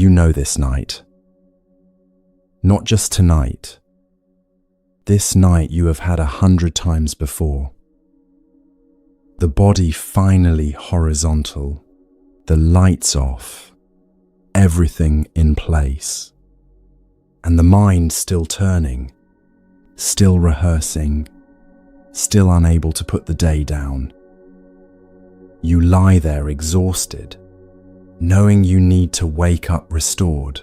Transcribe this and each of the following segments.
You know this night. Not just tonight. This night you have had 100 times before. The body finally horizontal, the lights off, everything in place, and the mind still turning, still rehearsing, still unable to put the day down. You lie there exhausted, knowing you need to wake up restored,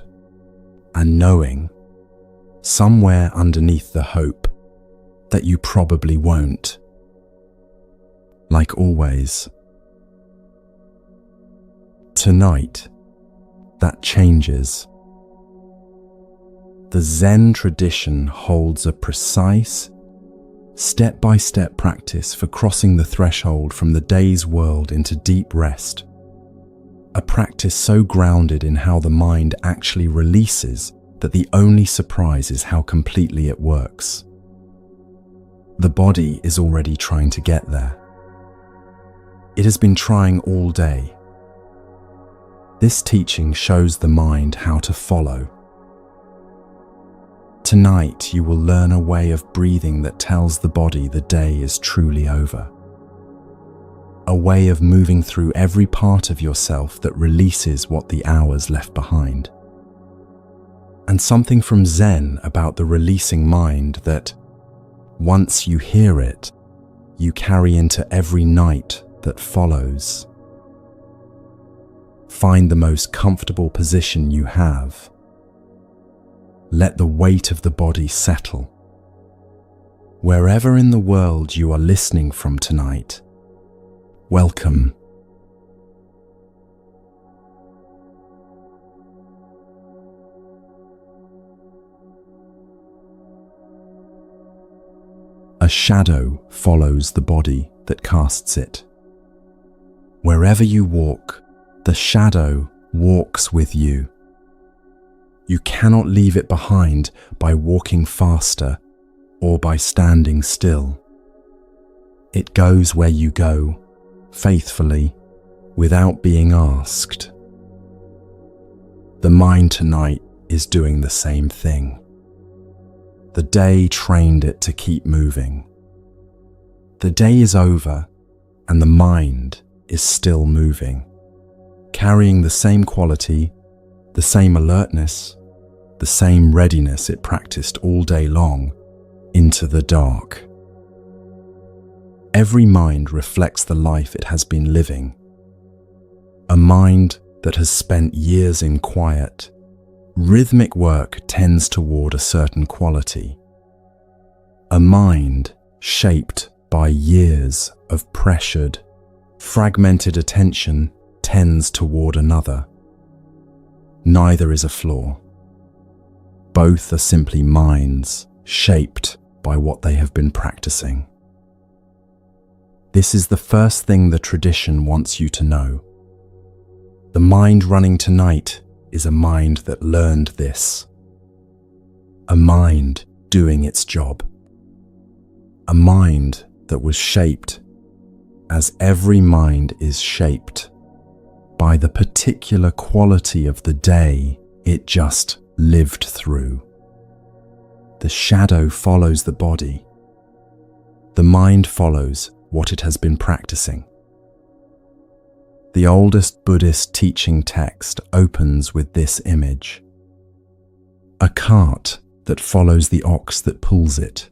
and knowing, somewhere underneath the hope, that you probably won't. Like always. Tonight, that changes. The Zen tradition holds a precise, step-by-step practice for crossing the threshold from the day's world into deep rest. A practice so grounded in how the mind actually releases that the only surprise is how completely it works. The body is already trying to get there. It has been trying all day. This teaching shows the mind how to follow. Tonight you will learn a way of breathing that tells the body the day is truly over. A way of moving through every part of yourself that releases what the hours left behind. And something from Zen about the releasing mind that, once you hear it, you carry into every night that follows. Find the most comfortable position you have. Let the weight of the body settle. Wherever in the world you are listening from tonight, welcome. A shadow follows the body that casts it. Wherever you walk, the shadow walks with you. You cannot leave it behind by walking faster or by standing still. It goes where you go, faithfully, without being asked. The mind tonight is doing the same thing. The day trained it to keep moving. The day is over and the mind is still moving, carrying the same quality, the same alertness, the same readiness it practiced all day long into the dark. Every mind reflects the life it has been living. A mind that has spent years in quiet, rhythmic work tends toward a certain quality. A mind shaped by years of pressured, fragmented attention tends toward another. Neither is a flaw. Both are simply minds shaped by what they have been practicing. This is the first thing the tradition wants you to know. The mind running tonight is a mind that learned this. A mind doing its job. A mind that was shaped, as every mind is shaped, by the particular quality of the day it just lived through. The shadow follows the body. The mind follows what it has been practicing. The oldest Buddhist teaching text opens with this image. A cart that follows the ox that pulls it.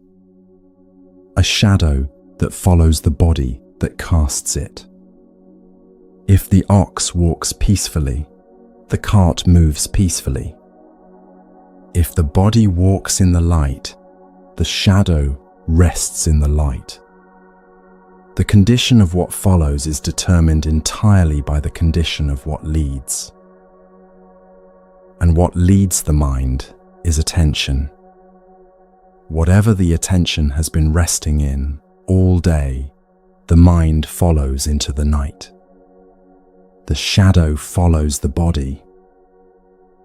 A shadow that follows the body that casts it. If the ox walks peacefully, the cart moves peacefully. If the body walks in the light, the shadow rests in the light. The condition of what follows is determined entirely by the condition of what leads. And what leads the mind is attention. Whatever the attention has been resting in all day, the mind follows into the night. The shadow follows the body.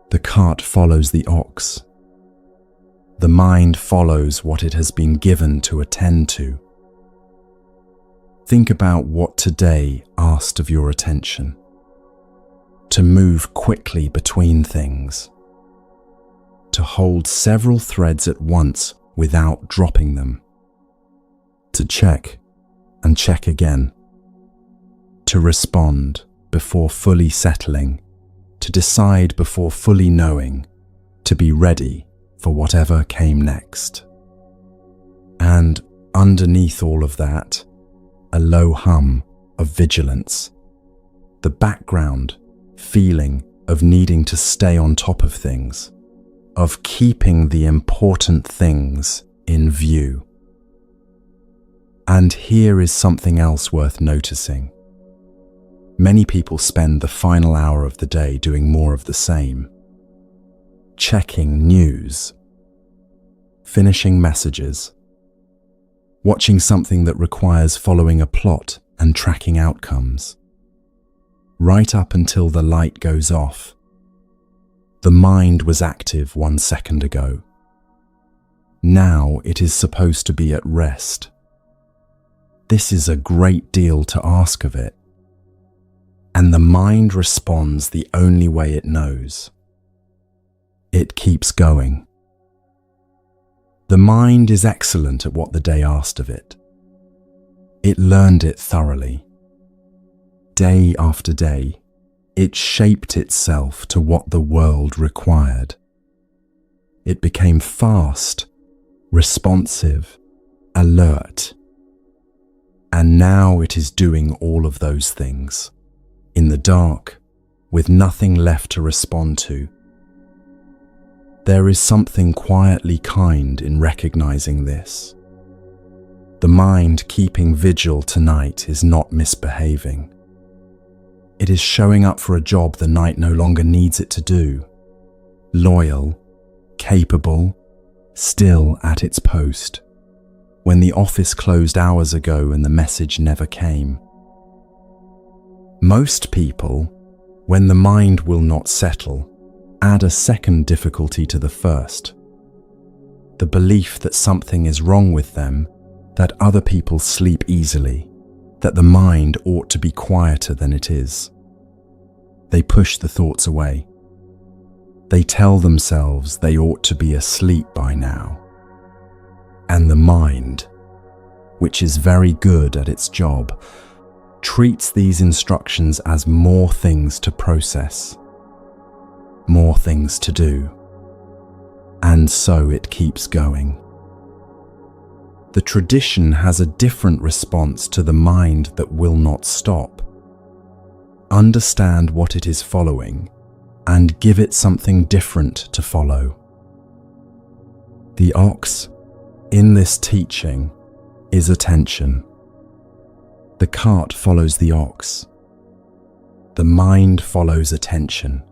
The cart follows the ox. The mind follows what it has been given to attend to. Think about what today asked of your attention. to move quickly between things, to hold several threads at once without dropping them, to check and check again, to respond before fully settling, to decide before fully knowing, to be ready for whatever came next. And underneath all of that, a low hum of vigilance, the background feeling of needing to stay on top of things, of keeping the important things in view. And here is something else worth noticing. Many people spend the final hour of the day doing more of the same. Checking news, finishing messages, watching something that requires following a plot and tracking outcomes. Right up until the light goes off. The mind was active 1 second ago. Now it is supposed to be at rest. This is a great deal to ask of it. And the mind responds the only way it knows. It keeps going. The mind is excellent at what the day asked of it. It learned it thoroughly. Day after day, it shaped itself to what the world required. It became fast, responsive, alert. And now it is doing all of those things, in the dark, with nothing left to respond to. There is something quietly kind in recognizing this. The mind keeping vigil tonight is not misbehaving. It is showing up for a job the night no longer needs it to do. Loyal, capable, still at its post. When the office closed hours ago and the message never came. Most people, when the mind will not settle, add a second difficulty to the first. The belief that something is wrong with them, that other people sleep easily, that the mind ought to be quieter than it is. They push the thoughts away. They tell themselves they ought to be asleep by now. And the mind, which is very good at its job, treats these instructions as more things to process, more things to do. And so it keeps going. The tradition has a different response to the mind that will not stop. Understand what it is following and give it something different to follow. The ox in this teaching is attention. The cart follows the ox. The mind follows attention.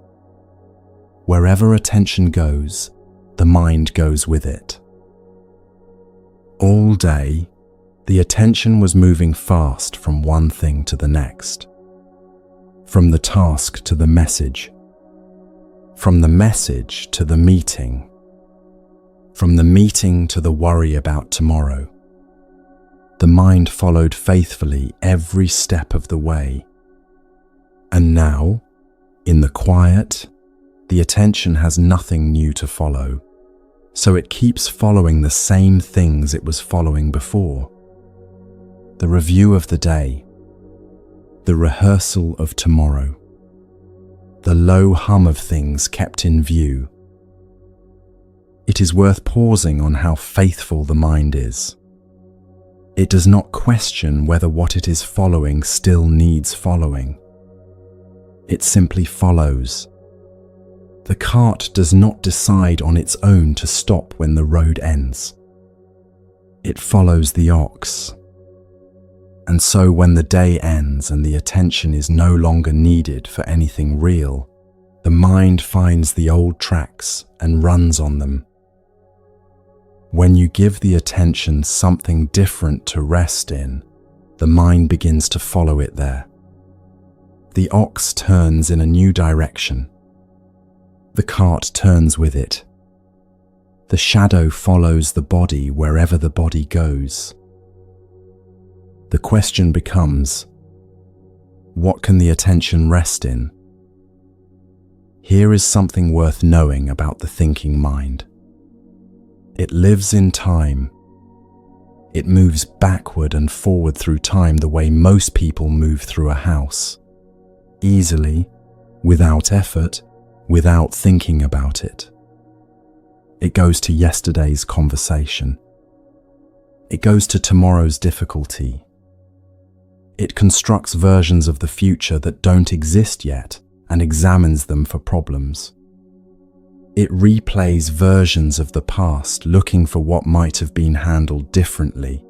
Wherever attention goes, the mind goes with it. All day, the attention was moving fast from one thing to the next. From the task to the message. From the message to the meeting. From the meeting to the worry about tomorrow. The mind followed faithfully every step of the way. And now, in the quiet, the attention has nothing new to follow, so it keeps following the same things it was following before. The review of the day, the rehearsal of tomorrow, the low hum of things kept in view. It is worth pausing on how faithful the mind is. It does not question whether what it is following still needs following. It simply follows. The cart does not decide on its own to stop when the road ends. It follows the ox. And so when the day ends and the attention is no longer needed for anything real, the mind finds the old tracks and runs on them. When you give the attention something different to rest in, the mind begins to follow it there. The ox turns in a new direction. The cart turns with it. The shadow follows the body wherever the body goes. The question becomes, what can the attention rest in? Here is something worth knowing about the thinking mind. It lives in time. It moves backward and forward through time the way most people move through a house. Easily, without effort, without thinking about it. It goes to yesterday's conversation. It goes to tomorrow's difficulty. It constructs versions of the future that don't exist yet and examines them for problems. It replays versions of the past, looking for what might have been handled differently.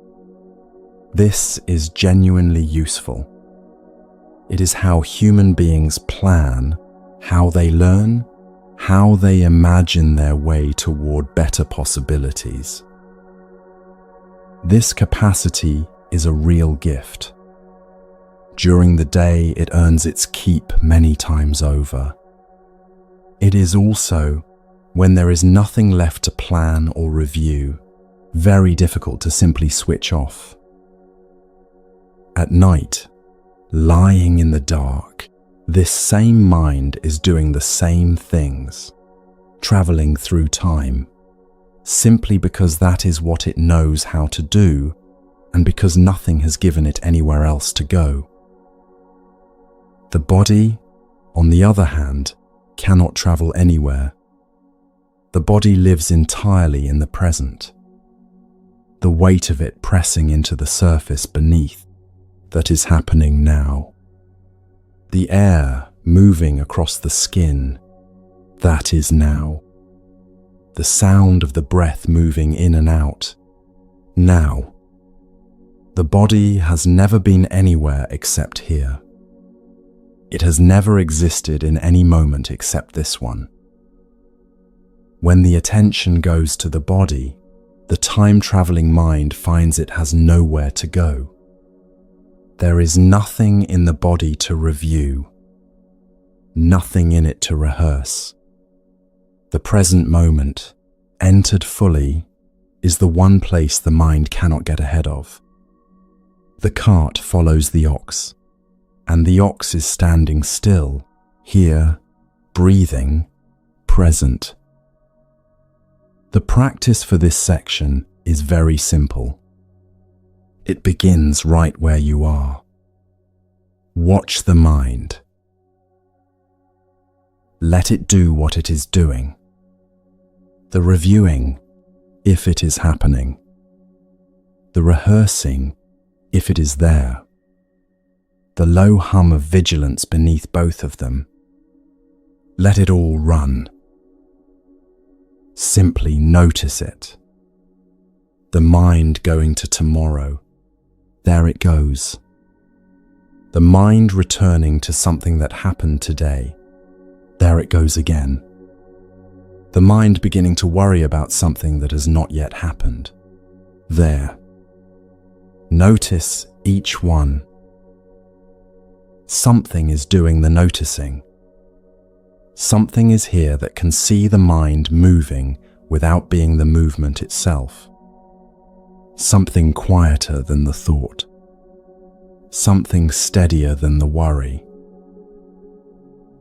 This is genuinely useful. It is how human beings plan, how they learn, how they imagine their way toward better possibilities. This capacity is a real gift. During the day, it earns its keep many times over. It is also, when there is nothing left to plan or review, very difficult to simply switch off. At night, lying in the dark, this same mind is doing the same things, traveling through time, simply because that is what it knows how to do, and because nothing has given it anywhere else to go. The body, on the other hand, cannot travel anywhere. The body lives entirely in the present, the weight of it pressing into the surface beneath that is happening now. The air moving across the skin, that is now. The sound of the breath moving in and out, now. The body has never been anywhere except here. It has never existed in any moment except this one. When the attention goes to the body, the time-traveling mind finds it has nowhere to go. There is nothing in the body to review, nothing in it to rehearse. The present moment, entered fully, is the one place the mind cannot get ahead of. The cart follows the ox, and the ox is standing still, here, breathing, present. The practice for this section is very simple. It begins right where you are. Watch the mind. Let it do what it is doing. The reviewing, if it is happening. The rehearsing, if it is there. The low hum of vigilance beneath both of them. Let it all run. Simply notice it. The mind going to tomorrow. There it goes. The mind returning to something that happened today. There it goes again. The mind beginning to worry about something that has not yet happened. There. Notice each one. Something is doing the noticing. Something is here that can see the mind moving without being the movement itself. Something quieter than the thought. Something steadier than the worry.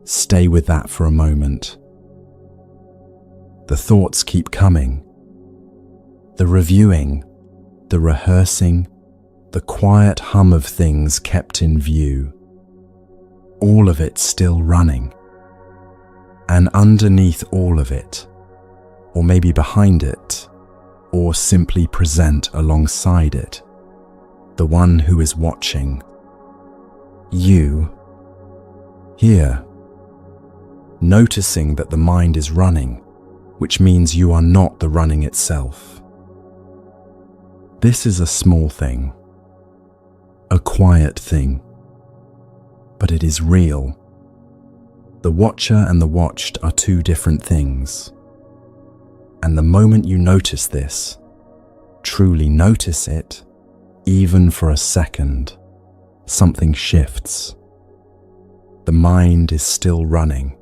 Stay with that for a moment. The thoughts keep coming. The reviewing, the rehearsing, the quiet hum of things kept in view. All of it still running. And underneath all of it, or maybe behind it, or simply present alongside it, the one who is watching. You, here, noticing that the mind is running, which means you are not the running itself. This is a small thing, a quiet thing, but it is real. The watcher and the watched are two different things. And the moment you notice this, truly notice it, even for a second, something shifts. The mind is still running,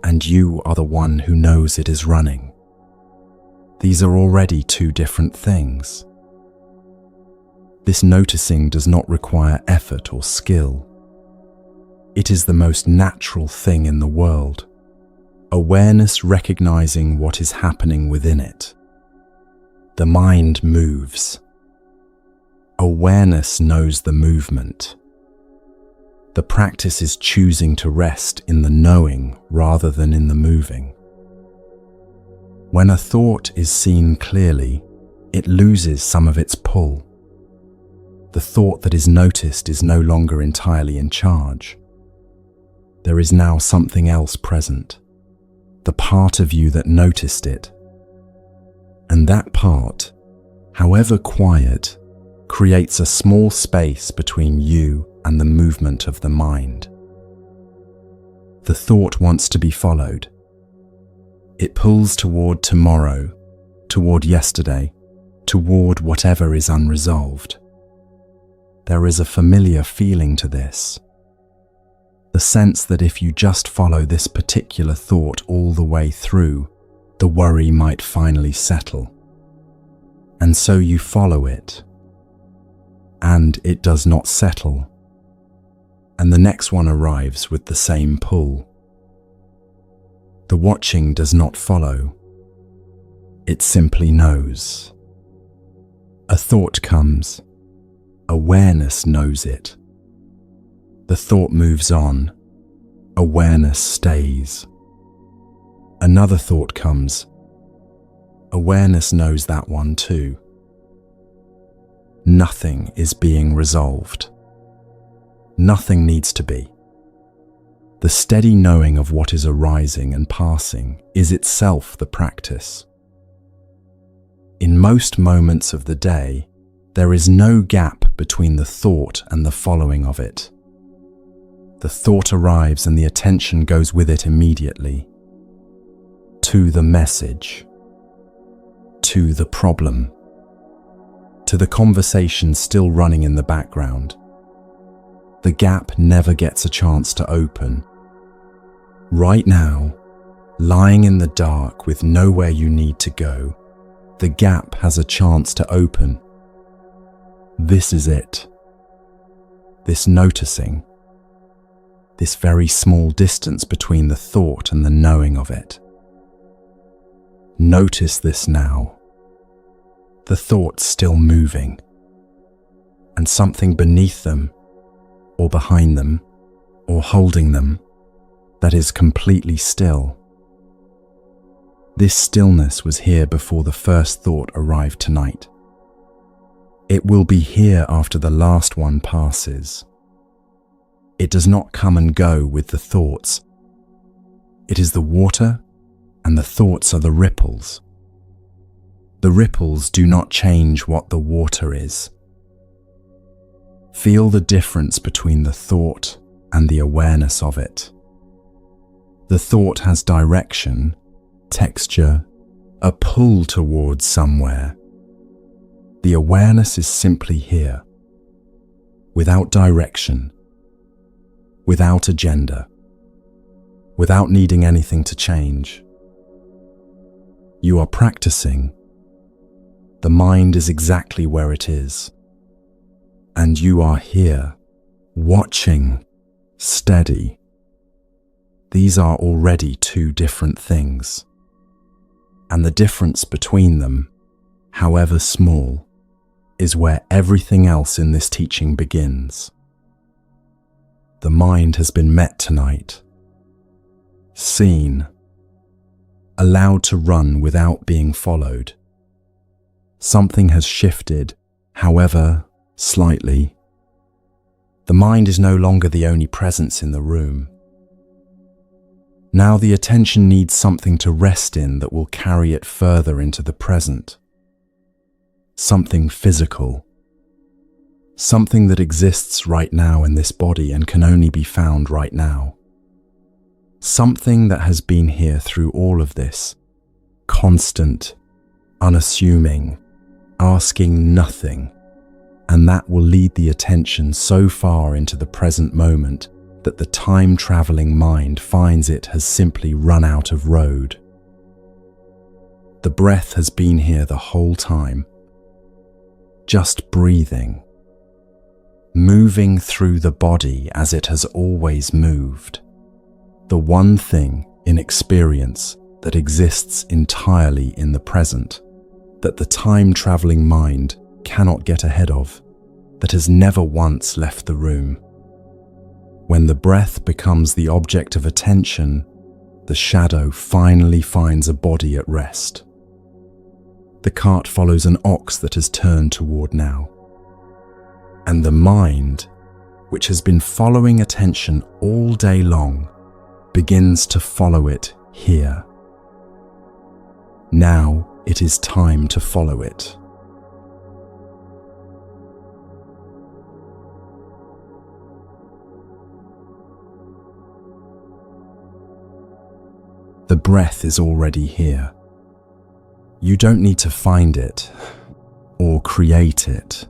and you are the one who knows it is running. These are already two different things. This noticing does not require effort or skill. It is the most natural thing in the world. Awareness recognizing what is happening within it. The mind moves. Awareness knows the movement. The practice is choosing to rest in the knowing rather than in the moving. When a thought is seen clearly, it loses some of its pull. The thought that is noticed is no longer entirely in charge. There is now something else present, the part of you that noticed it. And that part, however quiet, creates a small space between you and the movement of the mind. The thought wants to be followed. It pulls toward tomorrow, toward yesterday, toward whatever is unresolved. There is a familiar feeling to this. The sense that if you just follow this particular thought all the way through, the worry might finally settle. And so you follow it. And it does not settle. And the next one arrives with the same pull. The watching does not follow. It simply knows. A thought comes. Awareness knows it. The thought moves on. Awareness stays. Another thought comes. Awareness knows that one too. Nothing is being resolved. Nothing needs to be. The steady knowing of what is arising and passing is itself the practice. In most moments of the day, there is no gap between the thought and the following of it. The thought arrives and the attention goes with it immediately. To the message. To the problem. To the conversation still running in the background. The gap never gets a chance to open. Right now, lying in the dark with nowhere you need to go, the gap has a chance to open. This is it. This noticing. This very small distance between the thought and the knowing of it. Notice this now. The thoughts still moving. And something beneath them, or behind them, or holding them, that is completely still. This stillness was here before the first thought arrived tonight. It will be here after the last one passes. It does not come and go with the thoughts. It is the water, and the thoughts are the ripples. The ripples do not change what the water is. Feel the difference between the thought and the awareness of it. The thought has direction, texture, a pull towards somewhere. The awareness is simply here, without direction, without agenda, without needing anything to change. You are practicing. The mind is exactly where it is. And you are here, watching, steady. These are already two different things. And the difference between them, however small, is where everything else in this teaching begins. The mind has been met tonight, seen, allowed to run without being followed. Something has shifted, however, slightly. The mind is no longer the only presence in the room. Now the attention needs something to rest in that will carry it further into the present. Something physical. Something that exists right now in this body and can only be found right now. Something that has been here through all of this. Constant, unassuming, asking nothing. And that will lead the attention so far into the present moment that the time-traveling mind finds it has simply run out of road. The breath has been here the whole time, just breathing. moving through the body as it has always moved. The one thing in experience that exists entirely in the present, that the time-traveling mind cannot get ahead of, that has never once left the room. When the breath becomes the object of attention, the shadow finally finds a body at rest. The cart follows an ox that has turned toward now. And the mind, which has been following attention all day long, begins to follow it here. Now it is time to follow it. The breath is already here. You don't need to find it, or create it,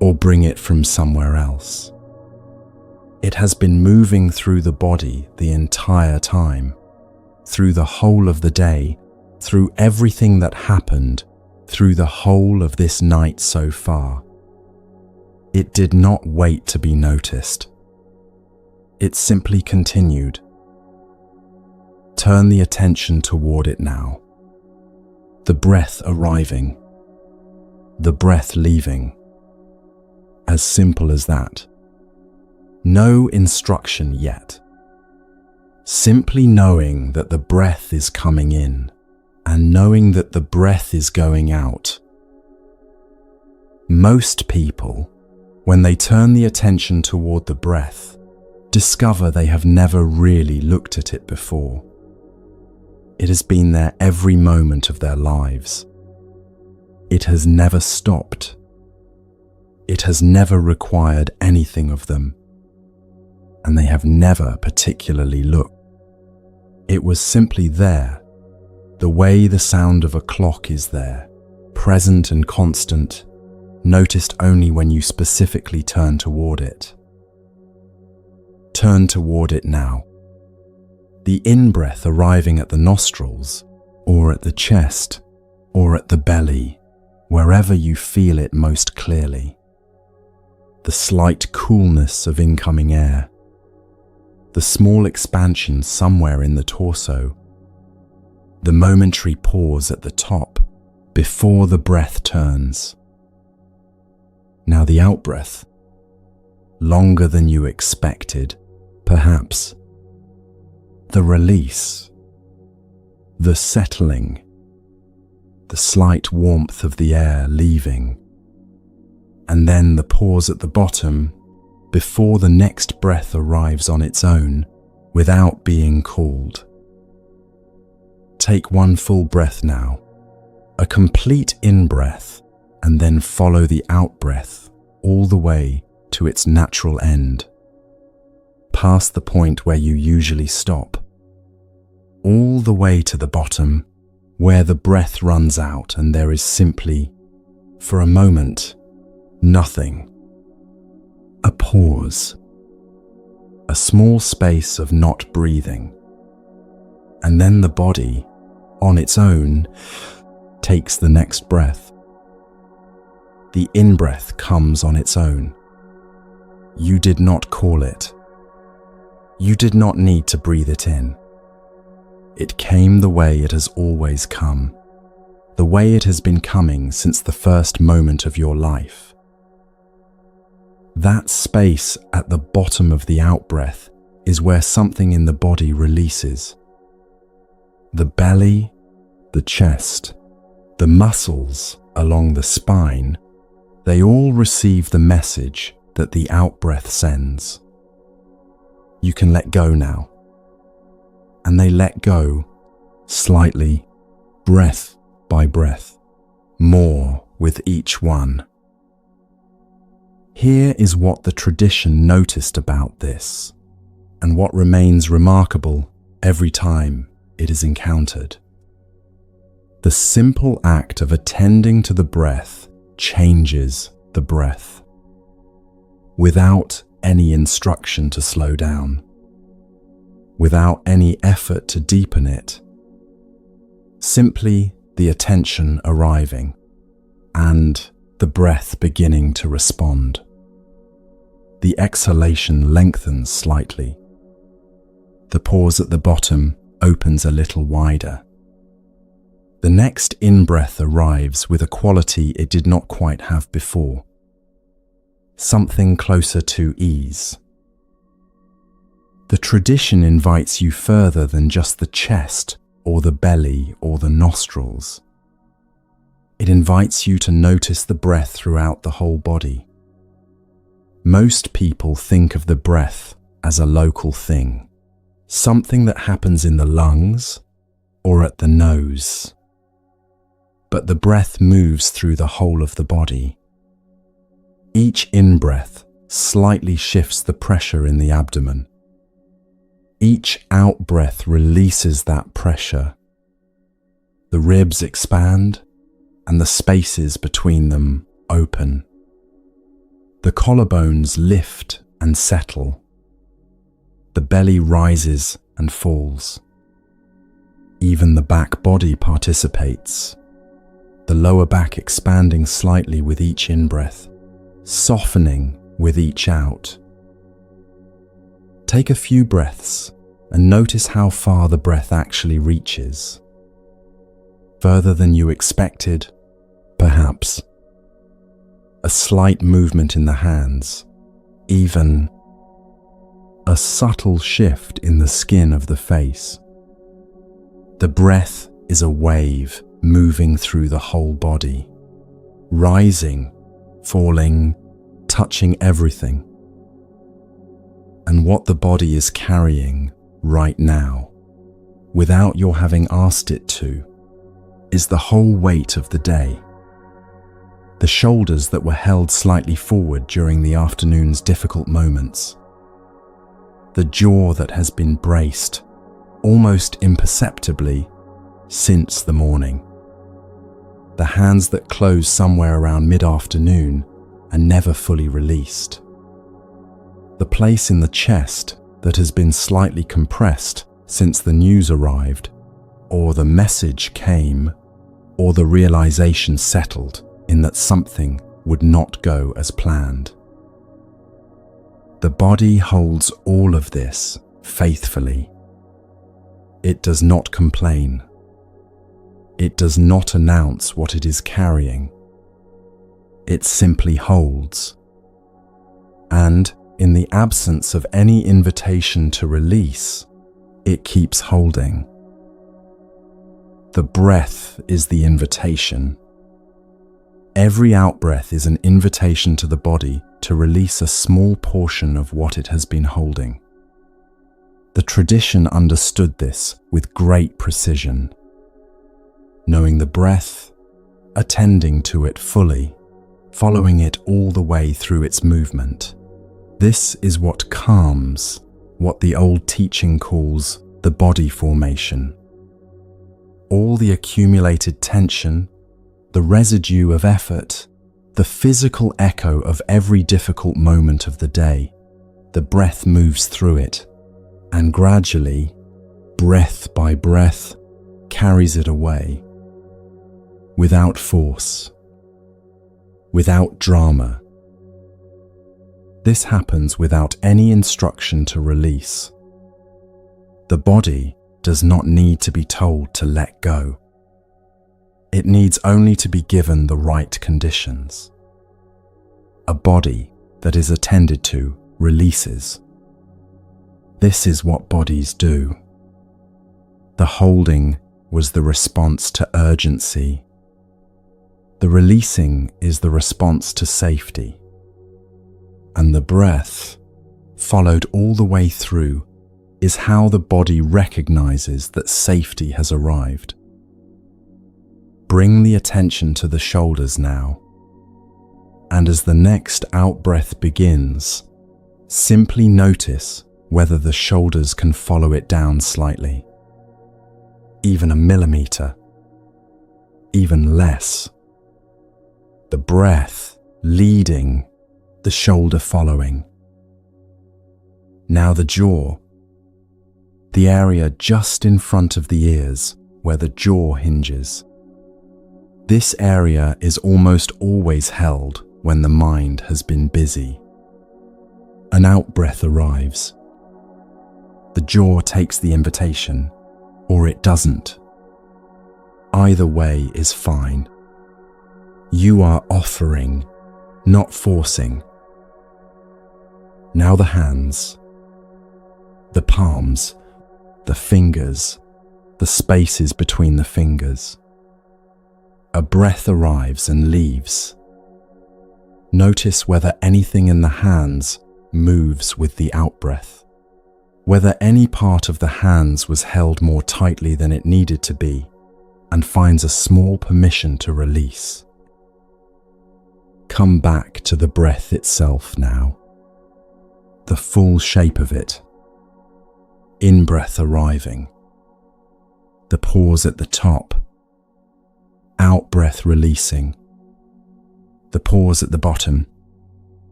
or bring it from somewhere else. It has been moving through the body the entire time, through the whole of the day, through everything that happened, through the whole of this night so far. It did not wait to be noticed. It simply continued. Turn the attention toward it now. The breath arriving, the breath leaving. As simple as that. No instruction yet. Simply knowing that the breath is coming in and knowing that the breath is going out. Most people, when they turn the attention toward the breath, discover they have never really looked at it before. It has been there every moment of their lives. It has never stopped. It has never required anything of them, and they have never particularly looked. It was simply there, the way the sound of a clock is there, present and constant, noticed only when you specifically turn toward it. Turn toward it now. The in-breath arriving at the nostrils, or at the chest, or at the belly, wherever you feel it most clearly. The slight coolness of incoming air, the small expansion somewhere in the torso, the momentary pause at the top before the breath turns. Now the out-breath, longer than you expected, perhaps. The release, the settling, the slight warmth of the air leaving, and then the pause at the bottom before the next breath arrives on its own without being called. Take one full breath now, a complete in-breath, and then follow the out-breath all the way to its natural end, past the point where you usually stop, all the way to the bottom where the breath runs out and there is simply, for a moment, nothing. A pause, a small space of not breathing, and then the body, on its own, takes the next breath. The in-breath comes on its own. You did not call it. You did not need to breathe it in. It came the way it has always come, the way it has been coming since the first moment of your life. That space at the bottom of the out-breath is where something in the body releases. The belly, the chest, the muscles along the spine, they all receive the message that the out-breath sends. You can let go now. And they let go, slightly, breath by breath, more with each one. Here is what the tradition noticed about this, and what remains remarkable every time it is encountered. The simple act of attending to the breath changes the breath, without any instruction to slow down, without any effort to deepen it, simply the attention arriving and the breath beginning to respond. the exhalation lengthens slightly. The pause at the bottom opens a little wider. The next in-breath arrives with a quality it did not quite have before. Something closer to ease. The tradition invites you further than just the chest or the belly or the nostrils. It invites you to notice the breath throughout the whole body. Most people think of the breath as a local thing, something that happens in the lungs or at the nose. But the breath moves through the whole of the body. Each in-breath slightly shifts the pressure in the abdomen. Each out-breath releases that pressure. The ribs expand and the spaces between them open. The collarbones lift and settle. The belly rises and falls. Even the back body participates, the lower back expanding slightly with each in-breath, softening with each out. Take a few breaths and notice how far the breath actually reaches. Further than you expected, perhaps. A slight movement in the hands, even a subtle shift in the skin of the face. The breath is a wave moving through the whole body, rising, falling, touching everything. And what the body is carrying right now, without your having asked it to, is the whole weight of the day. The shoulders that were held slightly forward during the afternoon's difficult moments. The jaw that has been braced, almost imperceptibly, since the morning. The hands that close somewhere around mid-afternoon and never fully released. The place in the chest that has been slightly compressed since the news arrived, or the message came, or the realization settled in that something would not go as planned. The body holds all of this faithfully. It does not complain. It does not announce what it is carrying. It simply holds. And in the absence of any invitation to release, it keeps holding. The breath is the invitation. Every out-breath is an invitation to the body to release a small portion of what it has been holding. The tradition understood this with great precision. Knowing the breath, attending to it fully, following it all the way through its movement. This is what calms, what the old teaching calls the body formation. All the accumulated tension, the residue of effort, the physical echo of every difficult moment of the day, the breath moves through it, and gradually, breath by breath, carries it away. Without force, without drama. This happens without any instruction to release. The body does not need to be told to let go. It needs only to be given the right conditions. A body that is attended to releases. This is what bodies do. The holding was the response to urgency. The releasing is the response to safety. And the breath, followed all the way through, is how the body recognizes that safety has arrived. Bring the attention to the shoulders now. And as the next out-breath begins, simply notice whether the shoulders can follow it down slightly. Even a millimeter. Even less. The breath leading, the shoulder following. Now the jaw, the area just in front of the ears where the jaw hinges. This area is almost always held when the mind has been busy. An out-breath arrives. The jaw takes the invitation, or it doesn't. Either way is fine. You are offering, not forcing. Now the hands, the palms, the fingers, the spaces between the fingers. A breath arrives and leaves. Notice whether anything in the hands moves with the out-breath, whether any part of the hands was held more tightly than it needed to be and finds a small permission to release. Come back to the breath itself now, the full shape of it. In-breath arriving, the pause at the top, out-breath releasing, the pause at the bottom,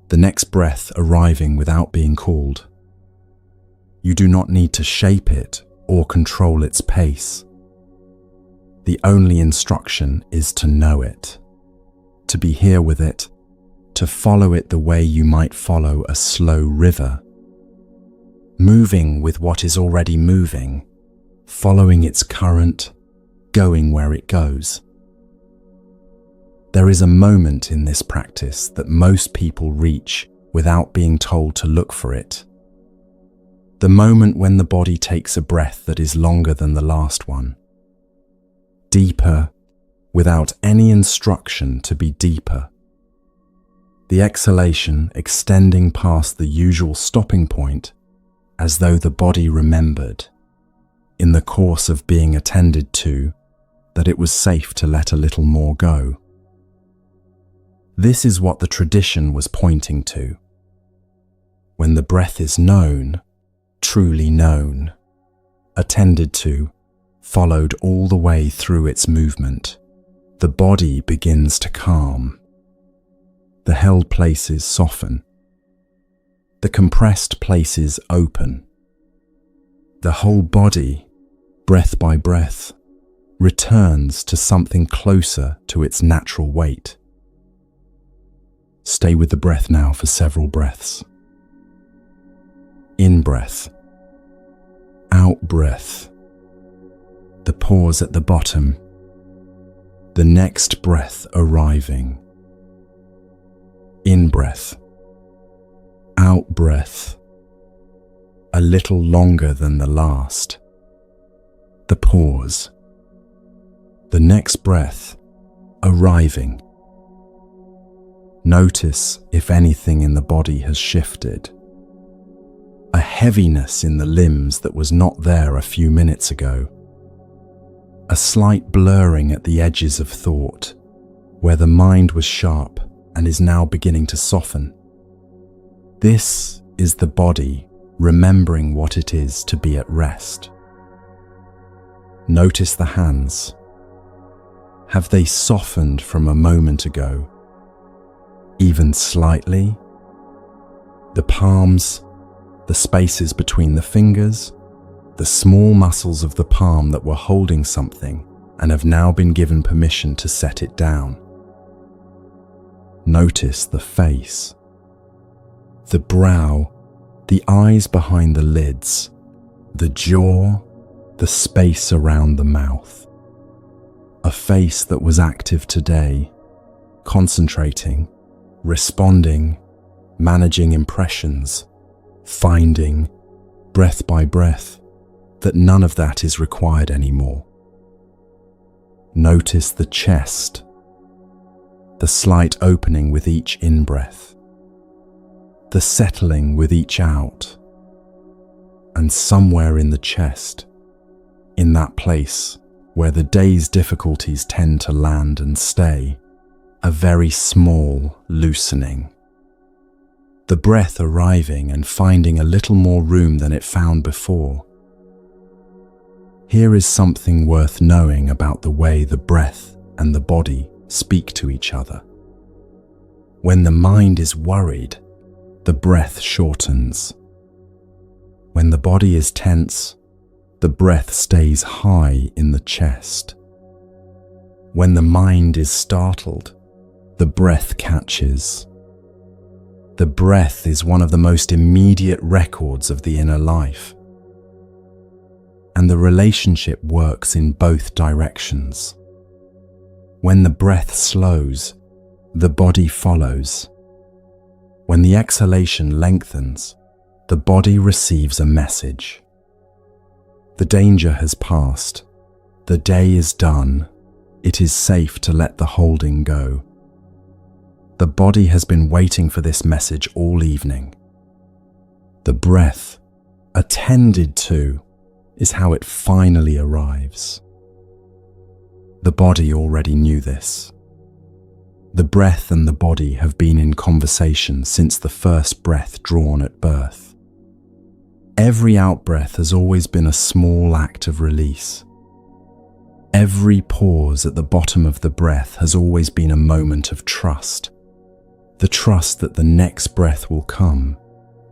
the next breath arriving without being called. You do not need to shape it or control its pace. The only instruction is to know it, to be here with it, to follow it the way you might follow a slow river, moving with what is already moving, following its current, going where it goes. There is a moment in this practice that most people reach without being told to look for it. The moment when the body takes a breath that is longer than the last one. Deeper, without any instruction to be deeper. The exhalation extending past the usual stopping point, as though the body remembered, in the course of being attended to, that it was safe to let a little more go. This is what the tradition was pointing to. When the breath is known, truly known, attended to, followed all the way through its movement, the body begins to calm. The held places soften. The compressed places open. The whole body, breath by breath, returns to something closer to its natural weight. Stay with the breath now for several breaths. In-breath, out-breath, the pause at the bottom, the next breath arriving. In-breath, out-breath, a little longer than the last, the pause, the next breath arriving. Notice if anything in the body has shifted. A heaviness in the limbs that was not there a few minutes ago. A slight blurring at the edges of thought, where the mind was sharp and is now beginning to soften. This is the body remembering what it is to be at rest. Notice the hands. Have they softened from a moment ago? Even slightly? The palms, the spaces between the fingers, the small muscles of the palm that were holding something and have now been given permission to set it down. Notice the face, the brow, the eyes behind the lids, the jaw, the space around the mouth. A face that was active today, concentrating, responding, managing impressions, finding, breath by breath, that none of that is required anymore. Notice the chest, the slight opening with each in-breath, the settling with each out, and somewhere in the chest, in that place where the day's difficulties tend to land and stay, a very small loosening. The breath arriving and finding a little more room than it found before. Here is something worth knowing about the way the breath and the body speak to each other. When the mind is worried, the breath shortens. When the body is tense, the breath stays high in the chest. When the mind is startled, the breath catches. The breath is one of the most immediate records of the inner life. And the relationship works in both directions. When the breath slows, the body follows. When the exhalation lengthens, the body receives a message. The danger has passed. The day is done. It is safe to let the holding go. The body has been waiting for this message all evening. The breath, attended to, is how it finally arrives. The body already knew this. The breath and the body have been in conversation since the first breath drawn at birth. Every out-breath has always been a small act of release. Every pause at the bottom of the breath has always been a moment of trust. The trust that the next breath will come,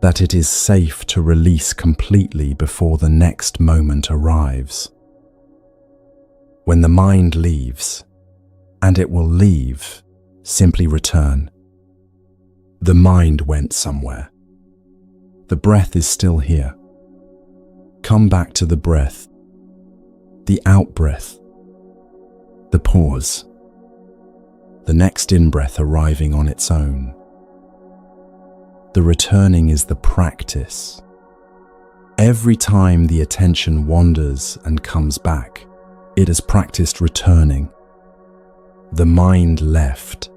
that it is safe to release completely before the next moment arrives. When the mind leaves, and it will leave, simply return. The mind went somewhere. The breath is still here. Come back to the breath, the out-breath, the pause, the next in-breath arriving on its own. The returning is the practice. Every time the attention wanders and comes back, it has practiced returning. The mind left.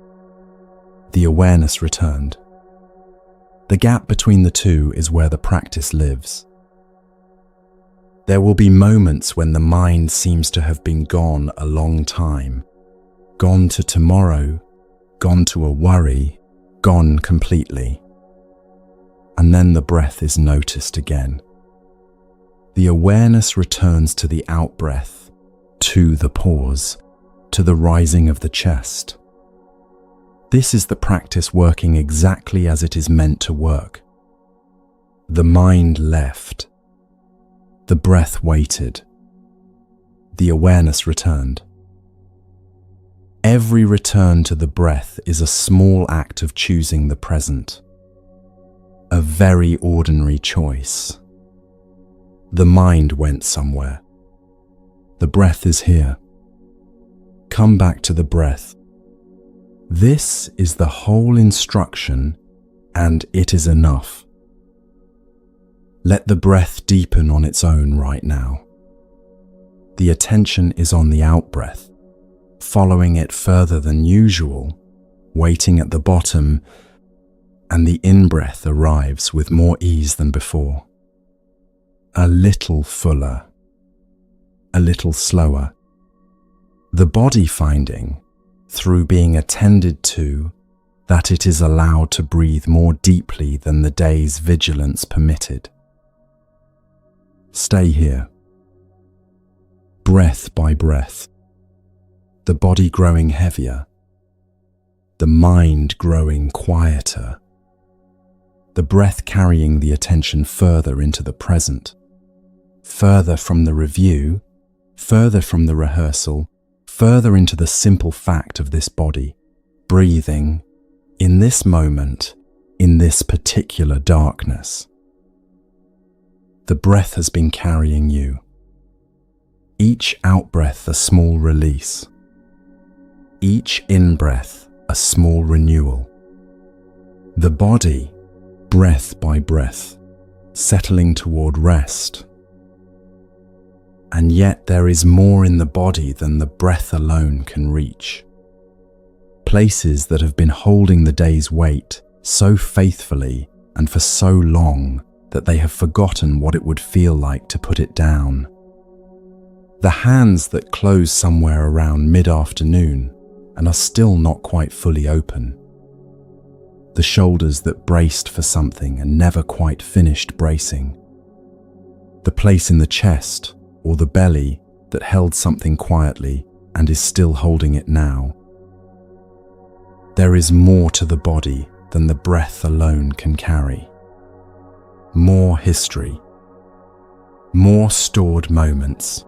The awareness returned. The gap between the two is where the practice lives. There will be moments when the mind seems to have been gone a long time, gone to tomorrow, gone to a worry, gone completely. And then the breath is noticed again. The awareness returns to the out-breath, to the pause, to the rising of the chest. This is the practice working exactly as it is meant to work. The mind left. The breath waited. The awareness returned. Every return to the breath is a small act of choosing the present. A very ordinary choice. The mind went somewhere. The breath is here. Come back to the breath. This is the whole instruction, and it is enough. Let the breath deepen on its own right now. The attention is on the out-breath, following it further than usual, waiting at the bottom, and the in-breath arrives with more ease than before. A little fuller, a little slower. The body finding, through being attended to, that it is allowed to breathe more deeply than the day's vigilance permitted. Stay here. Breath by breath. The body growing heavier. The mind growing quieter. The breath carrying the attention further into the present. Further from the review, further from the rehearsal, further into the simple fact of this body, breathing, in this moment, in this particular darkness. The breath has been carrying you. Each out-breath a small release. Each in-breath a small renewal. The body, breath by breath, settling toward rest. And yet there is more in the body than the breath alone can reach. Places that have been holding the day's weight so faithfully and for so long that they have forgotten what it would feel like to put it down. The hands that close somewhere around mid-afternoon and are still not quite fully open. The shoulders that braced for something and never quite finished bracing. The place in the chest or the belly that held something quietly and is still holding it now. There is more to the body than the breath alone can carry. More history. More stored moments.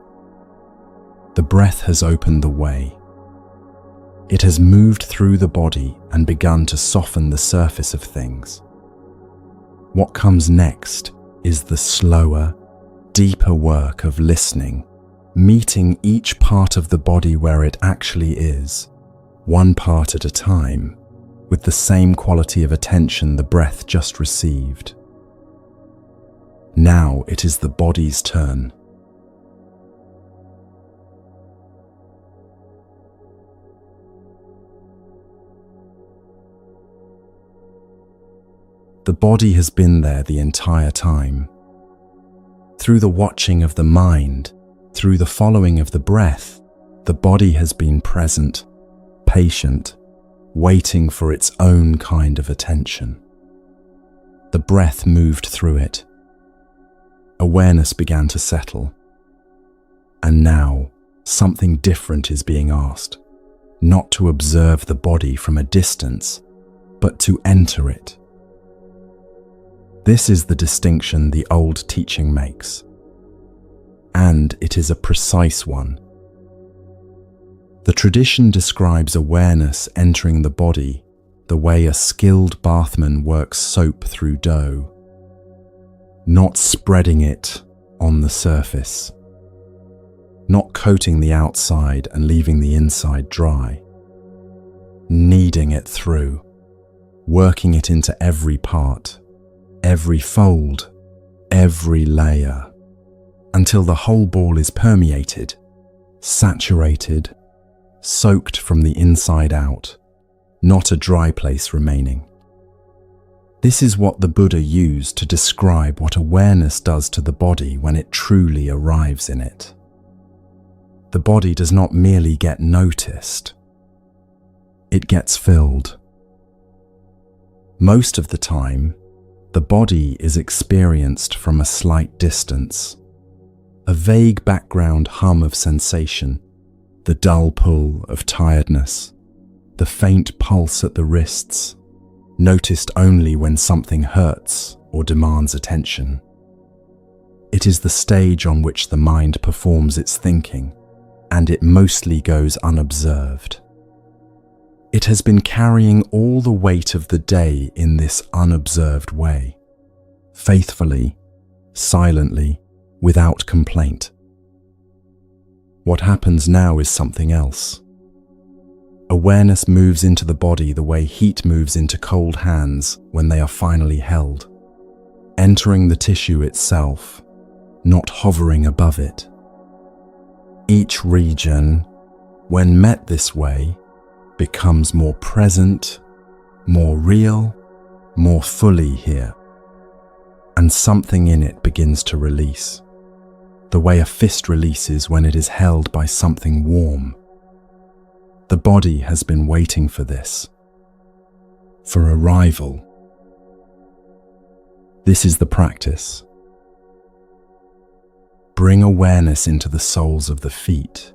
The breath has opened the way. It has moved through the body and begun to soften the surface of things. What comes next is the slower, deeper work of listening, meeting each part of the body where it actually is, one part at a time, with the same quality of attention the breath just received. Now it is the body's turn. The body has been there the entire time. Through the watching of the mind, through the following of the breath, the body has been present, patient, waiting for its own kind of attention. The breath moved through it. Awareness began to settle. And now, something different is being asked, not to observe the body from a distance, but to enter it. This is the distinction the old teaching makes, and it is a precise one. The tradition describes awareness entering the body the way a skilled bathman works soap through dough, not spreading it on the surface, not coating the outside and leaving the inside dry, kneading it through, working it into every part, every fold, every layer, until the whole ball is permeated, saturated, soaked from the inside out, not a dry place remaining. This is what the Buddha used to describe what awareness does to the body when it truly arrives in it. The body does not merely get noticed, it gets filled. Most of the time, the body is experienced from a slight distance, a vague background hum of sensation, the dull pull of tiredness, the faint pulse at the wrists, noticed only when something hurts or demands attention. It is the stage on which the mind performs its thinking, and it mostly goes unobserved. It has been carrying all the weight of the day in this unobserved way, faithfully, silently, without complaint. What happens now is something else. Awareness moves into the body the way heat moves into cold hands when they are finally held, entering the tissue itself, not hovering above it. Each region, when met this way, becomes more present, more real, more fully here. And something in it begins to release, the way a fist releases when it is held by something warm. The body has been waiting for this, for arrival. This is the practice. Bring awareness into the soles of the feet,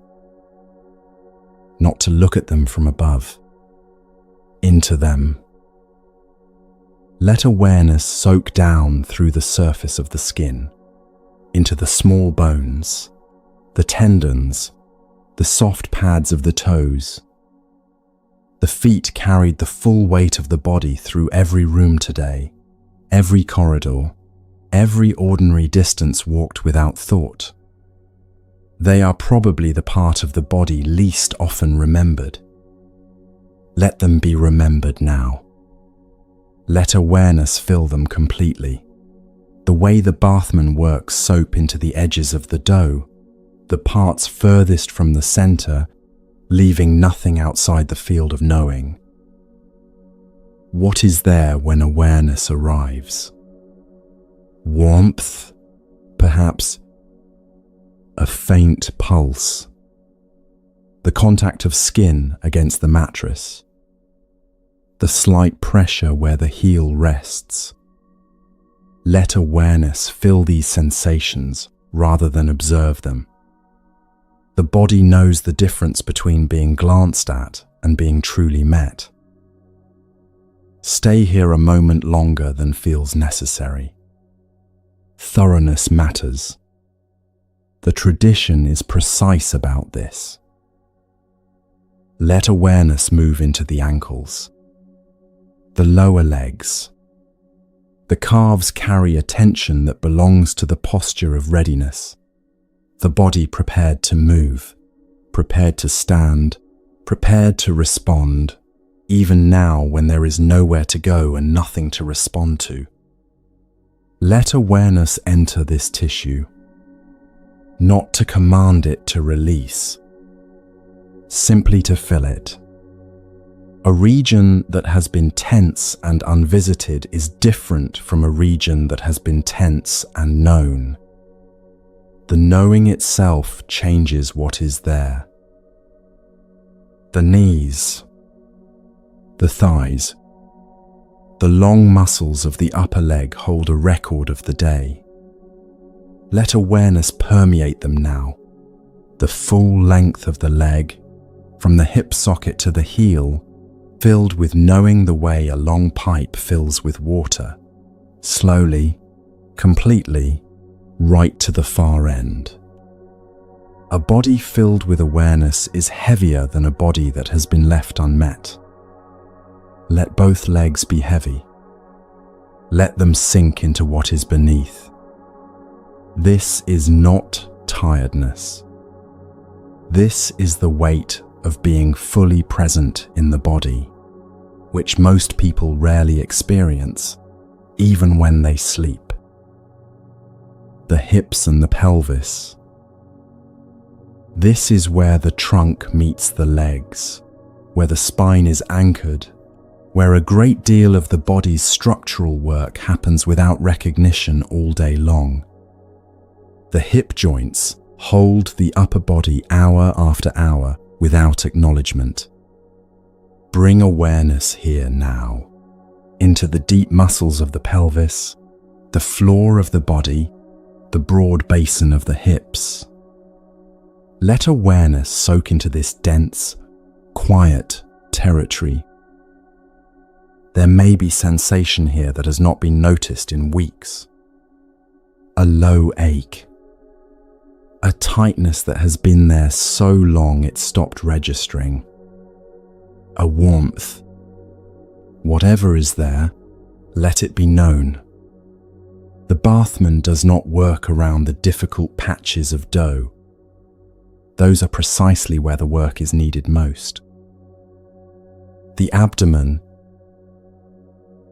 not to look at them from above, into them. Let awareness soak down through the surface of the skin, into the small bones, the tendons, the soft pads of the toes. The feet carried the full weight of the body through every room today, every corridor, every ordinary distance walked without thought. They are probably the part of the body least often remembered. Let them be remembered now. Let awareness fill them completely. The way the bathman works soap into the edges of the dough, the parts furthest from the center, leaving nothing outside the field of knowing. What is there when awareness arrives? Warmth, perhaps. A faint pulse, the contact of skin against the mattress, the slight pressure where the heel rests. Let awareness fill these sensations rather than observe them. The body knows the difference between being glanced at and being truly met. Stay here a moment longer than feels necessary. Thoroughness matters. The tradition is precise about this. Let awareness move into the ankles, the lower legs, The calves carry a tension that belongs to the posture of readiness. The body prepared to move, prepared to stand, prepared to respond, even now when there is nowhere to go and nothing to respond to. Let awareness enter this tissue, not to command it to release, simply to fill it. A region that has been tense and unvisited is different from a region that has been tense and known. The knowing itself changes what is there. The knees, the thighs, the long muscles of the upper leg hold a record of the day. Let awareness permeate them now. The full length of the leg, from the hip socket to the heel, filled with knowing the way a long pipe fills with water, slowly, completely, right to the far end. A body filled with awareness is heavier than a body that has been left unmet. Let both legs be heavy. Let them sink into what is beneath. This is not tiredness. This is the weight of being fully present in the body, which most people rarely experience, even when they sleep. The hips and the pelvis. This is where the trunk meets the legs, where the spine is anchored, where a great deal of the body's structural work happens without recognition all day long. The hip joints hold the upper body hour after hour without acknowledgement. Bring awareness here now, into the deep muscles of the pelvis, the floor of the body, the broad basin of the hips. Let awareness soak into this dense, quiet territory. There may be sensation here that has not been noticed in weeks. A low ache. A tightness that has been there so long it stopped registering. A warmth. Whatever is there, let it be known. The bathman does not work around the difficult patches of dough. Those are precisely where the work is needed most. The abdomen,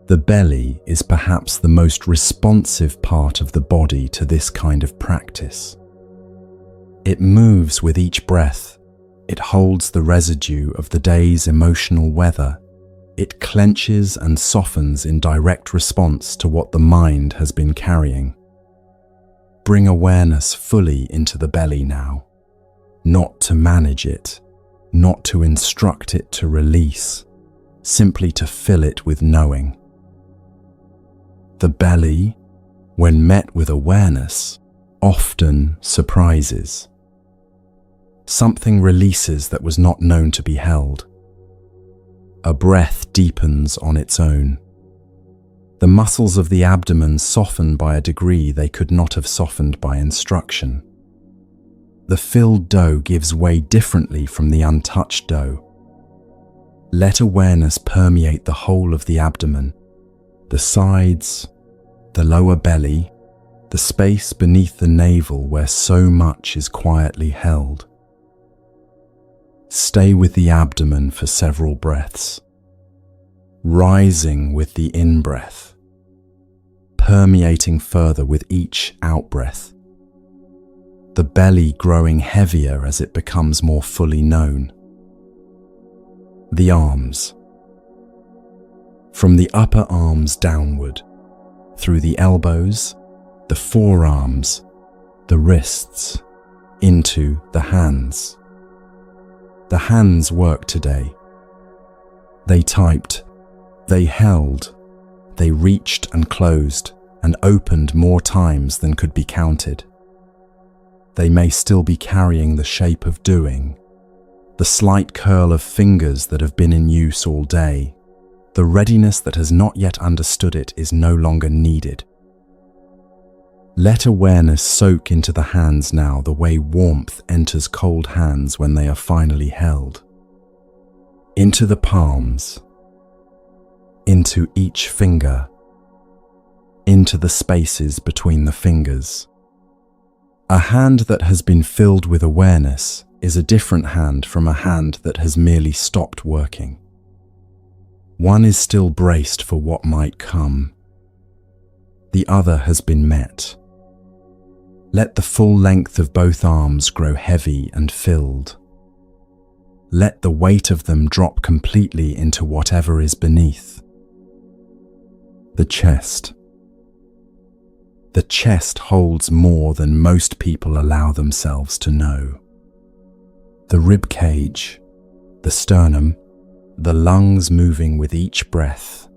the belly, is perhaps the most responsive part of the body to this kind of practice. It moves with each breath. It holds the residue of the day's emotional weather. It clenches and softens in direct response to what the mind has been carrying. Bring awareness fully into the belly now, not to manage it, not to instruct it to release, simply to fill it with knowing. The belly, when met with awareness, often surprises. Something releases that was not known to be held. A breath deepens on its own. The muscles of the abdomen soften by a degree they could not have softened by instruction. The filled dough gives way differently from the untouched dough. Let awareness permeate the whole of the abdomen, the sides, the lower belly, the space beneath the navel where so much is quietly held. Stay with the abdomen for several breaths, rising with the in-breath, permeating further with each out-breath, the belly growing heavier as it becomes more fully known. The arms. From the upper arms downward, through the elbows, the forearms, the wrists, into the hands. The hands work today. They typed, they held, they reached and closed and opened more times than could be counted. They may still be carrying the shape of doing, the slight curl of fingers that have been in use all day. The readiness that has not yet understood it is no longer needed. Let awareness soak into the hands now the way warmth enters cold hands when they are finally held. Into the palms, into each finger, into the spaces between the fingers. A hand that has been filled with awareness is a different hand from a hand that has merely stopped working. One is still braced for what might come. The other has been met. Let the full length of both arms grow heavy and filled. Let the weight of them drop completely into whatever is beneath. The chest. The chest holds more than most people allow themselves to know. The rib cage, the sternum, the lungs moving with each breath,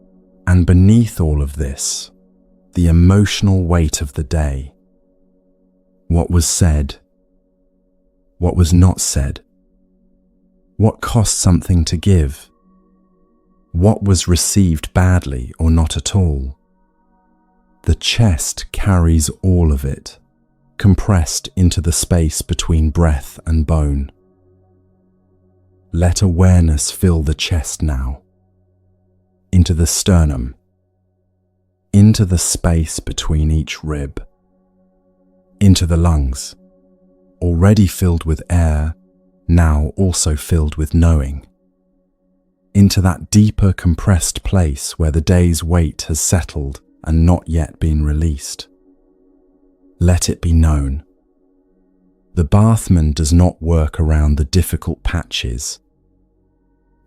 and beneath all of this, the emotional weight of the day. What was said, what was not said, what cost something to give, what was received badly or not at all. The chest carries all of it, compressed into the space between breath and bone. Let awareness fill the chest now, into the sternum, into the space between each rib, into the lungs, already filled with air, now also filled with knowing, into that deeper compressed place where the day's weight has settled and not yet been released. Let it be known. The bathman does not work around the difficult patches.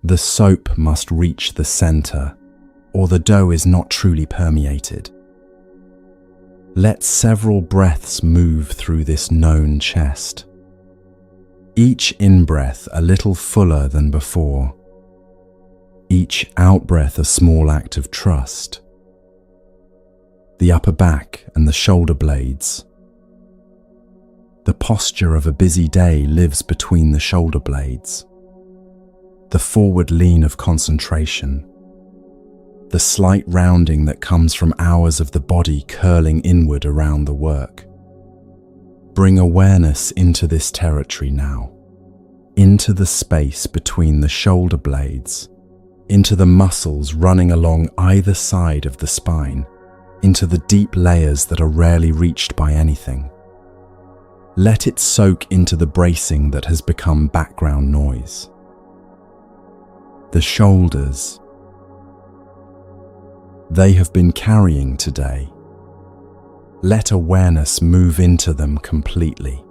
The soap must reach the center, or the dough is not truly permeated. Let several breaths move through this known chest. Each in-breath a little fuller than before. Each out-breath a small act of trust. The upper back and the shoulder blades. The posture of a busy day lives between the shoulder blades. The forward lean of concentration. The slight rounding that comes from hours of the body curling inward around the work. Bring awareness into this territory now, into the space between the shoulder blades, into the muscles running along either side of the spine, into the deep layers that are rarely reached by anything. Let it soak into the bracing that has become background noise. The shoulders. They have been carrying today. Let awareness move into them completely,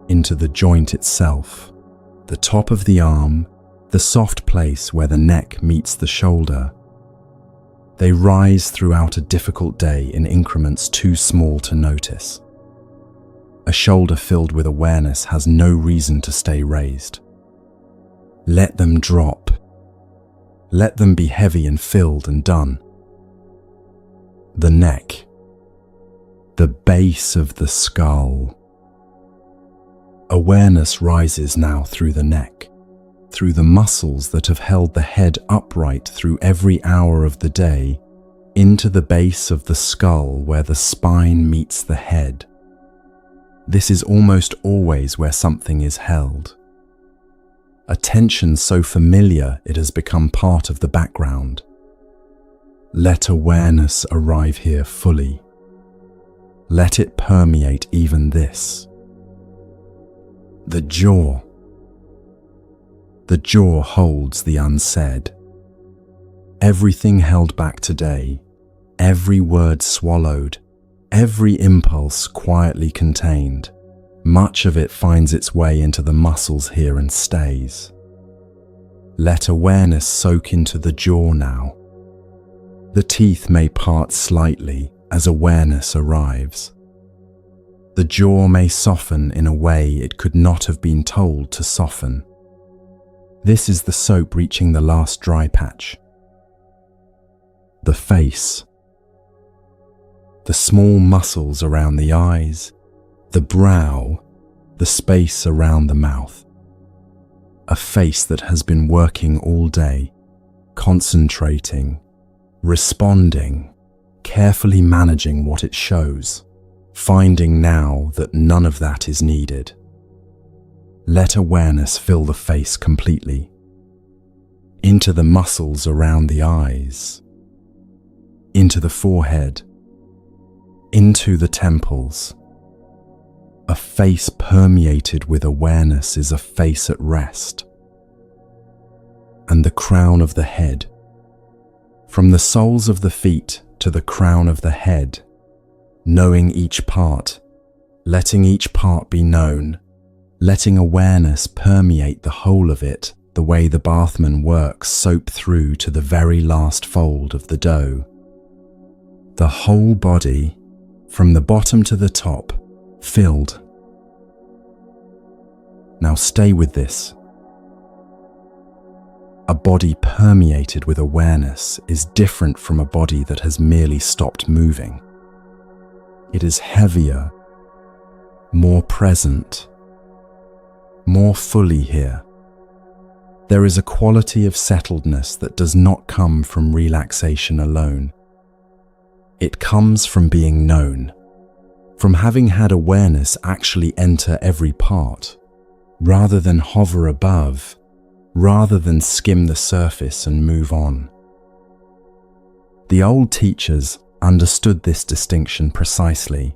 into the joint itself, the top of the arm, the soft place where the neck meets the shoulder. They rise throughout a difficult day in increments too small to notice. A shoulder filled with awareness has no reason to stay raised. Let them drop. Let them be heavy and filled and done. The neck. The base of the skull. Awareness rises now through the neck, through the muscles that have held the head upright through every hour of the day, into the base of the skull where the spine meets the head. This is almost always where something is held. A tension so familiar it has become part of the background. Let awareness arrive here fully. Let it permeate even this. The jaw. The jaw holds the unsaid. Everything held back today, every word swallowed, every impulse quietly contained, much of it finds its way into the muscles here and stays. Let awareness soak into the jaw now. The teeth may part slightly as awareness arrives. The jaw may soften in a way it could not have been told to soften. This is the soap reaching the last dry patch. The face. The small muscles around the eyes, the brow, the space around the mouth. A face that has been working all day, concentrating, responding, carefully managing what it shows, finding now that none of that is needed. Let awareness fill the face completely, into the muscles around the eyes, into the forehead, into the temples. A face permeated with awareness is a face at rest. And the crown of the head. From the soles of the feet to the crown of the head, knowing each part, letting each part be known, letting awareness permeate the whole of it, the way the bathman works soap through to the very last fold of the dough. The whole body, from the bottom to the top, filled. Now stay with this. A body permeated with awareness is different from a body that has merely stopped moving. It is heavier, more present, more fully here. There is a quality of settledness that does not come from relaxation alone. It comes from being known, from having had awareness actually enter every part, rather than hover above, rather than skim the surface and move on. The old teachers understood this distinction precisely.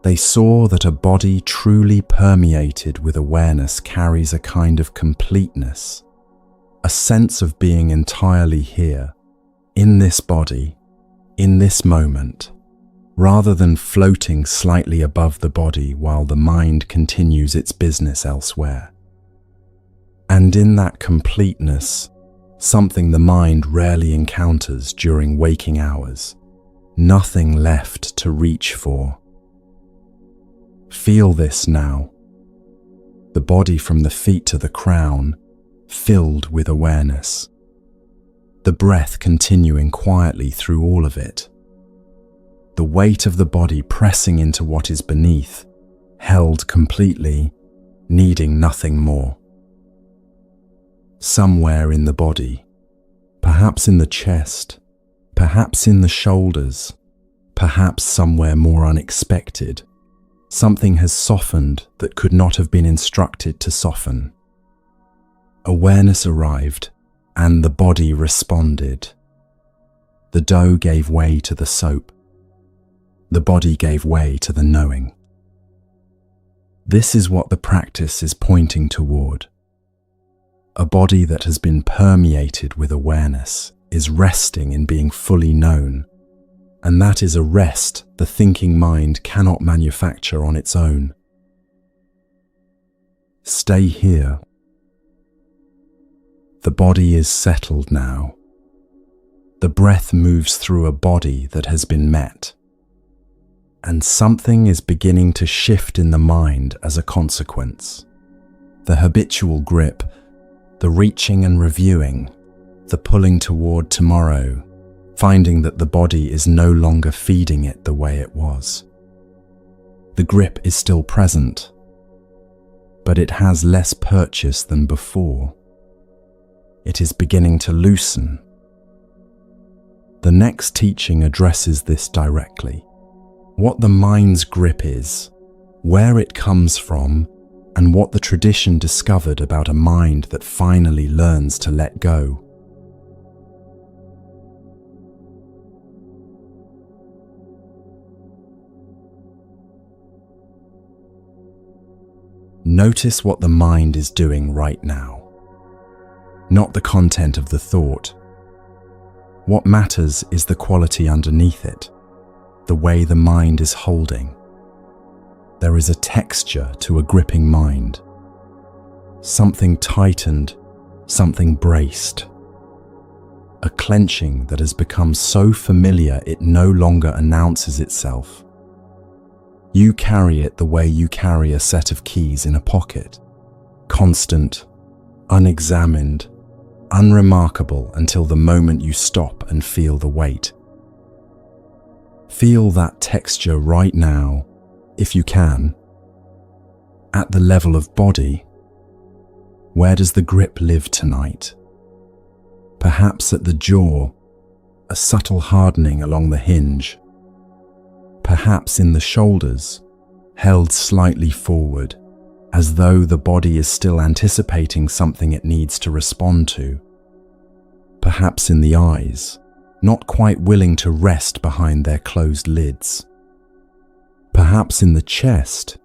They saw that a body truly permeated with awareness carries a kind of completeness, a sense of being entirely here, in this body, in this moment, rather than floating slightly above the body while the mind continues its business elsewhere. And in that completeness, something the mind rarely encounters during waking hours, nothing left to reach for. Feel this now. The body from the feet to the crown, filled with awareness. The breath continuing quietly through all of it. The weight of the body pressing into what is beneath, held completely, needing nothing more. Somewhere in the body, perhaps in the chest, perhaps in the shoulders, perhaps somewhere more unexpected, something has softened that could not have been instructed to soften. Awareness arrived, and the body responded. The dough gave way to the soap. The body gave way to the knowing. This is what the practice is pointing toward. A body that has been permeated with awareness is resting in being fully known, and that is a rest the thinking mind cannot manufacture on its own. Stay here. The body is settled now. The breath moves through a body that has been met, and something is beginning to shift in the mind as a consequence. The habitual grip, the reaching and reviewing, the pulling toward tomorrow, finding that the body is no longer feeding it the way it was. The grip is still present, but it has less purchase than before. It is beginning to loosen. The next teaching addresses this directly. What the mind's grip is, where it comes from, and what the tradition discovered about a mind that finally learns to let go. Notice what the mind is doing right now, not the content of the thought. What matters is the quality underneath it, the way the mind is holding. There is a texture to a gripping mind, something tightened, something braced, a clenching that has become so familiar it no longer announces itself. You carry it the way you carry a set of keys in a pocket, constant, unexamined, unremarkable until the moment you stop and feel the weight. Feel that texture right now, if you can. At the level of body, where does the grip live tonight? Perhaps at the jaw, a subtle hardening along the hinge. Perhaps in the shoulders, held slightly forward, as though the body is still anticipating something it needs to respond to. Perhaps in the eyes, not quite willing to rest behind their closed lids. Perhaps in the chest,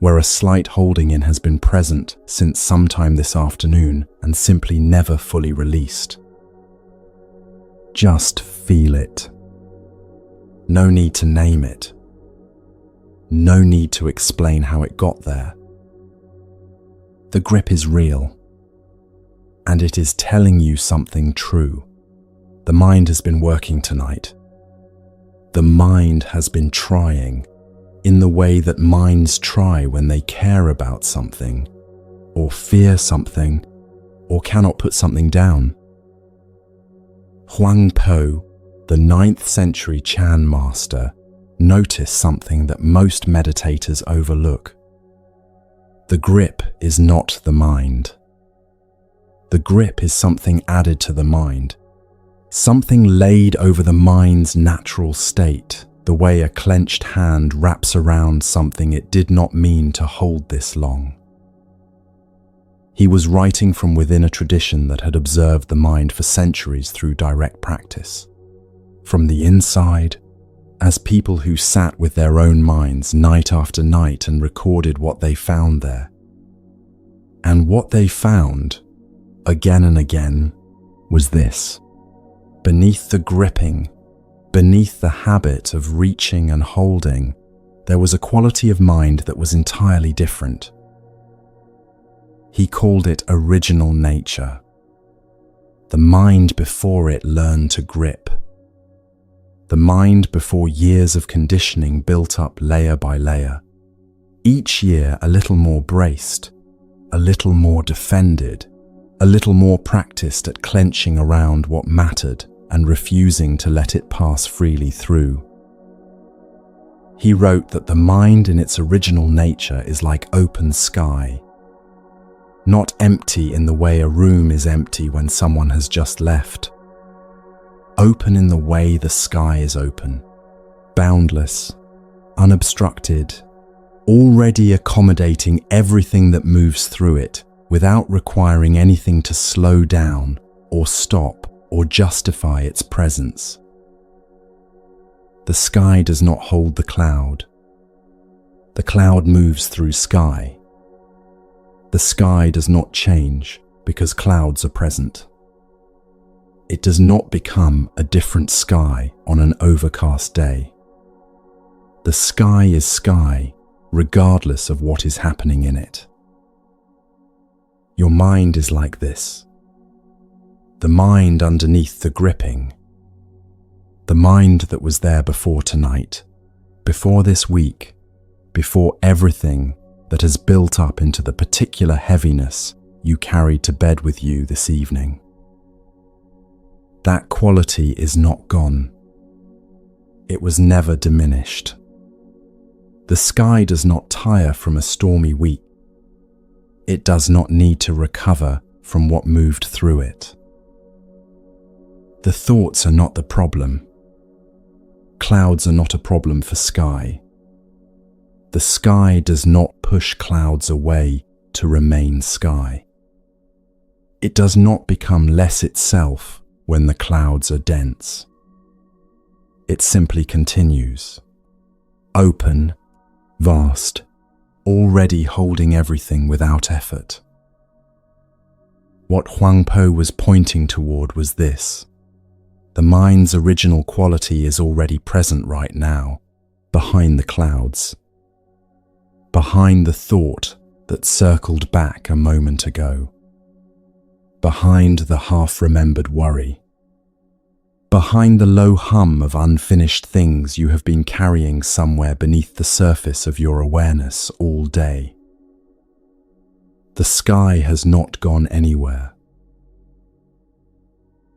where a slight holding in has been present since sometime this afternoon and simply never fully released. Just feel it. No need to name it. No need to explain how it got there. The grip is real, and it is telling you something true. The mind has been working tonight. The mind has been trying in the way that minds try when they care about something, or fear something, or cannot put something down. Huang Po, the 9th century Chan master, noticed something that most meditators overlook. The grip is not the mind. The grip is something added to the mind, something laid over the mind's natural state, the way a clenched hand wraps around something it did not mean to hold this long. He was writing from within a tradition that had observed the mind for centuries through direct practice. From the inside, as people who sat with their own minds night after night and recorded what they found there. And what they found, again and again, was this. Beneath the gripping, beneath the habit of reaching and holding, there was a quality of mind that was entirely different. He called it original nature. The mind before it learned to grip. The mind before years of conditioning built up layer by layer. Each year a little more braced, a little more defended, a little more practiced at clenching around what mattered and refusing to let it pass freely through. He wrote that the mind in its original nature is like open sky, not empty in the way a room is empty when someone has just left. Open in the way the sky is open, boundless, unobstructed, already accommodating everything that moves through it without requiring anything to slow down or stop or justify its presence. The sky does not hold the cloud. The cloud moves through sky. The sky does not change because clouds are present. It does not become a different sky on an overcast day. The sky is sky, regardless of what is happening in it. Your mind is like this. The mind underneath the gripping. The mind that was there before tonight, before this week, before everything that has built up into the particular heaviness you carried to bed with you this evening. That quality is not gone. It was never diminished. The sky does not tire from a stormy week. It does not need to recover from what moved through it. The thoughts are not the problem. Clouds are not a problem for sky. The sky does not push clouds away to remain sky. It does not become less itself when the clouds are dense. It simply continues, open, vast, already holding everything without effort. What Huang Po was pointing toward was this. The mind's original quality is already present right now, behind the clouds, behind the thought that circled back a moment ago, behind the half-remembered worry, behind the low hum of unfinished things you have been carrying somewhere beneath the surface of your awareness all day. The sky has not gone anywhere.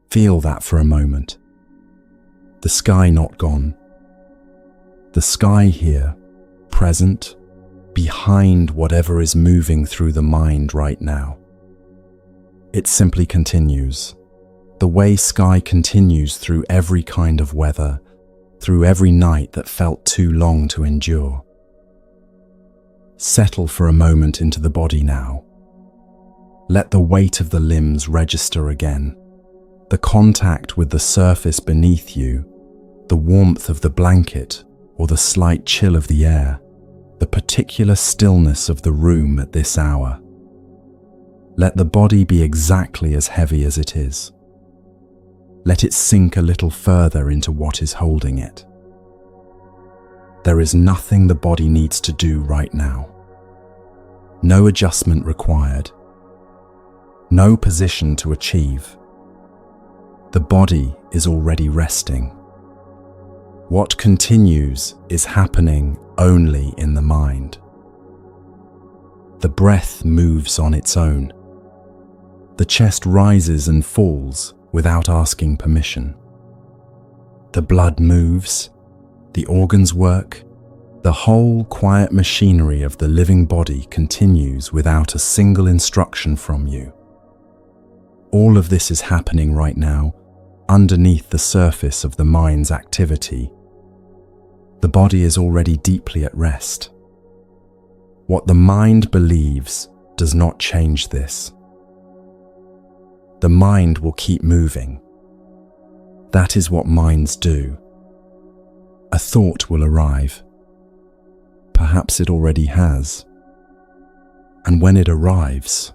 Feel that for a moment. The sky not gone. The sky here, present, behind whatever is moving through the mind right now. It simply continues. The way sky continues through every kind of weather, through every night that felt too long to endure. Settle for a moment into the body now. Let the weight of the limbs register again. The contact with the surface beneath you, the warmth of the blanket or the slight chill of the air, the particular stillness of the room at this hour. Let the body be exactly as heavy as it is. Let it sink a little further into what is holding it. There is nothing the body needs to do right now. No adjustment required. No position to achieve. The body is already resting. What continues is happening only in the mind. The breath moves on its own. The chest rises and falls without asking permission. The blood moves, the organs work, the whole quiet machinery of the living body continues without a single instruction from you. All of this is happening right now, underneath the surface of the mind's activity. The body is already deeply at rest. What the mind believes does not change this. The mind will keep moving. That is what minds do. A thought will arrive. Perhaps it already has. And when it arrives,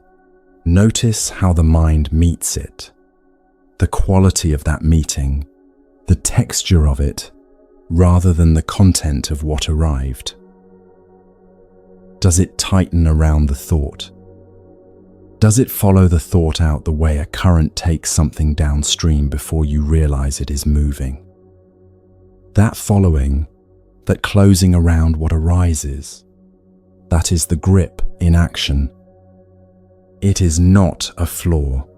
notice how the mind meets it. The quality of that meeting, the texture of it, rather than the content of what arrived. Does it tighten around the thought? Does it follow the thought out the way a current takes something downstream before you realize it is moving? That following, that closing around what arises, that is the grip in action. It is not a flaw.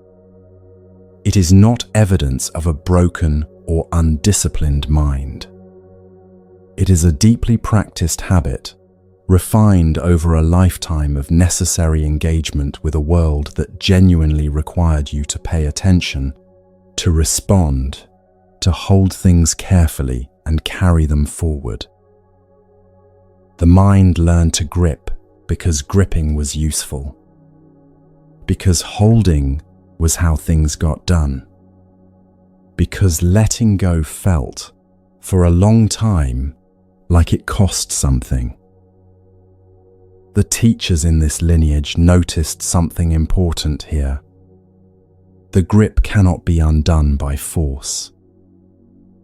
It is not evidence of a broken or undisciplined mind. It is a deeply practiced habit, refined over a lifetime of necessary engagement with a world that genuinely required you to pay attention, to respond, to hold things carefully and carry them forward. The mind learned to grip because gripping was useful, because holding was how things got done, because letting go felt, for a long time, like it cost something. The teachers in this lineage noticed something important here. The grip cannot be undone by force.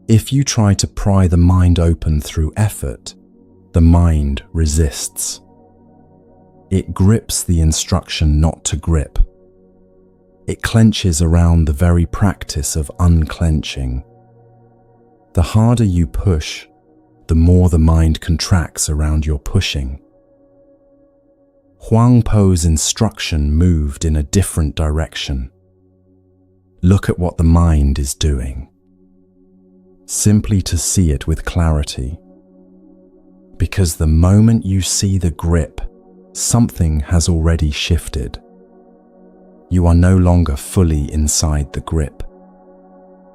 If you try to pry the mind open through effort, the mind resists. It grips the instruction not to grip. It clenches around the very practice of unclenching. The harder you push, the more the mind contracts around your pushing. Huang Po's instruction moved in a different direction. Look at what the mind is doing. Simply to see it with clarity. Because the moment you see the grip, something has already shifted. You are no longer fully inside the grip.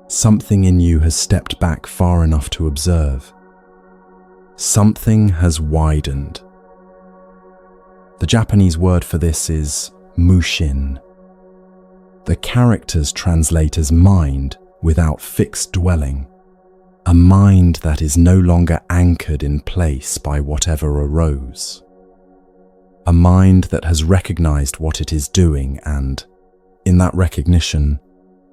Something in you has stepped back far enough to observe. Something has widened. The Japanese word for this is mushin. The characters translate as mind without fixed dwelling. A mind that is no longer anchored in place by whatever arose. A mind that has recognized what it is doing and, in that recognition,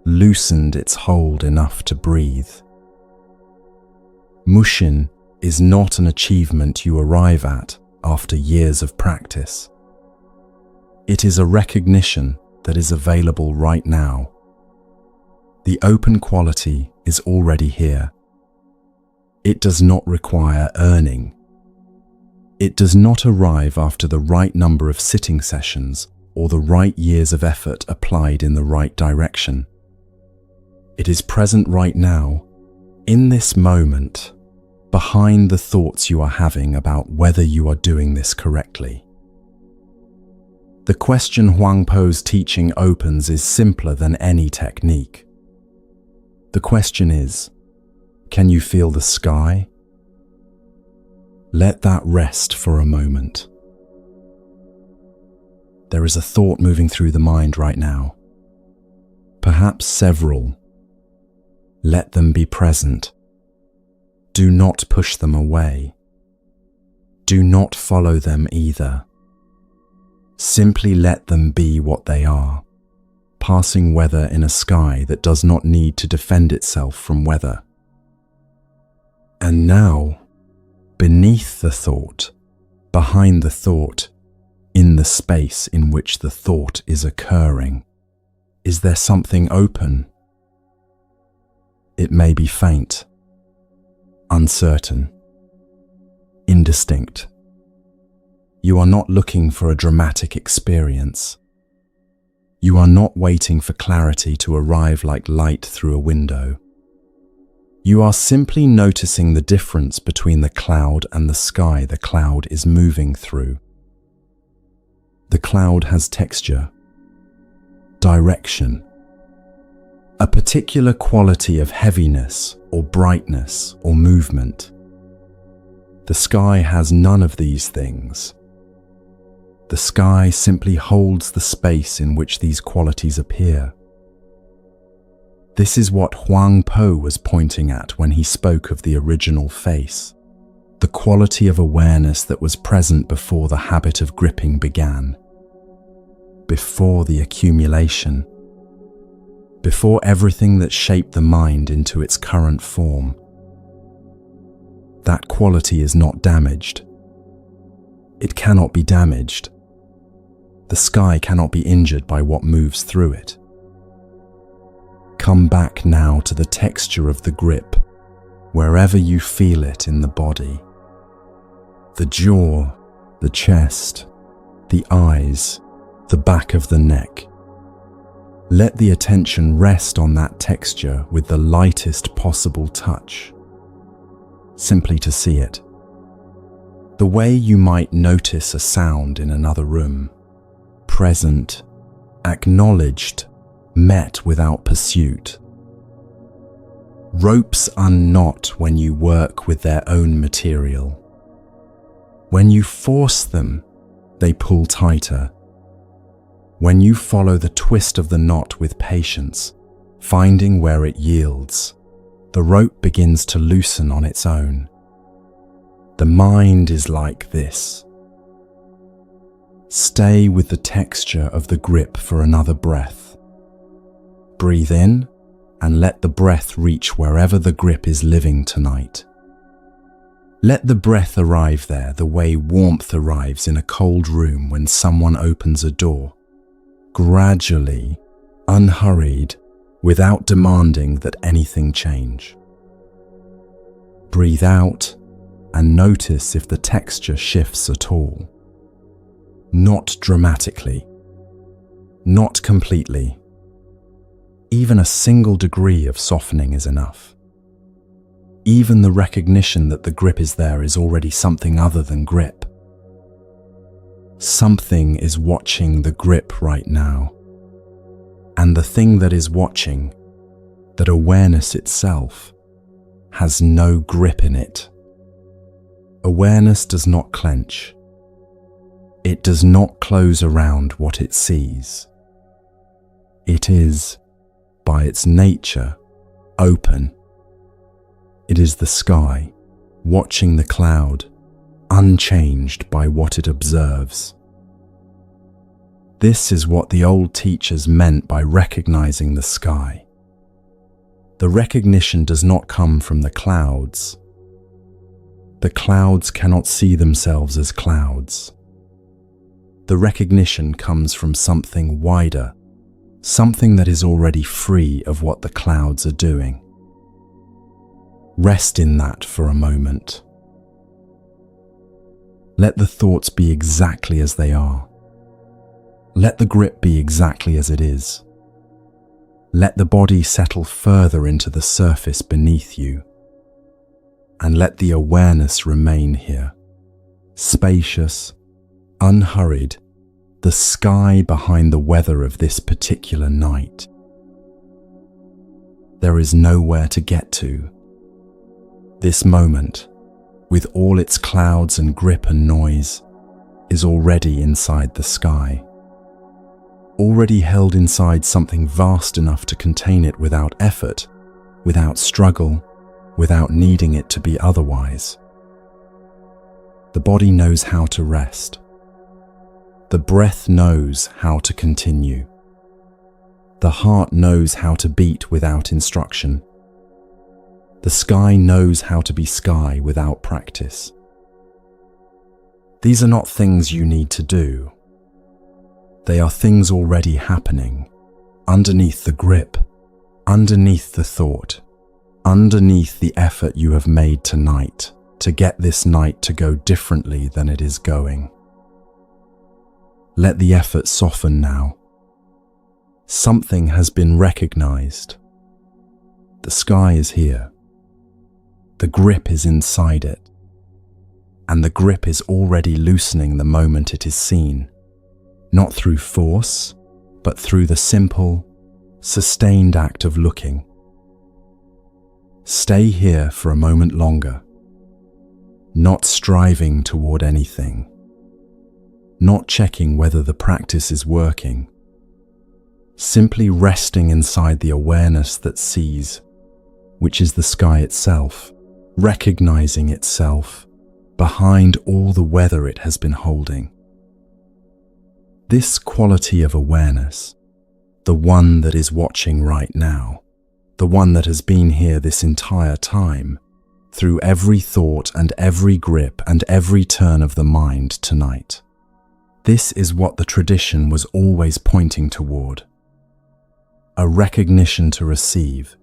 loosened its hold enough to breathe. Mushin is not an achievement you arrive at after years of practice. It is a recognition that is available right now. The open quality is already here. It does not require earning. It does not arrive after the right number of sitting sessions or the right years of effort applied in the right direction. It is present right now, in this moment, behind the thoughts you are having about whether you are doing this correctly. The question Huang Po's teaching opens is simpler than any technique. The question is, can you feel the sky? Let that rest for a moment. There is a thought moving through the mind right now. Perhaps several, Let them be present. Do not push them away. Do not follow them either. Simply let them be what they are, passing weather in a sky that does not need to defend itself from weather. And now, beneath the thought, behind the thought, in the space in which the thought is occurring, is there something open? It may be faint, uncertain, indistinct. You are not looking for a dramatic experience. You are not waiting for clarity to arrive like light through a window. You are simply noticing the difference between the cloud and the sky the cloud is moving through. The cloud has texture, direction, a particular quality of heaviness or brightness or movement. The sky has none of these things. The sky simply holds the space in which these qualities appear. This is what Huang Po was pointing at when he spoke of the original face, the quality of awareness that was present before the habit of gripping began, before the accumulation, before everything that shaped the mind into its current form. That quality is not damaged. It cannot be damaged. The sky cannot be injured by what moves through it. Come back now to the texture of the grip, wherever you feel it in the body. The jaw, the chest, the eyes, the back of the neck. Let the attention rest on that texture with the lightest possible touch, simply to see it. The way you might notice a sound in another room, present, acknowledged, met without pursuit. Ropes unknot when you work with their own material. When you force them, they pull tighter. When you follow the twist of the knot with patience, finding where it yields, the rope begins to loosen on its own. The mind is like this. Stay with the texture of the grip for another breath. Breathe in and let the breath reach wherever the grip is living tonight. Let the breath arrive there the way warmth arrives in a cold room when someone opens a door. Gradually, unhurried, without demanding that anything change. Breathe out and notice if the texture shifts at all. Not dramatically, not completely. Even a single degree of softening is enough. Even the recognition that the grip is there is already something other than grip. Something is watching the grip right now. And the thing that is watching, that awareness itself, has no grip in it. Awareness does not clench. It does not close around what it sees. It is, by its nature, open. It is the sky, watching the cloud, unchanged by what it observes. This is what the old teachers meant by recognizing the sky. The recognition does not come from the clouds. The clouds cannot see themselves as clouds. The recognition comes from something wider, something that is already free of what the clouds are doing. Rest in that for a moment. Let the thoughts be exactly as they are. Let the grip be exactly as it is. Let the body settle further into the surface beneath you. And let the awareness remain here, spacious, unhurried, the sky behind the weather of this particular night. There is nowhere to get to. This moment, with all its clouds and grip and noise, is already inside the sky. Already held inside something vast enough to contain it without effort, without struggle, without needing it to be otherwise. The body knows how to rest. The breath knows how to continue. The heart knows how to beat without instruction. The sky knows how to be sky without practice. These are not things you need to do. They are things already happening, underneath the grip, underneath the thought, underneath the effort you have made tonight to get this night to go differently than it is going. Let the effort soften now. Something has been recognized. The sky is here. The grip is inside it. And the grip is already loosening the moment it is seen, not through force, but through the simple, sustained act of looking. Stay here for a moment longer, not striving toward anything, not checking whether the practice is working, simply resting inside the awareness that sees, which is the sky itself, recognizing itself behind all the weather it has been holding. This quality of awareness, the one that is watching right now, the one that has been here this entire time, through every thought and every grip and every turn of the mind tonight. This is what the tradition was always pointing toward. A recognition to receive,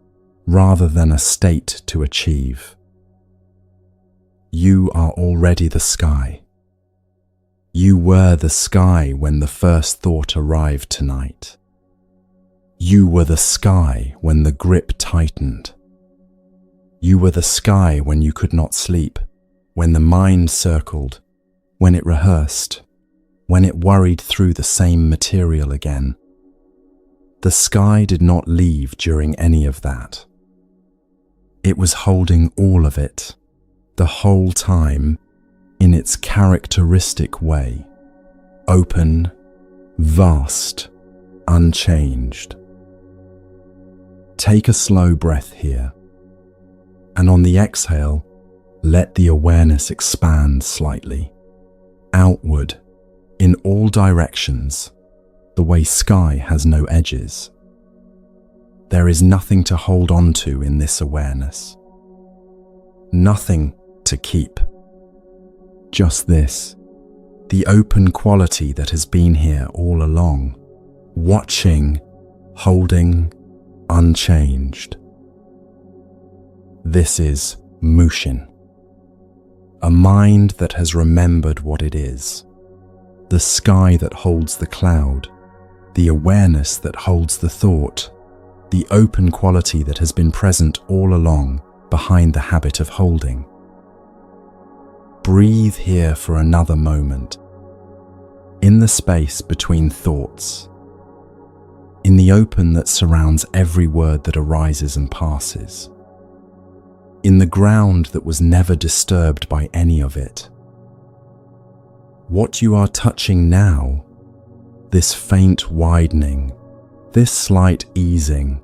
rather than a state to achieve. You are already the sky. You were the sky when the first thought arrived tonight. You were the sky when the grip tightened. You were the sky when you could not sleep, when the mind circled, when it rehearsed, when it worried through the same material again. The sky did not leave during any of that. It was holding all of it, the whole time, in its characteristic way, open, vast, unchanged. Take a slow breath here, and on the exhale, let the awareness expand slightly, outward, in all directions, the way sky has no edges. There is nothing to hold on to in this awareness. Nothing to keep. Just this, the open quality that has been here all along, watching, holding, unchanged. This is Mushin, a mind that has remembered what it is, the sky that holds the cloud, the awareness that holds the thought, the open quality that has been present all along behind the habit of holding. Breathe here for another moment, in the space between thoughts, in the open that surrounds every word that arises and passes, in the ground that was never disturbed by any of it. What you are touching now, this faint widening, this slight easing,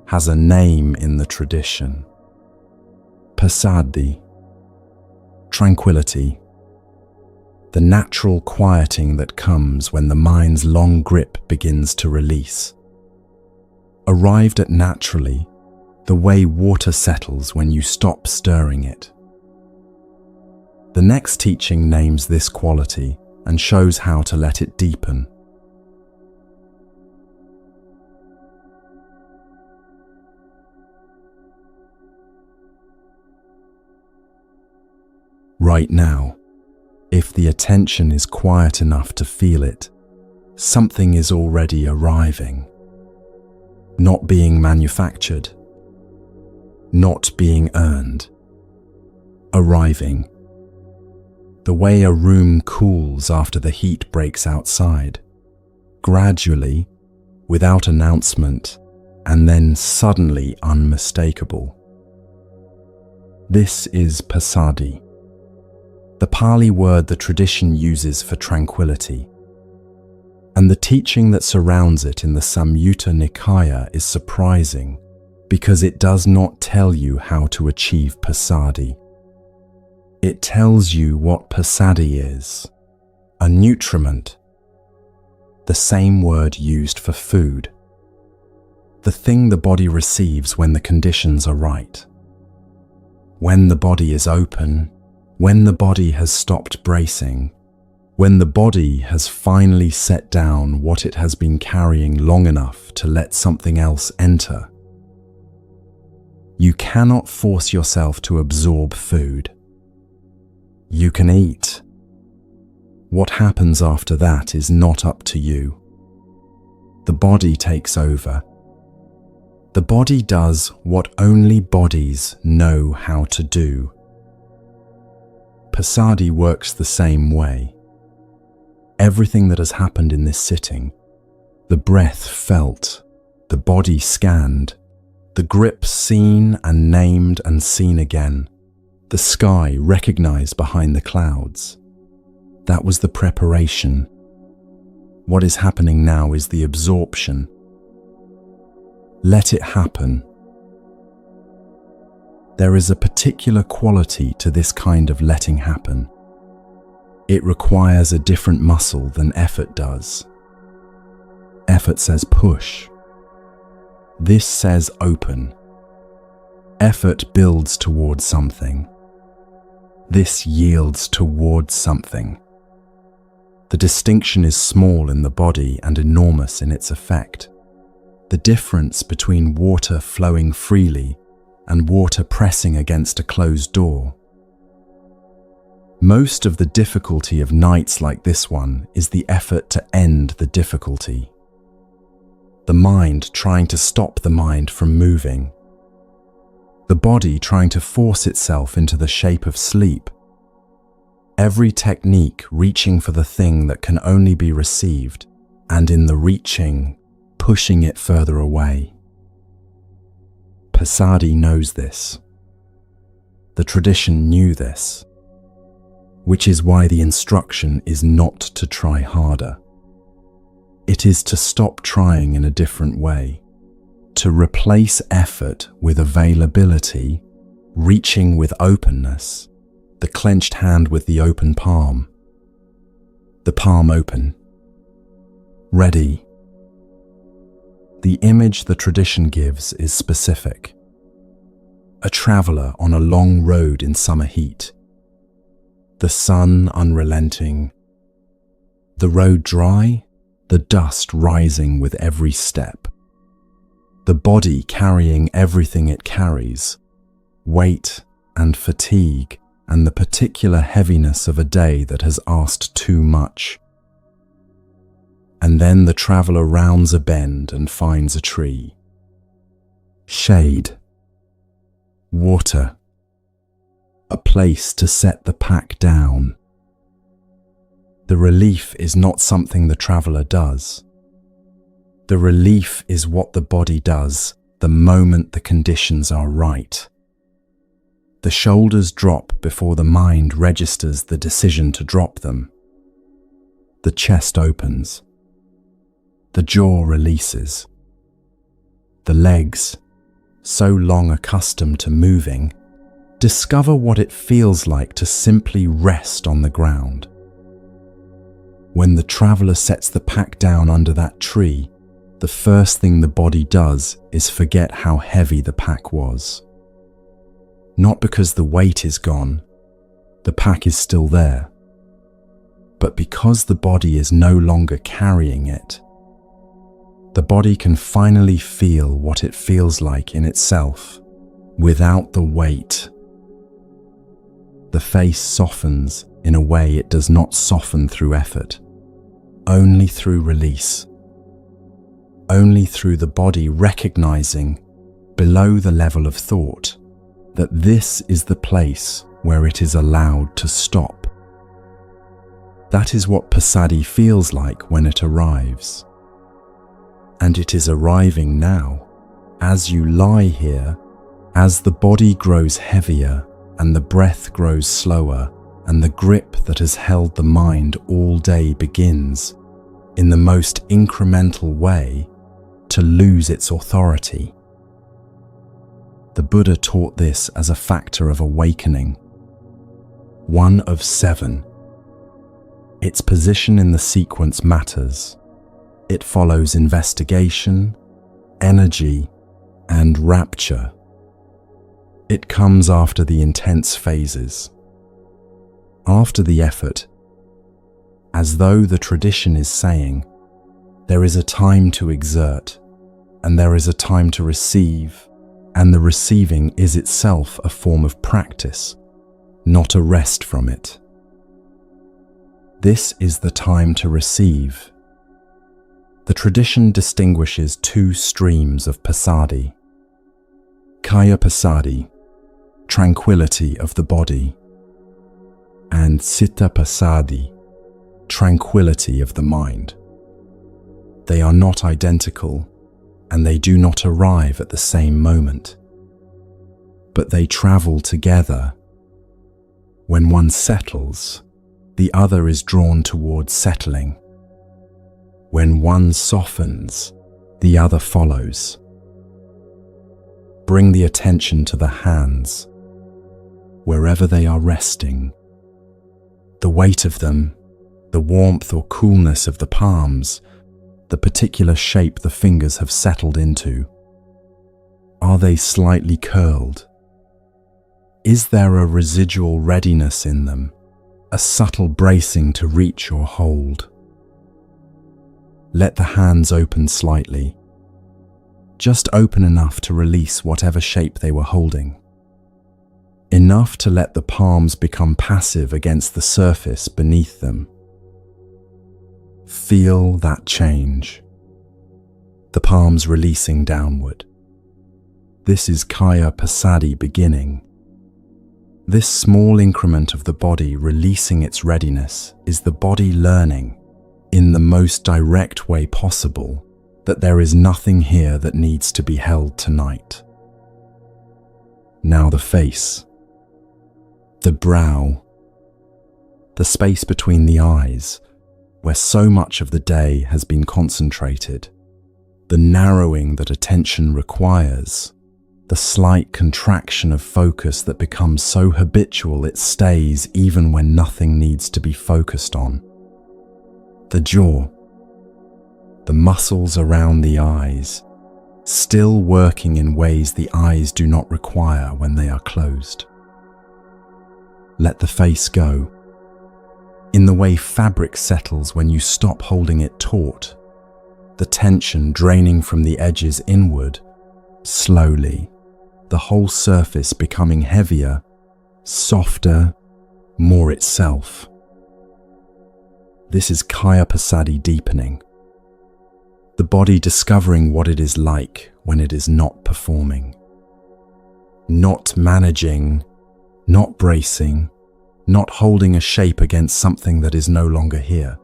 has a name in the tradition. Passaddhi, tranquility, the natural quieting that comes when the mind's long grip begins to release. Arrived at naturally, the way water settles when you stop stirring it. The next teaching names this quality and shows how to let it deepen. Right now, if the attention is quiet enough to feel it, something is already arriving, not being manufactured, not being earned, arriving. The way a room cools after the heat breaks outside, gradually, without announcement, and then suddenly unmistakable. This is passaddhi, the Pali word the tradition uses for tranquility, and the teaching that surrounds it in the Samyutta Nikaya is surprising, because it does not tell you how to achieve passaddhi. It tells you what passaddhi is, a nutriment, the same word used for food, the thing the body receives when the conditions are right. When the body is open, when the body has stopped bracing, when the body has finally set down what it has been carrying long enough to let something else enter. You cannot force yourself to absorb food. You can eat. What happens after that is not up to you. The body takes over. The body does what only bodies know how to do. Passaddhi works the same way. Everything that has happened in this sitting, the breath felt, the body scanned, the grip seen and named and seen again, the sky recognized behind the clouds. That was the preparation. What is happening now is the absorption. Let it happen. There is a particular quality to this kind of letting happen. It requires a different muscle than effort does. Effort says push. This says open. Effort builds towards something. This yields towards something. The distinction is small in the body and enormous in its effect. The difference between water flowing freely and water pressing against a closed door. Most of the difficulty of nights like this one is the effort to end the difficulty. The mind trying to stop the mind from moving. The body trying to force itself into the shape of sleep. Every technique reaching for the thing that can only be received, and in the reaching, pushing it further away. Passaddhi knows this. The tradition knew this, which is why the instruction is not to try harder. It is to stop trying in a different way, to replace effort with availability, reaching with openness, the clenched hand with the open palm, the palm open, ready. The image the tradition gives is specific. A traveler on a long road in summer heat. The sun unrelenting. The road dry, the dust rising with every step. The body carrying everything it carries, weight and fatigue and the particular heaviness of a day that has asked too much. And then the traveler rounds a bend and finds a tree. Shade. Water. A place to set the pack down. The relief is not something the traveler does. The relief is what the body does the moment the conditions are right. The shoulders drop before the mind registers the decision to drop them. The chest opens. The jaw releases. The legs, so long accustomed to moving, discover what it feels like to simply rest on the ground. When the traveler sets the pack down under that tree, the first thing the body does is forget how heavy the pack was. Not because the weight is gone, the pack is still there, but because the body is no longer carrying it. The body can finally feel what it feels like in itself, without the weight. The face softens in a way it does not soften through effort, only through release. Only through the body recognizing, below the level of thought, that this is the place where it is allowed to stop. That is what passaddhi feels like when it arrives. And it is arriving now, as you lie here, as the body grows heavier and the breath grows slower and the grip that has held the mind all day begins, in the most incremental way, to lose its authority. The Buddha taught this as a factor of awakening, one of 7. Its position in the sequence matters. It follows investigation, energy, and rapture. It comes after the intense phases, after the effort, as though the tradition is saying, there is a time to exert, and there is a time to receive, and the receiving is itself a form of practice, not a rest from it. This is the time to receive. The tradition distinguishes 2 streams of passaddhi. Kaya passaddhi, tranquility of the body, and citta passaddhi, tranquility of the mind. They are not identical, and they do not arrive at the same moment, but they travel together. When one settles, the other is drawn towards settling. When one softens, the other follows. Bring the attention to the hands, wherever they are resting. The weight of them, the warmth or coolness of the palms, the particular shape the fingers have settled into. Are they slightly curled? Is there a residual readiness in them, a subtle bracing to reach or hold? Let the hands open slightly, just open enough to release whatever shape they were holding. Enough to let the palms become passive against the surface beneath them. Feel that change. The palms releasing downward. This is Kaya Passaddhi beginning. This small increment of the body releasing its readiness is the body learning, in the most direct way possible, that there is nothing here that needs to be held tonight. Now the face, the brow, the space between the eyes, where so much of the day has been concentrated, the narrowing that attention requires, the slight contraction of focus that becomes so habitual it stays even when nothing needs to be focused on. The jaw, the muscles around the eyes, still working in ways the eyes do not require when they are closed. Let the face go, in the way fabric settles when you stop holding it taut, the tension draining from the edges inward, slowly, the whole surface becoming heavier, softer, more itself. This is Kaya Passaddhi deepening. The body discovering what it is like when it is not performing. Not managing, not bracing, not holding a shape against something that is no longer here.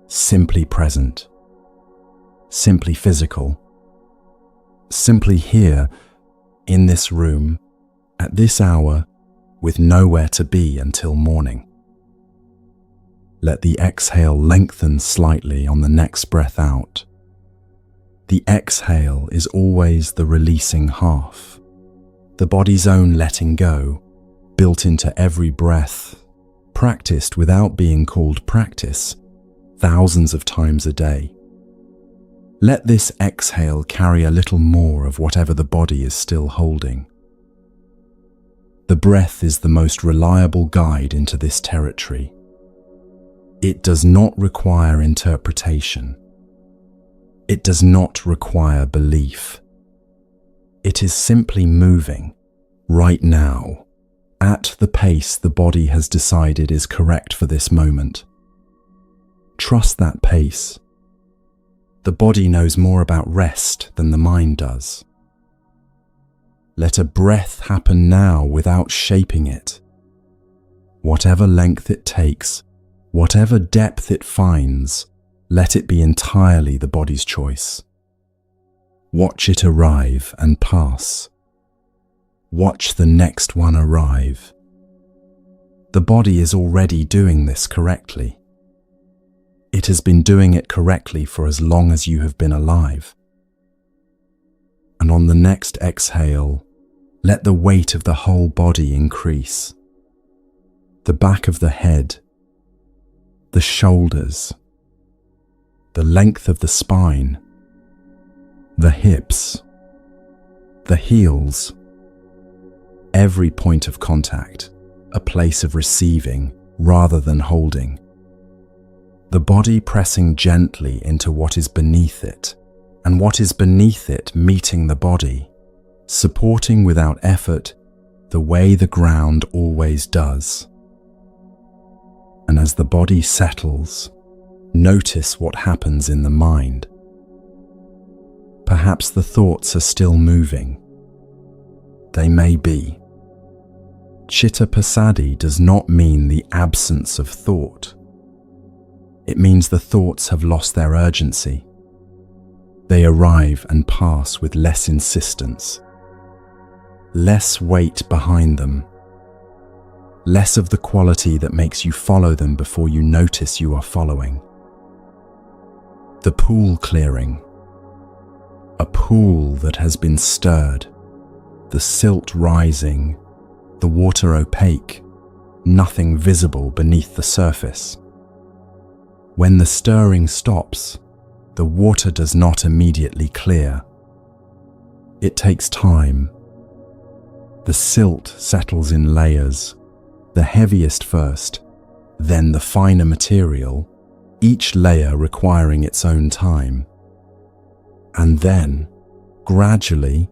Simply present. Simply physical. Simply here, in this room, at this hour, with nowhere to be until morning. Let the exhale lengthen slightly on the next breath out. The exhale is always the releasing half, the body's own letting go, built into every breath, practiced without being called practice, thousands of times a day. Let this exhale carry a little more of whatever the body is still holding. The breath is the most reliable guide into this territory. It does not require interpretation. It does not require belief. It is simply moving, right now, at the pace the body has decided is correct for this moment. Trust that pace. The body knows more about rest than the mind does. Let a breath happen now without shaping it. Whatever length it takes, whatever depth it finds, let it be entirely the body's choice. Watch it arrive and pass. Watch the next one arrive. The body is already doing this correctly. It has been doing it correctly for as long as you have been alive. And on the next exhale, Let the weight of the whole body increase. The back of the head, the shoulders, the length of the spine, the hips, the heels, every point of contact, a place of receiving rather than holding. The body pressing gently into what is beneath it, and what is beneath it meeting the body, supporting without effort the way the ground always does. And as the body settles, notice what happens in the mind. Perhaps the thoughts are still moving. They may be. Chitta passaddhi does not mean the absence of thought. It means the thoughts have lost their urgency. They arrive and pass with less insistence, less weight behind them, less of the quality that makes you follow them before you notice you are following. The pool clearing, a pool that has been stirred, the silt rising, the water opaque, nothing visible beneath the surface. When the stirring stops, the water does not immediately clear. It takes time. The silt settles in layers, the heaviest first, then the finer material, each layer requiring its own time. And then, gradually,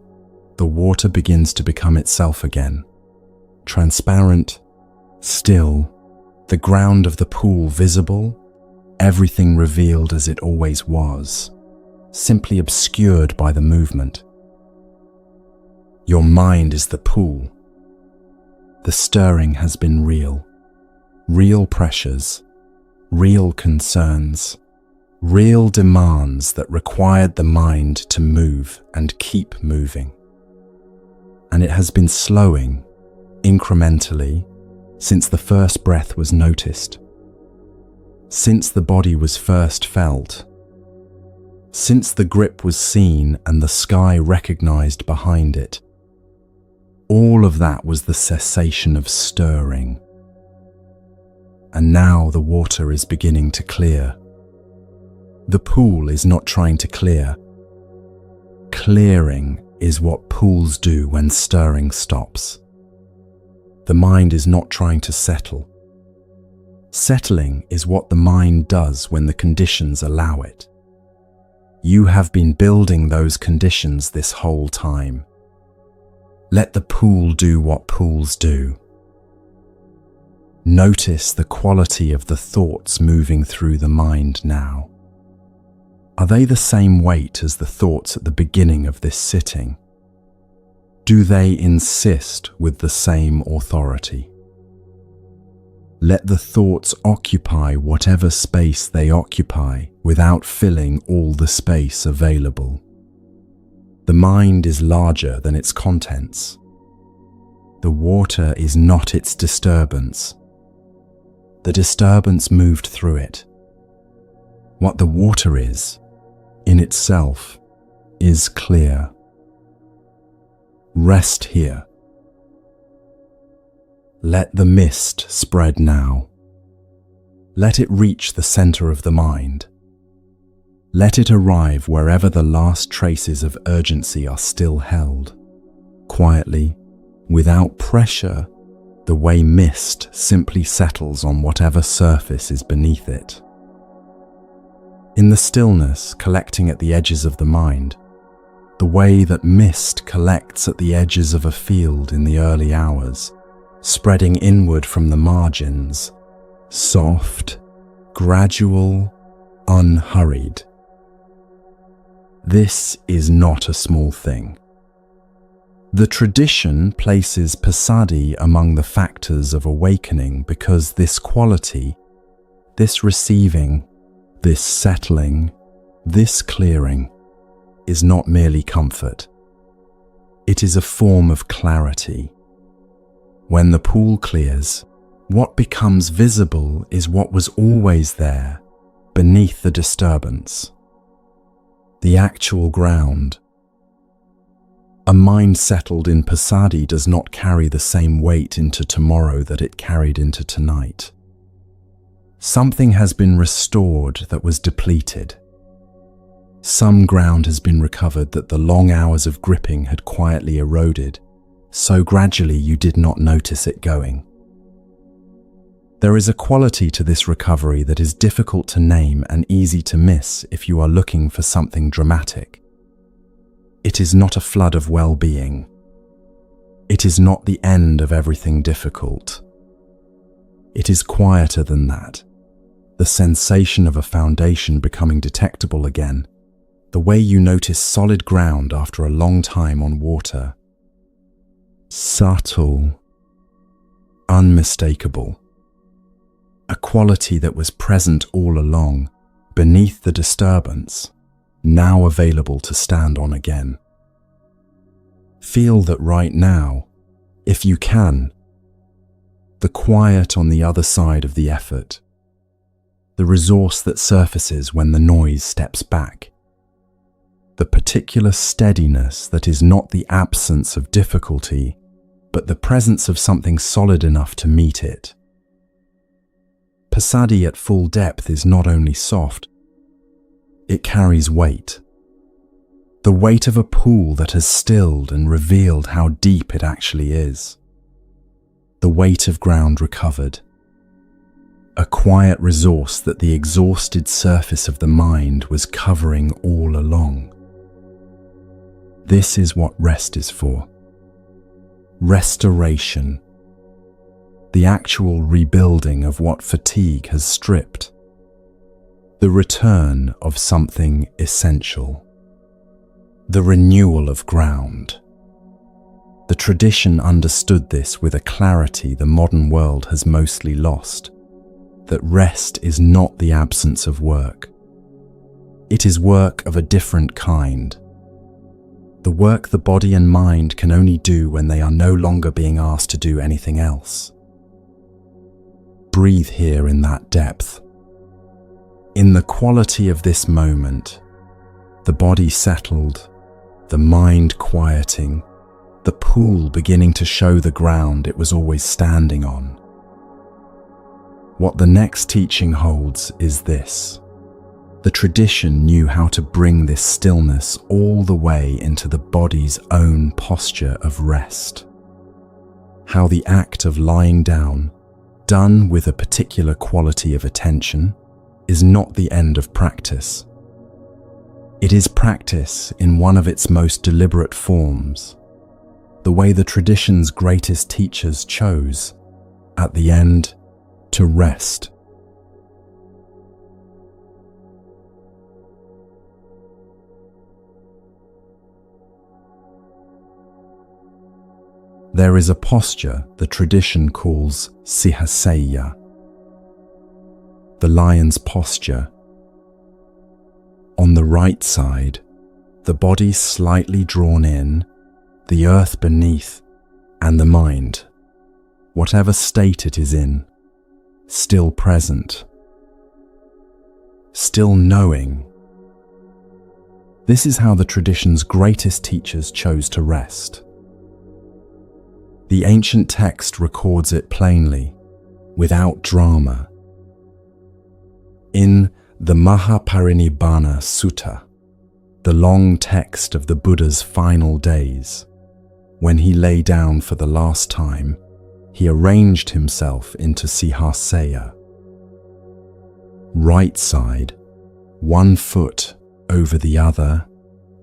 the water begins to become itself again, transparent, still, the ground of the pool visible, everything revealed as it always was, simply obscured by the movement. Your mind is the pool. The stirring has been real. Real pressures, real concerns, real demands that required the mind to move and keep moving. And it has been slowing, incrementally, since the first breath was noticed, since the body was first felt, since the grip was seen and the sky recognized behind it. All of that was the cessation of stirring. And now the water is beginning to clear. The pool is not trying to clear. Clearing is what pools do when stirring stops. The mind is not trying to settle. Settling is what the mind does when the conditions allow it. You have been building those conditions this whole time. Let the pool do what pools do. Notice the quality of the thoughts moving through the mind now. Are they the same weight as the thoughts at the beginning of this sitting? Do they insist with the same authority? Let the thoughts occupy whatever space they occupy without filling all the space available. The mind is larger than its contents. The water is not its disturbance. The disturbance moved through it. What the water is, in itself, is clear. Rest here. Let the mist spread now. Let it reach the center of the mind. Let it arrive wherever the last traces of urgency are still held, quietly, without pressure, the way mist simply settles on whatever surface is beneath it. In the stillness collecting at the edges of the mind, the way that mist collects at the edges of a field in the early hours, spreading inward from the margins, soft, gradual, unhurried. This is not a small thing. The tradition places passaddhi among the factors of awakening because this quality, this receiving, this settling, this clearing, is not merely comfort. It is a form of clarity. When the pool clears, what becomes visible is what was always there, beneath the disturbance. The actual ground. A mind settled in passaddhi does not carry the same weight into tomorrow that it carried into tonight. Something has been restored that was depleted. Some ground has been recovered that the long hours of gripping had quietly eroded, so gradually you did not notice it going. There is a quality to this recovery that is difficult to name and easy to miss if you are looking for something dramatic. It is not a flood of well-being. It is not the end of everything difficult. It is quieter than that. The sensation of a foundation becoming detectable again, the way you notice solid ground after a long time on water. Subtle, unmistakable. A quality that was present all along, beneath the disturbance, now available to stand on again. Feel that right now, if you can, the quiet on the other side of the effort, the resource that surfaces when the noise steps back, the particular steadiness that is not the absence of difficulty, but the presence of something solid enough to meet it. Passaddhi at full depth is not only soft, it carries weight. The weight of a pool that has stilled and revealed how deep it actually is. The weight of ground recovered. A quiet resource that the exhausted surface of the mind was covering all along. This is what rest is for. Restoration. The actual rebuilding of what fatigue has stripped. The return of something essential. The renewal of ground. The tradition understood this with a clarity the modern world has mostly lost. That rest is not the absence of work. It is work of a different kind. The work the body and mind can only do when they are no longer being asked to do anything else. Breathe here in that depth. In the quality of this moment, the body settled, the mind quieting, the pool beginning to show the ground it was always standing on. What the next teaching holds is this. The tradition knew how to bring this stillness all the way into the body's own posture of rest. How the act of lying down, done with a particular quality of attention, is not the end of practice. It is practice in one of its most deliberate forms, the way the tradition's greatest teachers chose, at the end, to rest. There is a posture the tradition calls sihaseyya, the lion's posture. On the right side, the body slightly drawn in, the earth beneath, and the mind, whatever state it is in, still present, still knowing. This is how the tradition's greatest teachers chose to rest. The ancient text records it plainly, without drama. In the Mahaparinibbana Sutta, the long text of the Buddha's final days, when he lay down for the last time, he arranged himself into sihaseyya. Right side, one foot over the other,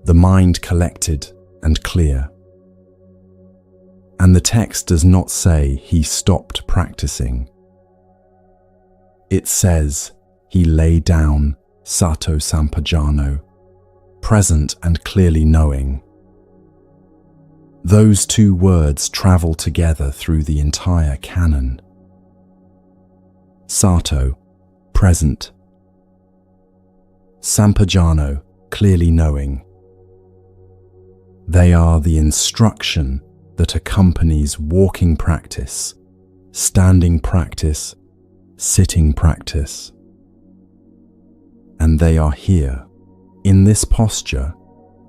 the mind collected and clear. And the text does not say he stopped practicing. It says he lay down sato sampajano, present and clearly knowing. Those two words travel together through the entire canon. Sato, present. Sampajano, clearly knowing. They are the instruction that accompanies walking practice, standing practice, sitting practice. And they are here, in this posture,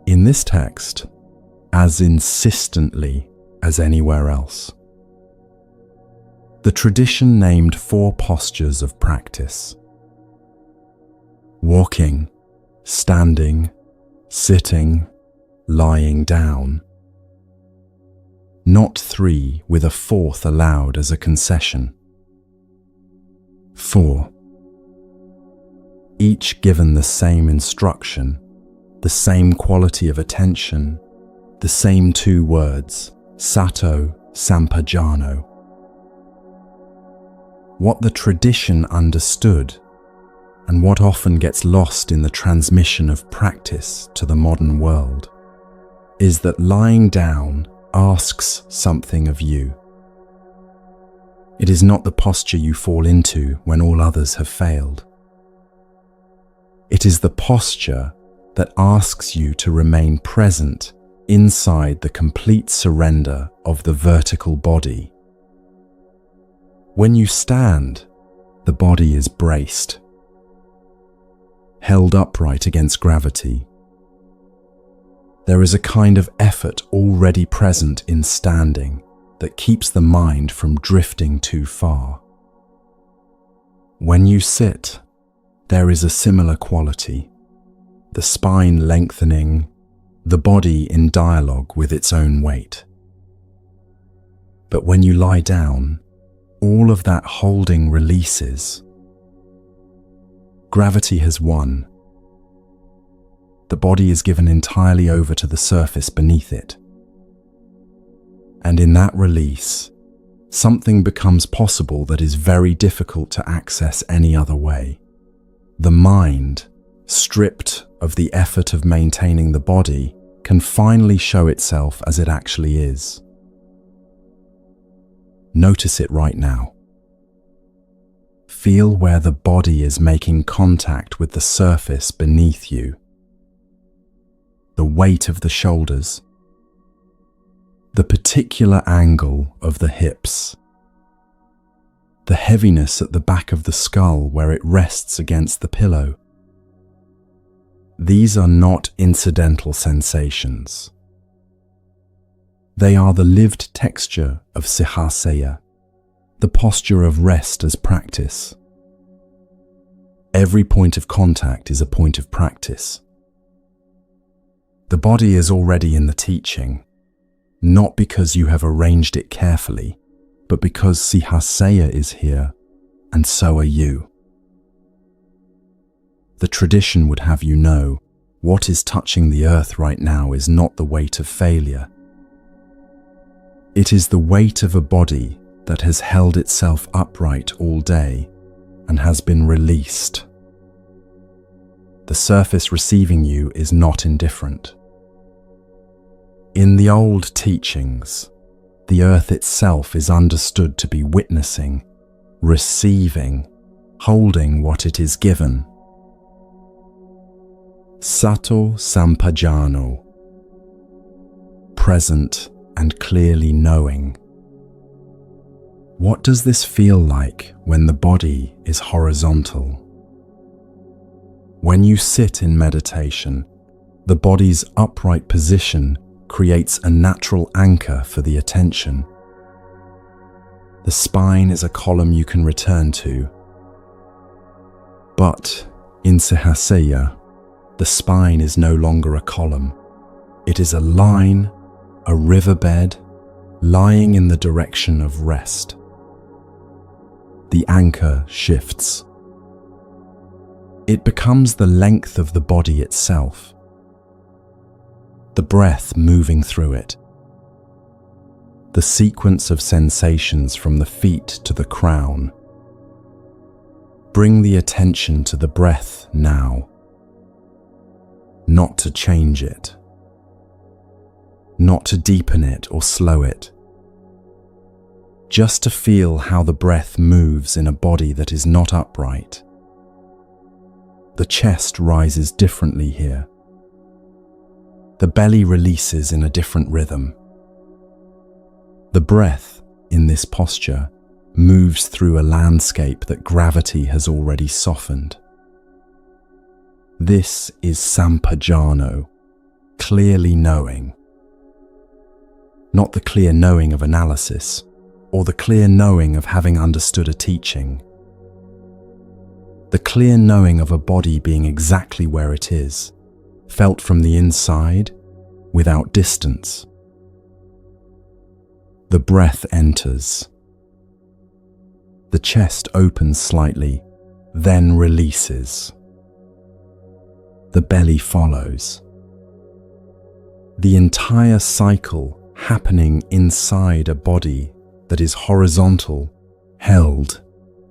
in this text, as insistently as anywhere else. The tradition named 4 postures of practice: walking, standing, sitting, lying down. Not 3 with a 4th allowed as a concession. 4. Each given the same instruction, the same quality of attention, the same 2 words, sato, sampajano. What the tradition understood, and what often gets lost in the transmission of practice to the modern world, is that lying down asks something of you. It is not the posture you fall into when all others have failed. It is the posture that asks you to remain present inside the complete surrender of the vertical body. When you stand, the body is braced, held upright against gravity. There is a kind of effort already present in standing that keeps the mind from drifting too far. When you sit, there is a similar quality, the spine lengthening, the body in dialogue with its own weight. But when you lie down, all of that holding releases. Gravity has won. The body is given entirely over to the surface beneath it. And in that release, something becomes possible that is very difficult to access any other way. The mind, stripped of the effort of maintaining the body, can finally show itself as it actually is. Notice it right now. Feel where the body is making contact with the surface beneath you. The weight of the shoulders, the particular angle of the hips, the heaviness at the back of the skull where it rests against the pillow. These are not incidental sensations. They are the lived texture of sihaseyya, the posture of rest as practice. Every point of contact is a point of practice. The body is already in the teaching, not because you have arranged it carefully, but because sihaseyya is here, and so are you. The tradition would have you know, what is touching the earth right now is not the weight of failure. It is the weight of a body that has held itself upright all day and has been released. The surface receiving you is not indifferent. In the old teachings, the earth itself is understood to be witnessing, receiving, holding what it is given. Sato sampajano, present and clearly knowing. What does this feel like when the body is horizontal? When you sit in meditation, the body's upright position creates a natural anchor for the attention. The spine is a column you can return to. But in sihaseyya, the spine is no longer a column. It is a line, a riverbed, lying in the direction of rest. The anchor shifts. It becomes the length of the body itself, the breath moving through it, the sequence of sensations from the feet to the crown. Bring the attention to the breath now, not to change it, not to deepen it or slow it, just to feel how the breath moves in a body that is not upright. The chest rises differently here. The belly releases in a different rhythm. The breath, in this posture, moves through a landscape that gravity has already softened. This is sampajano, clearly knowing. not the clear knowing of analysis or the clear knowing of having understood a teaching. The clear knowing of a body being exactly where it is, felt from the inside, without distance. The breath enters. The chest opens slightly, then releases. The belly follows. The entire cycle happening inside a body that is horizontal, held,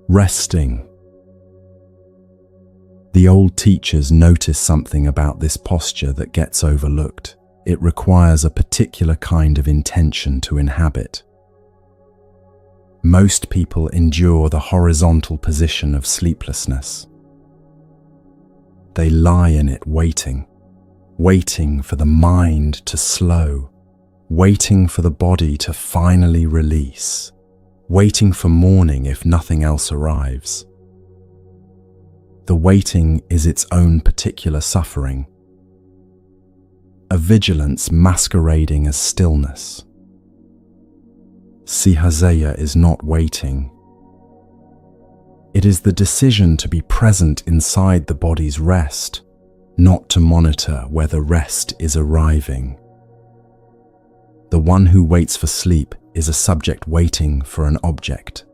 resting. The old teachers notice something about this posture that gets overlooked. It requires a particular kind of intention to inhabit. Most people endure the horizontal position of sleeplessness. They lie in it waiting for the mind to slow, waiting for the body to finally release, waiting for morning if nothing else arrives. The waiting is its own particular suffering, a vigilance masquerading as stillness. Sihaseyya is not waiting. It is the decision to be present inside the body's rest, not to monitor whether rest is arriving. The one who waits for sleep is a subject waiting for an object.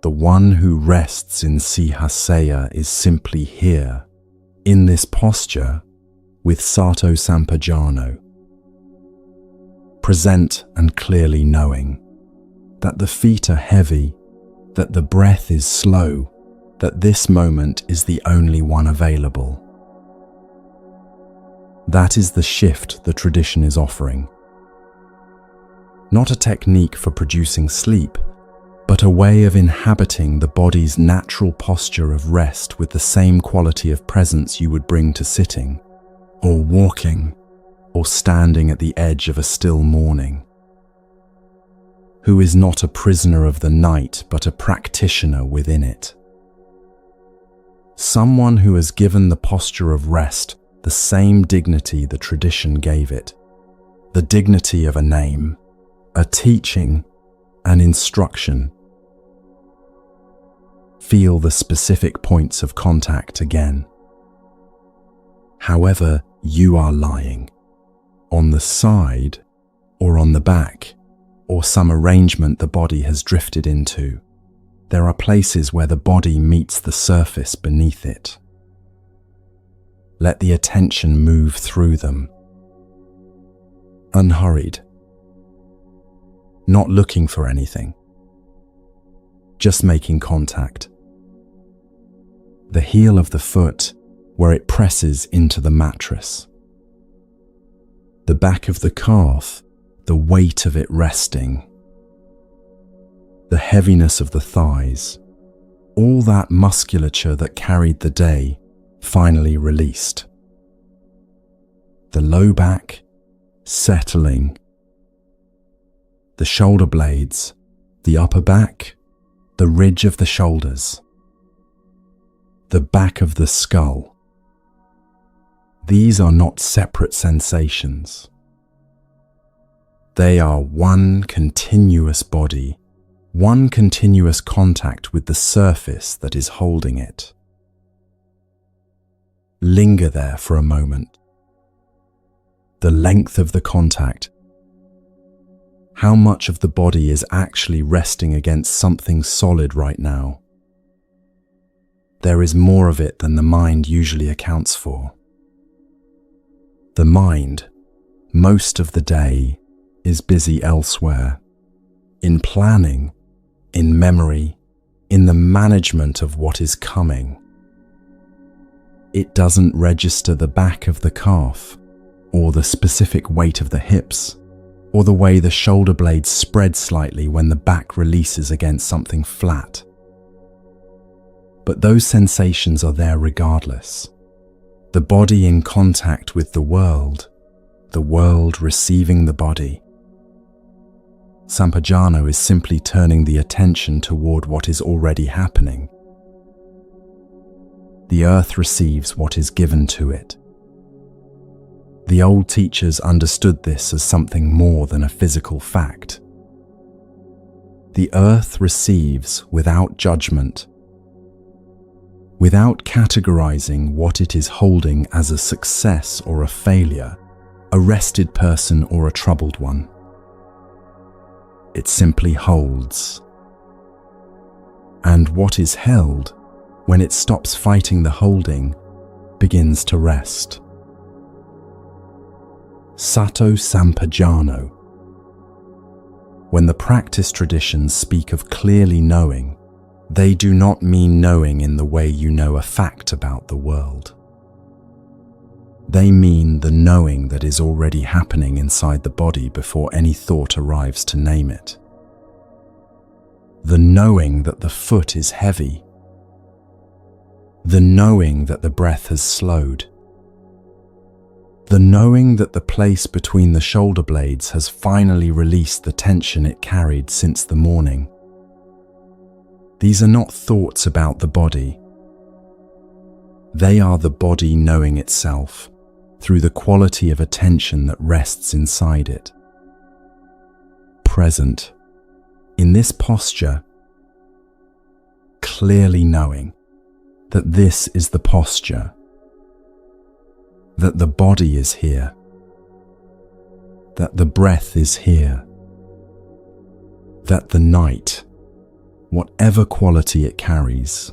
The one who rests in sihaseyya is simply here, in this posture, with sato sampajano. Present and clearly knowing that the feet are heavy, that the breath is slow, that this moment is the only one available. That is the shift the tradition is offering. Not a technique for producing sleep, but a way of inhabiting the body's natural posture of rest with the same quality of presence you would bring to sitting, or walking, or standing at the edge of a still morning. Who is not a prisoner of the night, but a practitioner within it. Someone who has given the posture of rest the same dignity the tradition gave it, the dignity of a name, a teaching, an instruction. Feel the specific points of contact again. However you are lying, on the side or on the back, or some arrangement the body has drifted into, there are places where the body meets the surface beneath it. Let the attention move through them. Unhurried. Not looking for anything. Just making contact. The heel of the foot where it presses into the mattress. The back of the calf, the weight of it resting. The heaviness of the thighs, all that musculature that carried the day, finally released. The low back, settling. The shoulder blades, the upper back, the ridge of the shoulders. The back of the skull. These are not separate sensations. They are one continuous body, one continuous contact with the surface that is holding it. Linger there for a moment. The length of the contact. How much of the body is actually resting against something solid right now? There is more of it than the mind usually accounts for. The mind, most of the day, is busy elsewhere, in planning, in memory, in the management of what is coming. It doesn't register the back of the calf, or the specific weight of the hips, or the way the shoulder blades spread slightly when the back releases against something flat. But those sensations are there regardless. The body in contact with the world receiving the body. Sampajano is simply turning the attention toward what is already happening. The earth receives what is given to it. The old teachers understood this as something more than a physical fact. The earth receives without judgment, without categorizing what it is holding as a success or a failure, a rested person or a troubled one. It simply holds. And what is held, when it stops fighting the holding, begins to rest. Sato Sampajano. When the practice traditions speak of clearly knowing, they do not mean knowing in the way you know a fact about the world. They mean the knowing that is already happening inside the body before any thought arrives to name it. The knowing that the foot is heavy. The knowing that the breath has slowed. The knowing that the place between the shoulder blades has finally released the tension it carried since the morning. These are not thoughts about the body. They are the body knowing itself through the quality of attention that rests inside it. Present, in this posture, clearly knowing that this is the posture, that the body is here, that the breath is here, that the night, whatever quality it carries,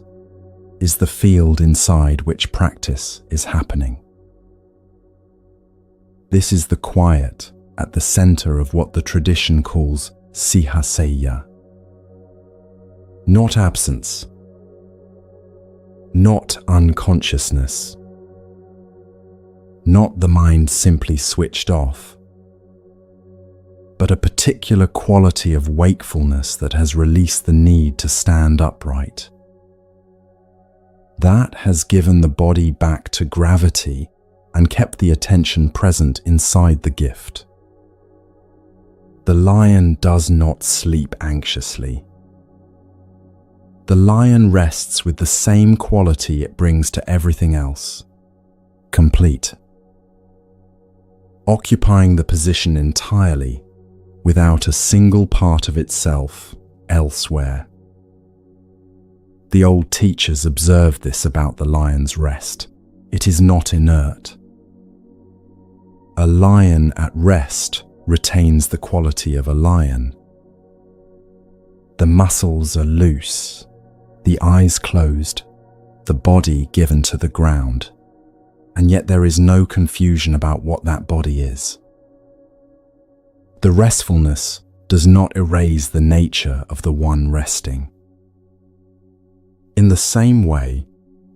is the field inside which practice is happening. This is the quiet at the center of what the tradition calls sihaseyya. Not absence, not unconsciousness, not the mind simply switched off, but a particular quality of wakefulness that has released the need to stand upright. That has given the body back to gravity and kept the attention present inside the gift. The lion does not sleep anxiously. The lion rests with the same quality it brings to everything else, complete. Occupying the position entirely, without a single part of itself elsewhere. The old teachers observed this about the lion's rest. It is not inert. A lion at rest retains the quality of a lion. The muscles are loose, the eyes closed, the body given to the ground, and yet there is no confusion about what that body is. The restfulness does not erase the nature of the one resting. In the same way,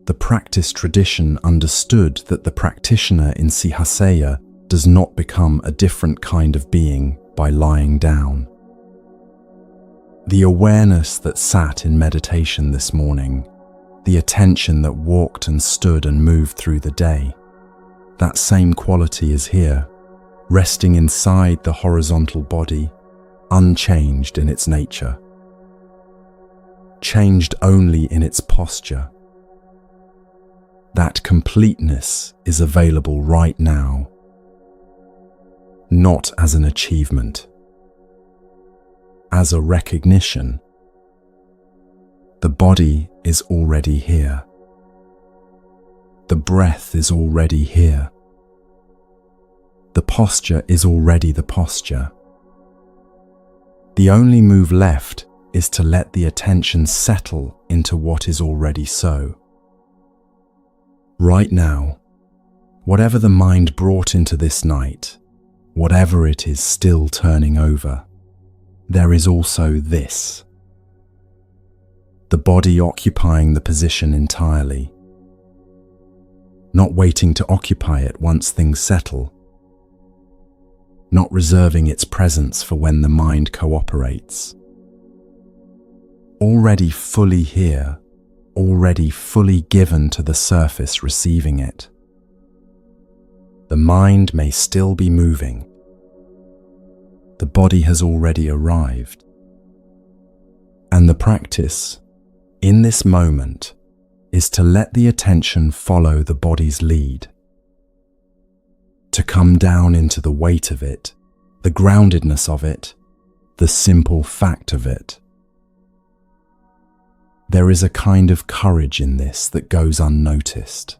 the practice tradition understood that the practitioner in sihaseyya does not become a different kind of being by lying down. The awareness that sat in meditation this morning, the attention that walked and stood and moved through the day, that same quality is here, resting inside the horizontal body, unchanged in its nature, changed only in its posture. That completeness is available right now, not as an achievement, as a recognition. The body is already here. The breath is already here. The posture is already the posture. The only move left is to let the attention settle into what is already so. Right now, whatever the mind brought into this night, whatever it is still turning over, there is also this. The body occupying the position entirely, not waiting to occupy it once things settle, not reserving its presence for when the mind cooperates. Already fully here, already fully given to the surface receiving it. The mind may still be moving. The body has already arrived. And the practice, in this moment, is to let the attention follow the body's lead. to come down into the weight of it, the groundedness of it, the simple fact of it. There is a kind of courage in this that goes unnoticed.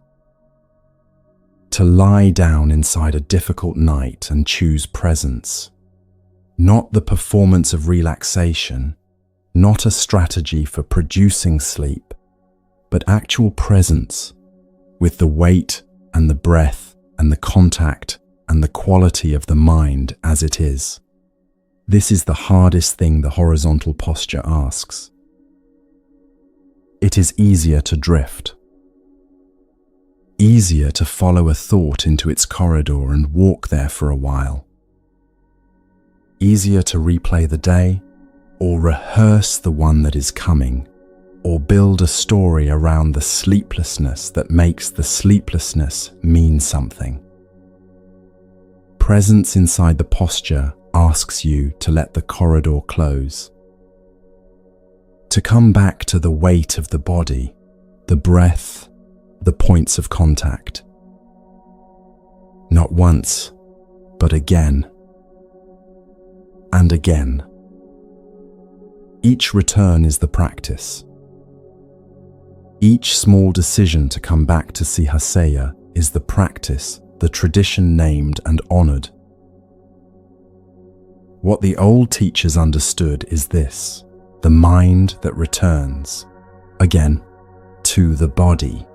To lie down inside a difficult night and choose presence, not the performance of relaxation, not a strategy for producing sleep, but actual presence with the weight and the breath and the contact and the quality of the mind as it is. This is the hardest thing the horizontal posture asks. It is easier to drift, easier to follow a thought into its corridor and walk there for a while, easier to replay the day or rehearse the one that is coming, or build a story around the sleeplessness that makes the sleeplessness mean something. Presence inside the posture asks you to let the corridor close, to come back to the weight of the body, the breath, the points of contact. Not once, but again and again. Each return is the practice. Each small decision to come back to sihaseyya is the practice the tradition named and honored. What the old teachers understood is this: the mind that returns, again, to the body,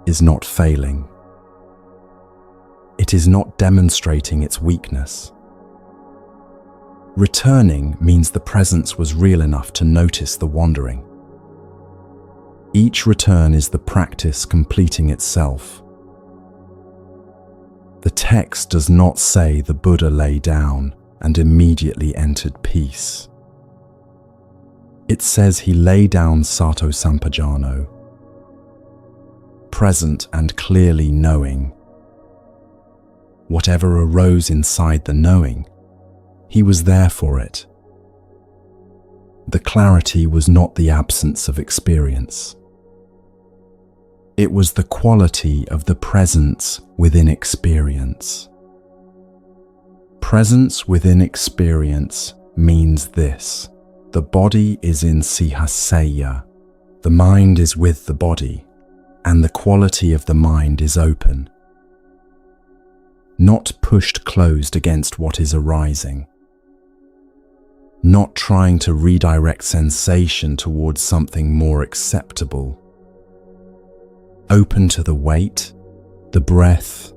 is not failing. It is not demonstrating its weakness. Returning means the presence was real enough to notice the wandering. Each return is the practice completing itself. The text does not say the Buddha lay down and immediately entered peace. It says he lay down sato sampajano, present and clearly knowing. Whatever arose inside the knowing, he was there for it. The clarity was not the absence of experience. It was the quality of the presence within experience. Presence within experience means this: the body is in sihaseyya, the mind is with the body, and the quality of the mind is open, not pushed closed against what is arising, not trying to redirect sensation towards something more acceptable. Open to the weight, the breath,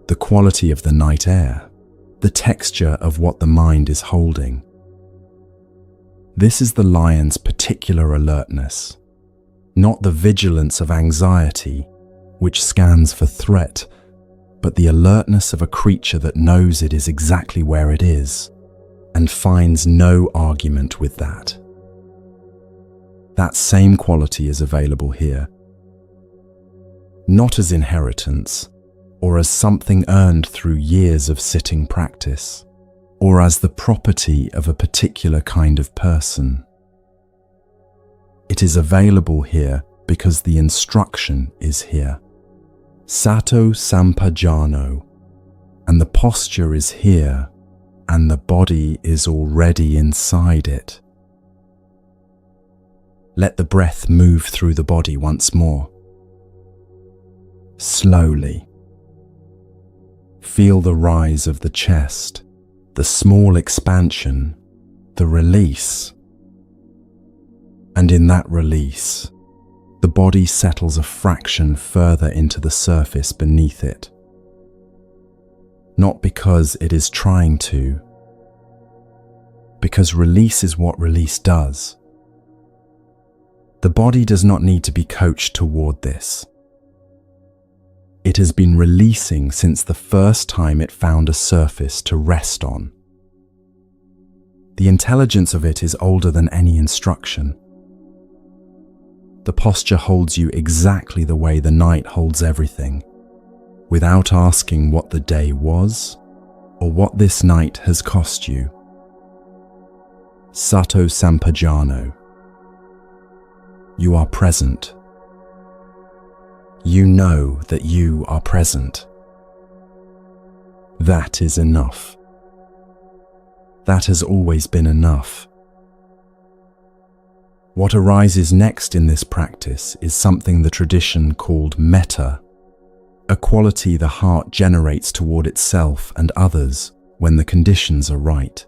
the quality of the night air, the texture of what the mind is holding. This is the lion's particular alertness, not the vigilance of anxiety, which scans for threat, but the alertness of a creature that knows it is exactly where it is and finds no argument with that. That same quality is available here, not as inheritance or as something earned through years of sitting practice, or as the property of a particular kind of person. It is available here because the instruction is here. Sato sampajano, and the posture is here, and the body is already inside it. Let the breath move through the body once more. Slowly. Feel the rise of the chest, the small expansion, the release. And in that release, the body settles a fraction further into the surface beneath it. Not because it is trying to, because release is what release does. The body does not need to be coached toward this. It has been releasing since the first time it found a surface to rest on. The intelligence of it is older than any instruction. The posture holds you exactly the way the night holds everything, without asking what the day was or what this night has cost you. Sato sampajano. You are present. You know that you are present. That is enough. That has always been enough. What arises next in this practice is something the tradition called metta, a quality the heart generates toward itself and others when the conditions are right.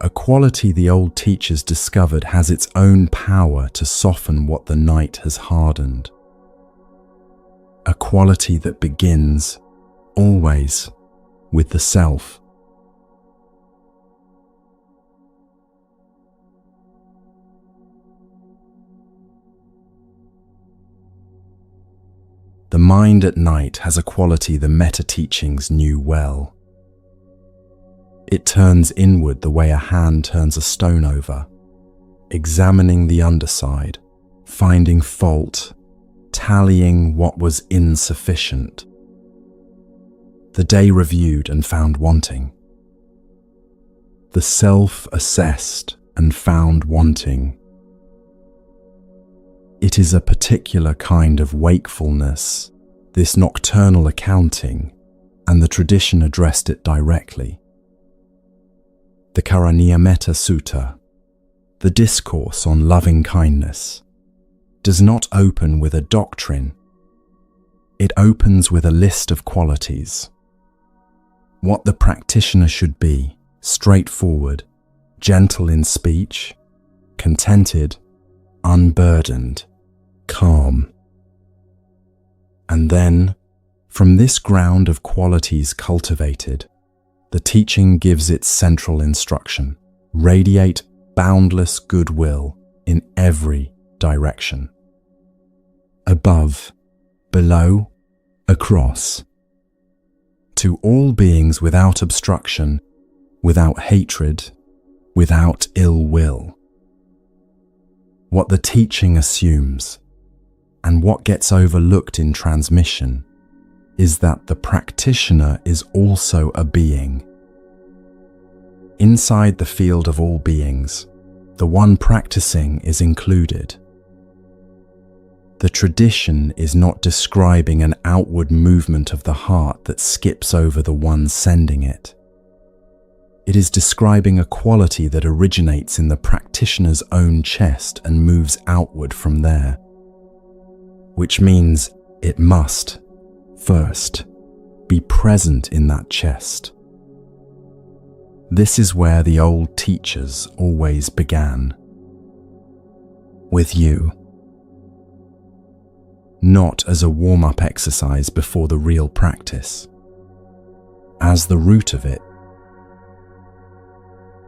A quality the old teachers discovered has its own power to soften what the night has hardened. A quality that begins, always, with the self. The mind at night has a quality the metta teachings knew well. It turns inward the way a hand turns a stone over, examining the underside, finding fault, tallying what was insufficient. The day reviewed and found wanting. The self assessed and found wanting. It is a particular kind of wakefulness, this nocturnal accounting, and the tradition addressed it directly. The Karaniya Metta Sutta, the discourse on loving kindness, does not open with a doctrine. It opens with a list of qualities. What the practitioner should be: straightforward, gentle in speech, contented, unburdened, calm. And then, from this ground of qualities cultivated, the teaching gives its central instruction: radiate boundless goodwill in every direction. Above, below, across. To all beings without obstruction, without hatred, without ill will. What the teaching assumes, and what gets overlooked in transmission, is that the practitioner is also a being. Inside the field of all beings, the one practicing is included. The tradition is not describing an outward movement of the heart that skips over the one sending it. It is describing a quality that originates in the practitioner's own chest and moves outward from there, which means it must, first, be present in that chest. This is where the old teachers always began. With you. Not as a warm-up exercise before the real practice, as the root of it.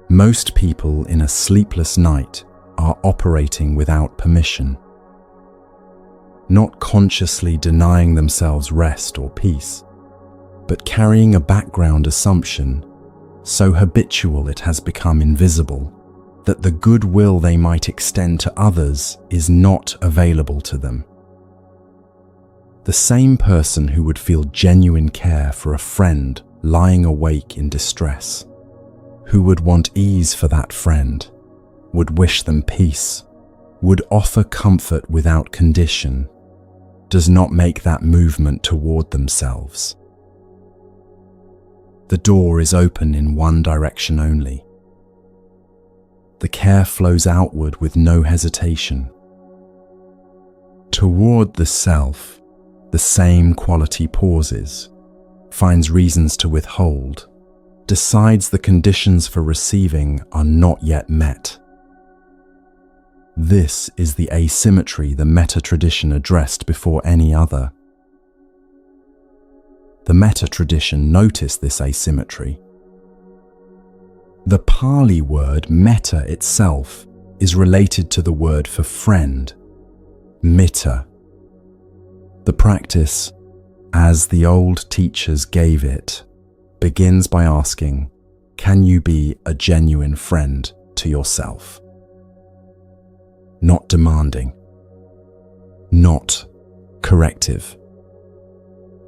Most people in a sleepless night are operating without permission, not consciously denying themselves rest or peace, but carrying a background assumption so habitual it has become invisible that the goodwill they might extend to others is not available to them. The same person who would feel genuine care for a friend lying awake in distress, who would want ease for that friend, would wish them peace, would offer comfort without condition, does not make that movement toward themselves. The door is open in one direction only. The care flows outward with no hesitation. Toward the self, the same quality pauses, finds reasons to withhold, decides the conditions for receiving are not yet met. This is the asymmetry the metta tradition addressed before any other. The metta tradition noticed this asymmetry. The Pali word metta itself is related to the word for friend, mitta. The practice, as the old teachers gave it, begins by asking, can you be a genuine friend to yourself? Not demanding, not corrective,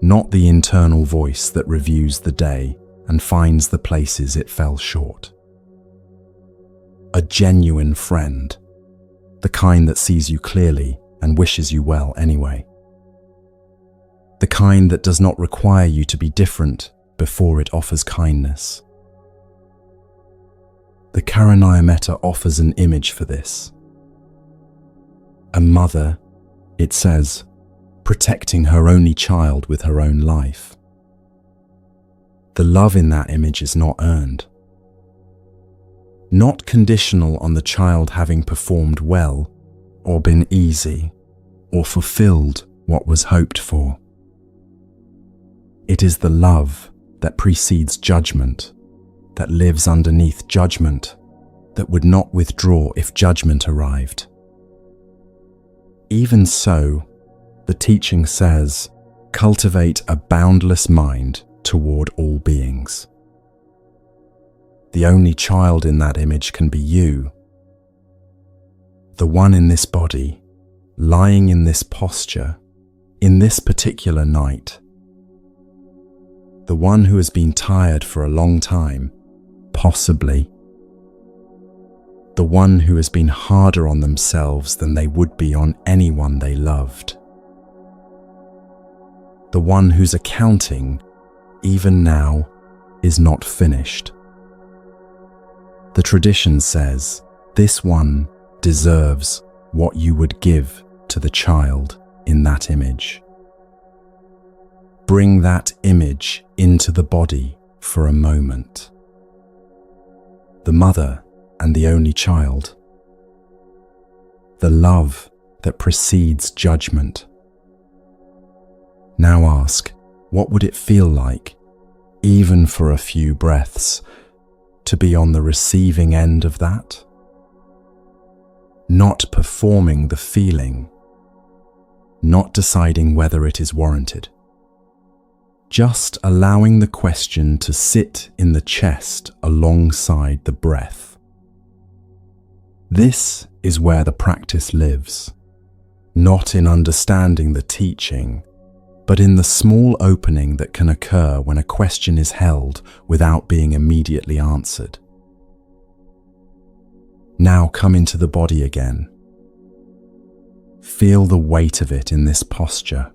not the internal voice that reviews the day and finds the places it fell short. A genuine friend, the kind that sees you clearly and wishes you well anyway. The kind that does not require you to be different before it offers kindness. The Karanaya Metta offers an image for this. A mother, it says, protecting her only child with her own life. The love in that image is not earned, not conditional on the child having performed well, or been easy, or fulfilled what was hoped for. It is the love that precedes judgment, that lives underneath judgment, that would not withdraw if judgment arrived. Even so, the teaching says, cultivate a boundless mind toward all beings. The only child in that image can be you, the one in this body, lying in this posture, in this particular night. The one who has been tired for a long time, possibly. The one who has been harder on themselves than they would be on anyone they loved. The one whose accounting, even now, is not finished. The tradition says, this one deserves what you would give to the child in that image. Bring that image into the body for a moment. The mother and the only child. The love that precedes judgment. Now ask, what would it feel like, even for a few breaths, to be on the receiving end of that? Not performing the feeling, not deciding whether it is warranted. Just allowing the question to sit in the chest alongside the breath. This is where the practice lives, not in understanding the teaching, but in the small opening that can occur when a question is held without being immediately answered. Now come into the body again. Feel the weight of it in this posture.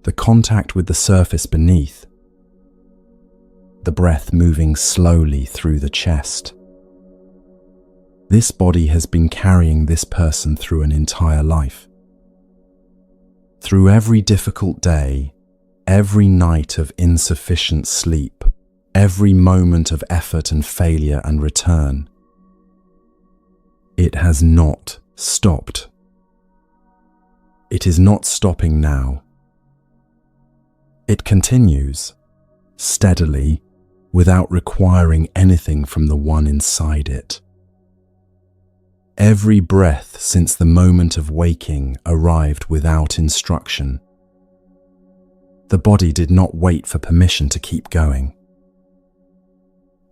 The contact with the surface beneath. The breath moving slowly through the chest. This body has been carrying this person through an entire life. Through every difficult day, every night of insufficient sleep, every moment of effort and failure and return. It has not stopped. It is not stopping now. It continues, steadily, without requiring anything from the one inside it. Every breath since the moment of waking arrived without instruction. The body did not wait for permission to keep going.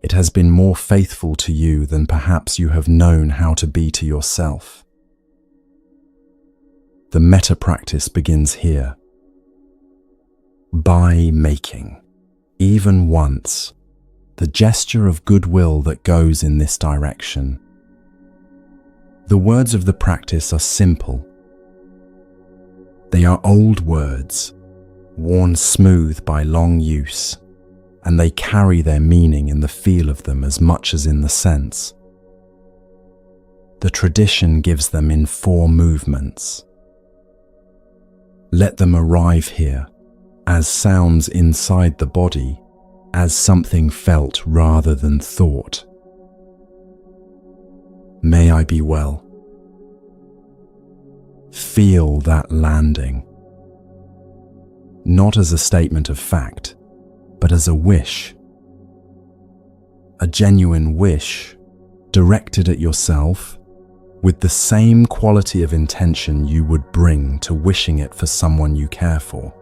It has been more faithful to you than perhaps you have known how to be to yourself. The metta practice begins here. By making, even once, the gesture of goodwill that goes in this direction. The words of the practice are simple. They are old words, worn smooth by long use, and they carry their meaning in the feel of them as much as in the sense. The tradition gives them in 4 movements. Let them arrive here as sounds inside the body, as something felt rather than thought. May I be well. Feel that landing. Not as a statement of fact, but as a wish. A genuine wish, directed at yourself, with the same quality of intention you would bring to wishing it for someone you care for.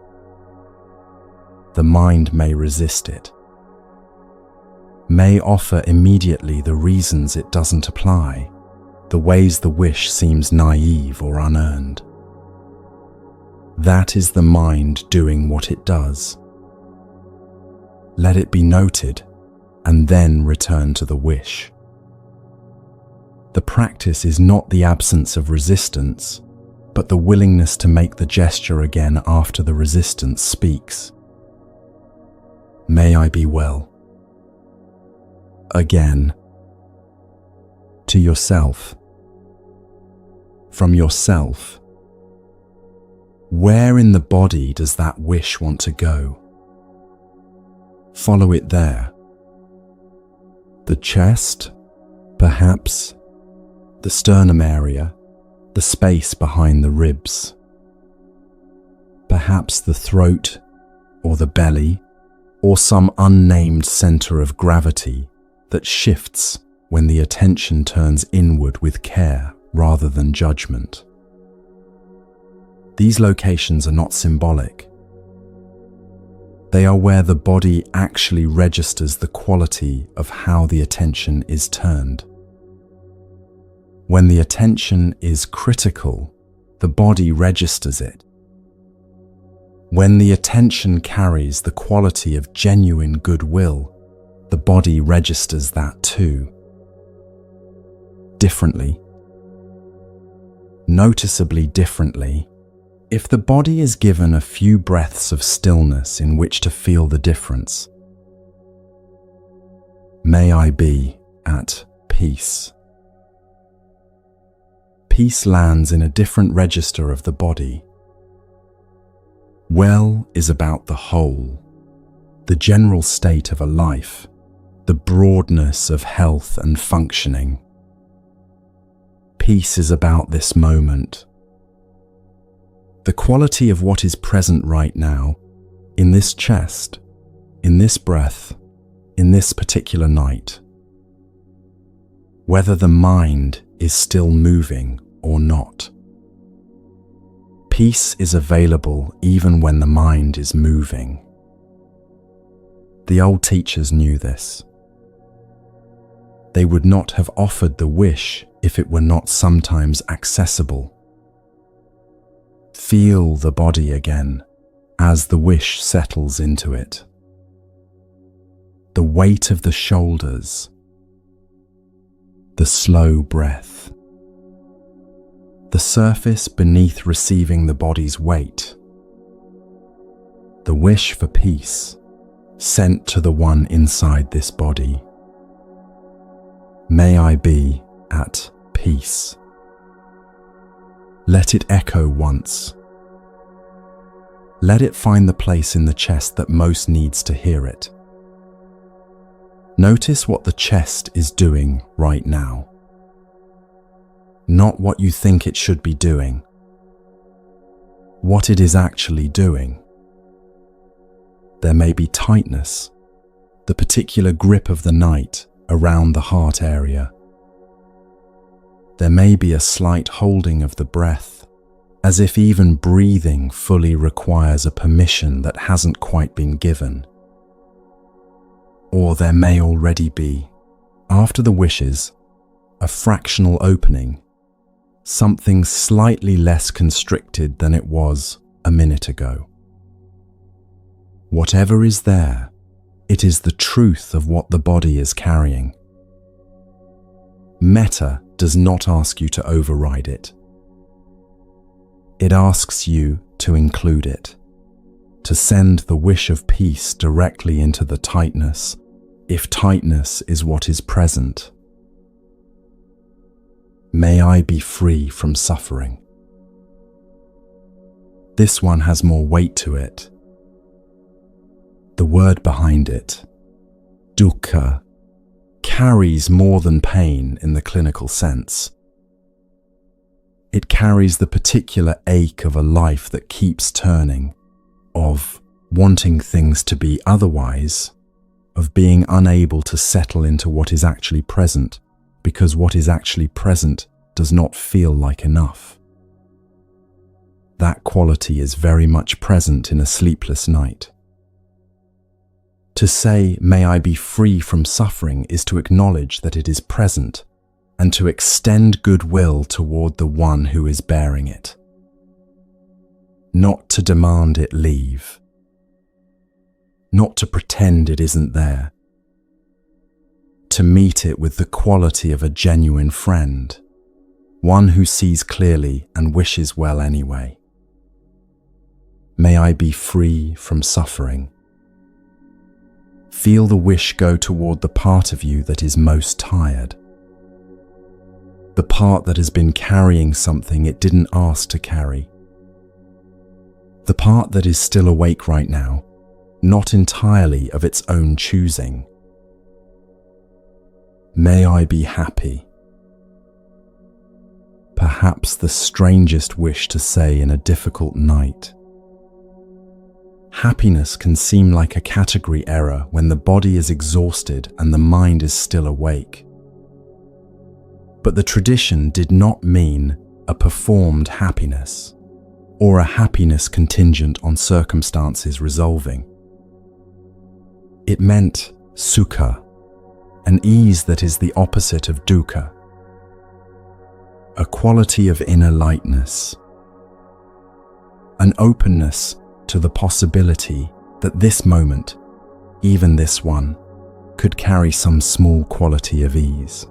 The mind may resist it, may offer immediately the reasons it doesn't apply, the ways the wish seems naive or unearned. That is the mind doing what it does. Let it be noted, and then return to the wish. The practice is not the absence of resistance, but the willingness to make the gesture again after the resistance speaks. May I be well. Again. To yourself. From yourself. Where in the body does that wish want to go? Follow it there. The chest, perhaps, the sternum area, the space behind the ribs. Perhaps the throat, or the belly, or some unnamed center of gravity that shifts when the attention turns inward with care rather than judgment. These locations are not symbolic. They are where the body actually registers the quality of how the attention is turned. When the attention is critical, the body registers it. When the attention carries the quality of genuine goodwill, the body registers that too. Differently. Noticeably differently. If the body is given a few breaths of stillness in which to feel the difference, may I be at peace. Peace lands in a different register of the body. Well is about the whole, the general state of a life, the broadness of health and functioning. Peace is about this moment. The quality of what is present right now, in this chest, in this breath, in this particular night. Whether the mind is still moving or not. Peace is available even when the mind is moving. The old teachers knew this. They would not have offered the wish if it were not sometimes accessible. Feel the body again as the wish settles into it. The weight of the shoulders. The slow breath. The surface beneath receiving the body's weight. The wish for peace sent to the one inside this body. May I be at peace. Let it echo once. Let it find the place in the chest that most needs to hear it. Notice what the chest is doing right now. Not what you think it should be doing. What it is actually doing. There may be tightness, the particular grip of the night around the heart area. There may be a slight holding of the breath, as if even breathing fully requires a permission that hasn't quite been given. Or there may already be, after the wishes, a fractional opening, something slightly less constricted than it was a minute ago. Whatever is there, it is the truth of what the body is carrying. Metta does not ask you to override it. It asks you to include it, to send the wish of peace directly into the tightness, if tightness is what is present. May I be free from suffering. This one has more weight to it. The word behind it, dukkha, carries more than pain in the clinical sense. It carries the particular ache of a life that keeps turning, of wanting things to be otherwise, of being unable to settle into what is actually present, because what is actually present does not feel like enough. That quality is very much present in a sleepless night. To say, may I be free from suffering, is to acknowledge that it is present and to extend goodwill toward the one who is bearing it. Not to demand it leave. Not to pretend it isn't there. To meet it with the quality of a genuine friend, one who sees clearly and wishes well anyway. May I be free from suffering. Feel the wish go toward the part of you that is most tired. The part that has been carrying something it didn't ask to carry. The part that is still awake right now, not entirely of its own choosing. May I be happy. Perhaps the strangest wish to say in a difficult night. Happiness can seem like a category error when the body is exhausted and the mind is still awake. But the tradition did not mean a performed happiness, or a happiness contingent on circumstances resolving. It meant sukha, an ease that is the opposite of dukkha, a quality of inner lightness, an openness to the possibility that this moment, even this one, could carry some small quality of ease.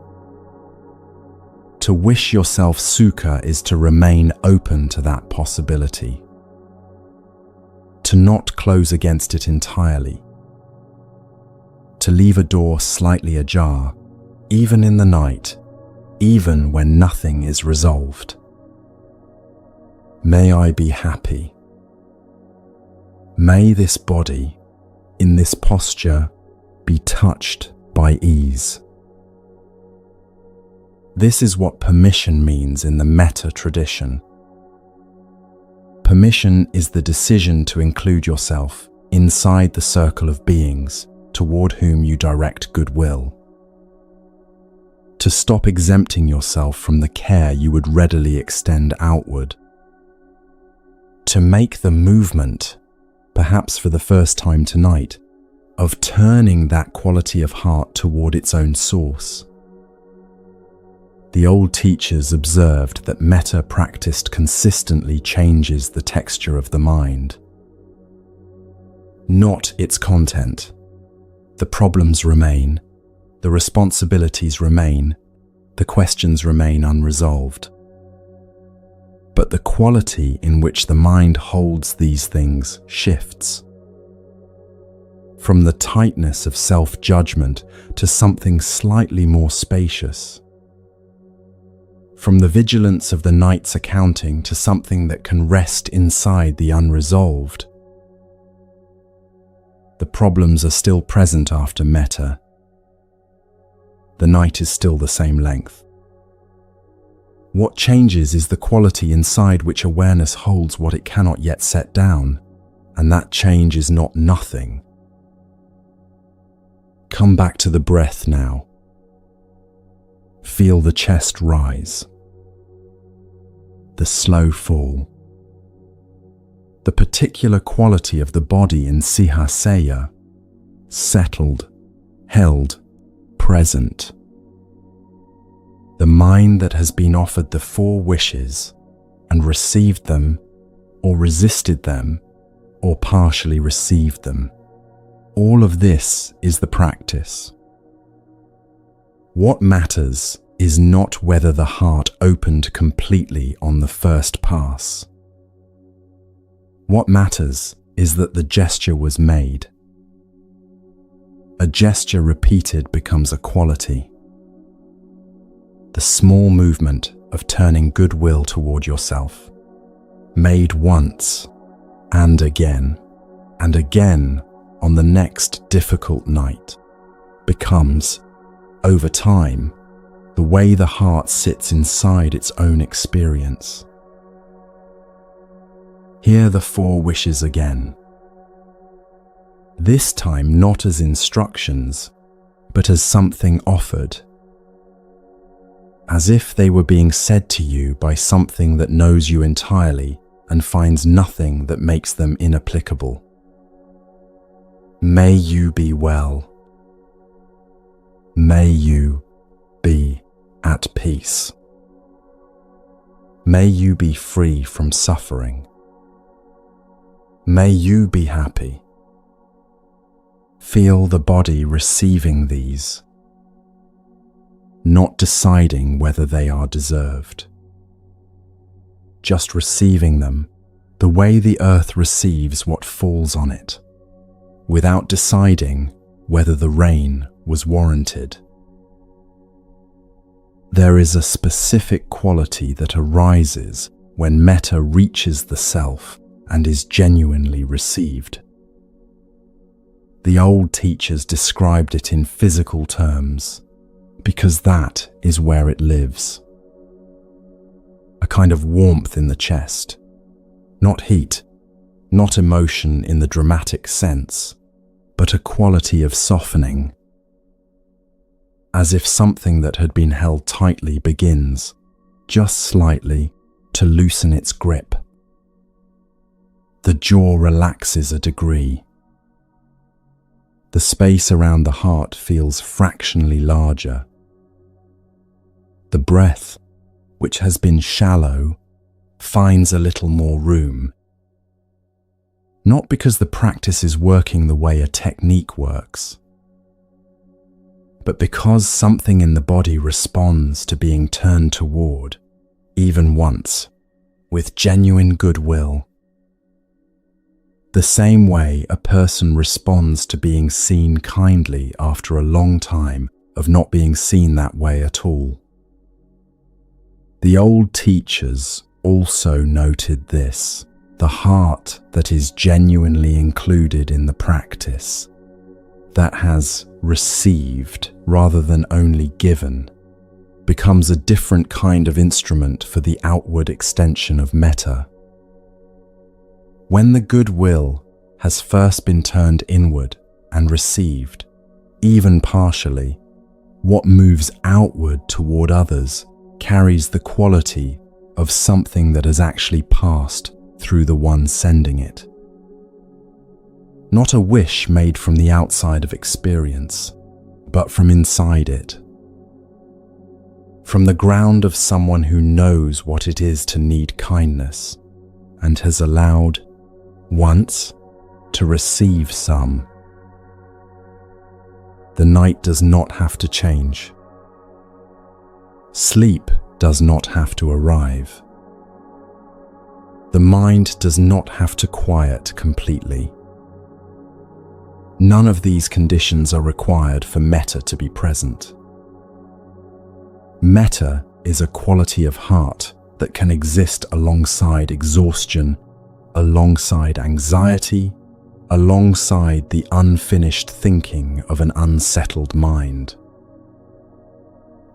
To wish yourself sukha is to remain open to that possibility, to not close against it entirely, to leave a door slightly ajar, even in the night, even when nothing is resolved. May I be happy. May this body, in this posture, be touched by ease. This is what permission means in the metta tradition. Permission is the decision to include yourself inside the circle of beings toward whom you direct goodwill. To stop exempting yourself from the care you would readily extend outward. To make the movement, perhaps for the first time tonight, of turning that quality of heart toward its own source. The old teachers observed that metta practiced consistently changes the texture of the mind. Not its content. The problems remain, the responsibilities remain, the questions remain unresolved. But the quality in which the mind holds these things shifts. From the tightness of self-judgment to something slightly more spacious. From the vigilance of the night's accounting to something that can rest inside the unresolved. The problems are still present after metta. The night is still the same length. What changes is the quality inside which awareness holds what it cannot yet set down, and that change is not nothing. Come back to the breath now. Feel the chest rise, the slow fall, the particular quality of the body in sihaseyya, settled, held, present. The mind that has been offered the 4 wishes and received them, or resisted them, or partially received them. All of this is the practice. What matters is not whether the heart opened completely on the first pass. What matters is that the gesture was made. A gesture repeated becomes a quality. The small movement of turning goodwill toward yourself, made once and again on the next difficult night, becomes, over time, the way the heart sits inside its own experience. Hear the 4 wishes again. This time not as instructions, but as something offered. As if they were being said to you by something that knows you entirely and finds nothing that makes them inapplicable. May you be well. May you be at peace. May you be free from suffering. May you be happy. Feel the body receiving these, not deciding whether they are deserved. just receiving them, the way the earth receives what falls on it, without deciding whether the rain was warranted. There is a specific quality that arises when metta reaches the self and is genuinely received. The old teachers described it in physical terms because that is where it lives. A kind of warmth in the chest, not heat, not emotion in the dramatic sense, but a quality of softening, as if something that had been held tightly begins, just slightly, to loosen its grip. The jaw relaxes a degree. The space around the heart feels fractionally larger. The breath, which has been shallow, finds a little more room. Not because the practice is working the way a technique works, but because something in the body responds to being turned toward, even once, with genuine goodwill. The same way a person responds to being seen kindly after a long time of not being seen that way at all. The old teachers also noted this, the heart that is genuinely included in the practice, that has received rather than only given, becomes a different kind of instrument for the outward extension of metta. When the goodwill has first been turned inward and received, even partially, what moves outward toward others carries the quality of something that has actually passed through the one sending it. Not a wish made from the outside of experience, but from inside it. From the ground of someone who knows what it is to need kindness and has allowed, once, to receive some. The night does not have to change. Sleep does not have to arrive. The mind does not have to quiet completely. None of these conditions are required for metta to be present. Metta is a quality of heart that can exist alongside exhaustion, alongside anxiety, alongside the unfinished thinking of an unsettled mind.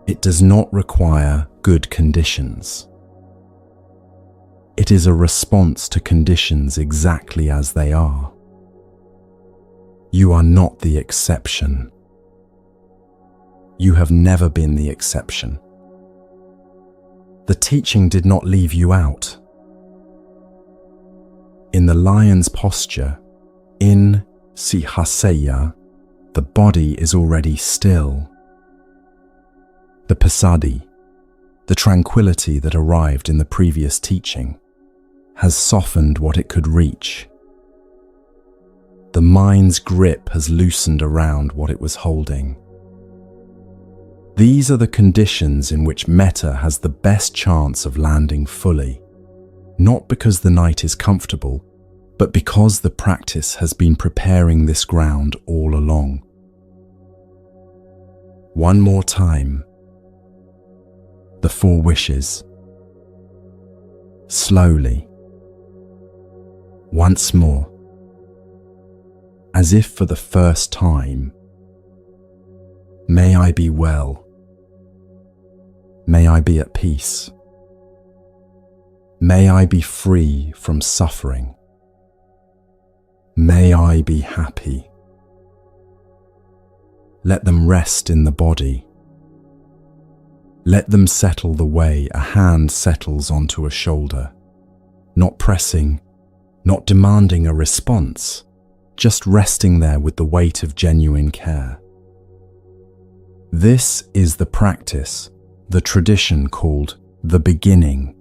It does not require good conditions. It is a response to conditions exactly as they are. You are not the exception. You have never been the exception. The teaching did not leave you out. In the lion's posture, in sihaseyya, the body is already still. The passaddhi, the tranquility that arrived in the previous teaching, has softened what it could reach. The mind's grip has loosened around what it was holding. These are the conditions in which metta has the best chance of landing fully, not because the night is comfortable, but because the practice has been preparing this ground all along. One more time. The 4 wishes. Slowly. Once more. As if for the first time. May I be well. May I be at peace. May I be free from suffering. May I be happy. Let them rest in the body. Let them settle the way a hand settles onto a shoulder, not pressing, not demanding a response, just resting there with the weight of genuine care. This is the practice, the tradition called the beginning.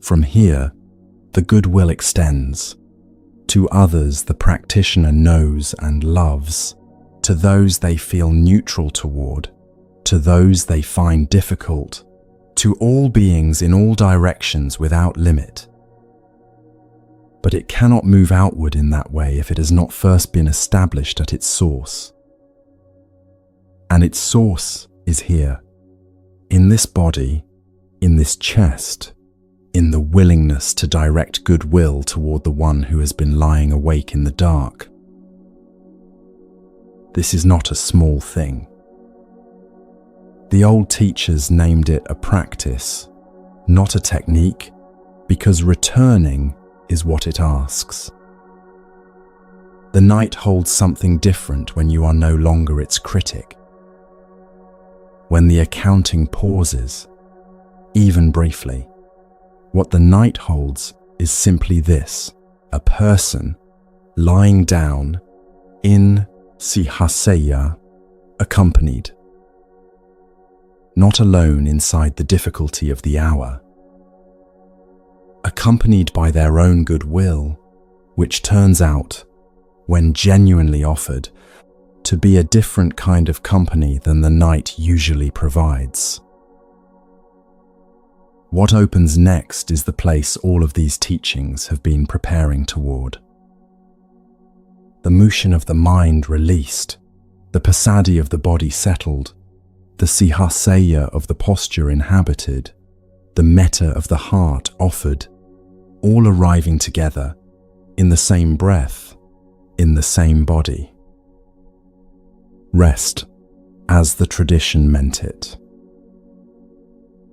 From here, the goodwill extends. To others the practitioner knows and loves, to those they feel neutral toward, to those they find difficult, to all beings in all directions without limit. But it cannot move outward in that way if it has not first been established at its source. And its source is here, in this body, in this chest, in the willingness to direct goodwill toward the one who has been lying awake in the dark. This is not a small thing. The old teachers named it a practice, not a technique, because returning is what it asks. The night holds something different when you are no longer its critic. When the accounting pauses, even briefly, what the night holds is simply this: a person lying down in sihaseyya, accompanied, not alone inside the difficulty of the hour, accompanied by their own goodwill, which turns out, when genuinely offered, to be a different kind of company than the night usually provides. What opens next is the place all of these teachings have been preparing toward. The motion of the mind released, the passaddhi of the body settled, the sihaseyya of the posture inhabited, the metta of the heart offered, all arriving together in the same breath, in the same body. Rest, as the tradition meant it.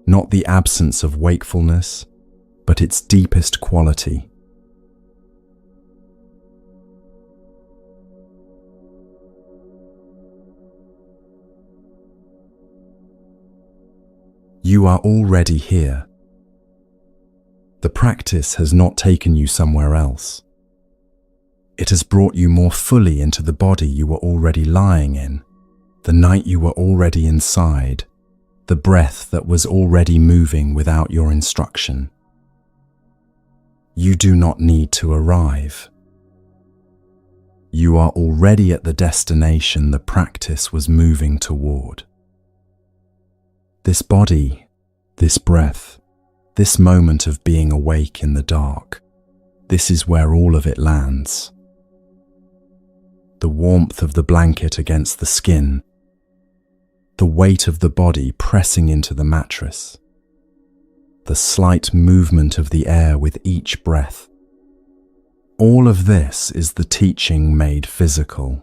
Not the absence of wakefulness, but its deepest quality. You are already here. The practice has not taken you somewhere else. It has brought you more fully into the body you were already lying in, the night you were already inside, the breath that was already moving without your instruction. You do not need to arrive. You are already at the destination the practice was moving toward. This body, this breath, this moment of being awake in the dark, this is where all of it lands. The warmth of the blanket against the skin, the weight of the body pressing into the mattress, the slight movement of the air with each breath. All of this is the teaching made physical.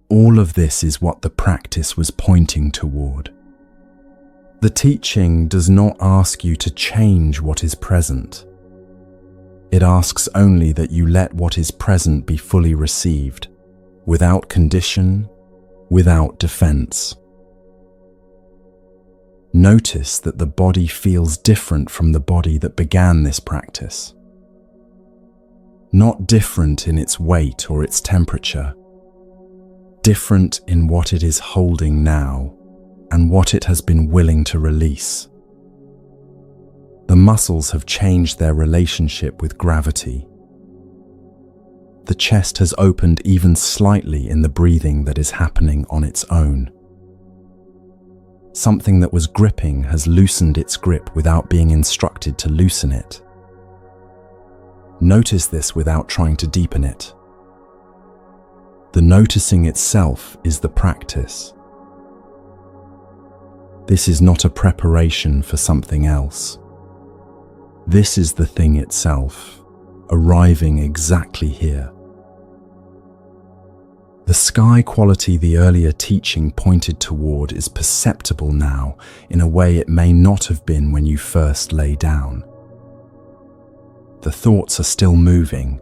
All of this is what the practice was pointing toward. The teaching does not ask you to change what is present. It asks only that you let what is present be fully received, without condition, without defense. Notice that the body feels different from the body that began this practice. Not different in its weight or its temperature, different in what it is holding now and what it has been willing to release. The muscles have changed their relationship with gravity. The chest has opened even slightly in the breathing that is happening on its own. Something that was gripping has loosened its grip without being instructed to loosen it. Notice this without trying to deepen it. The noticing itself is the practice. This is not a preparation for something else. This is the thing itself, arriving exactly here. The sky quality the earlier teaching pointed toward is perceptible now in a way it may not have been when you first lay down. The thoughts are still moving.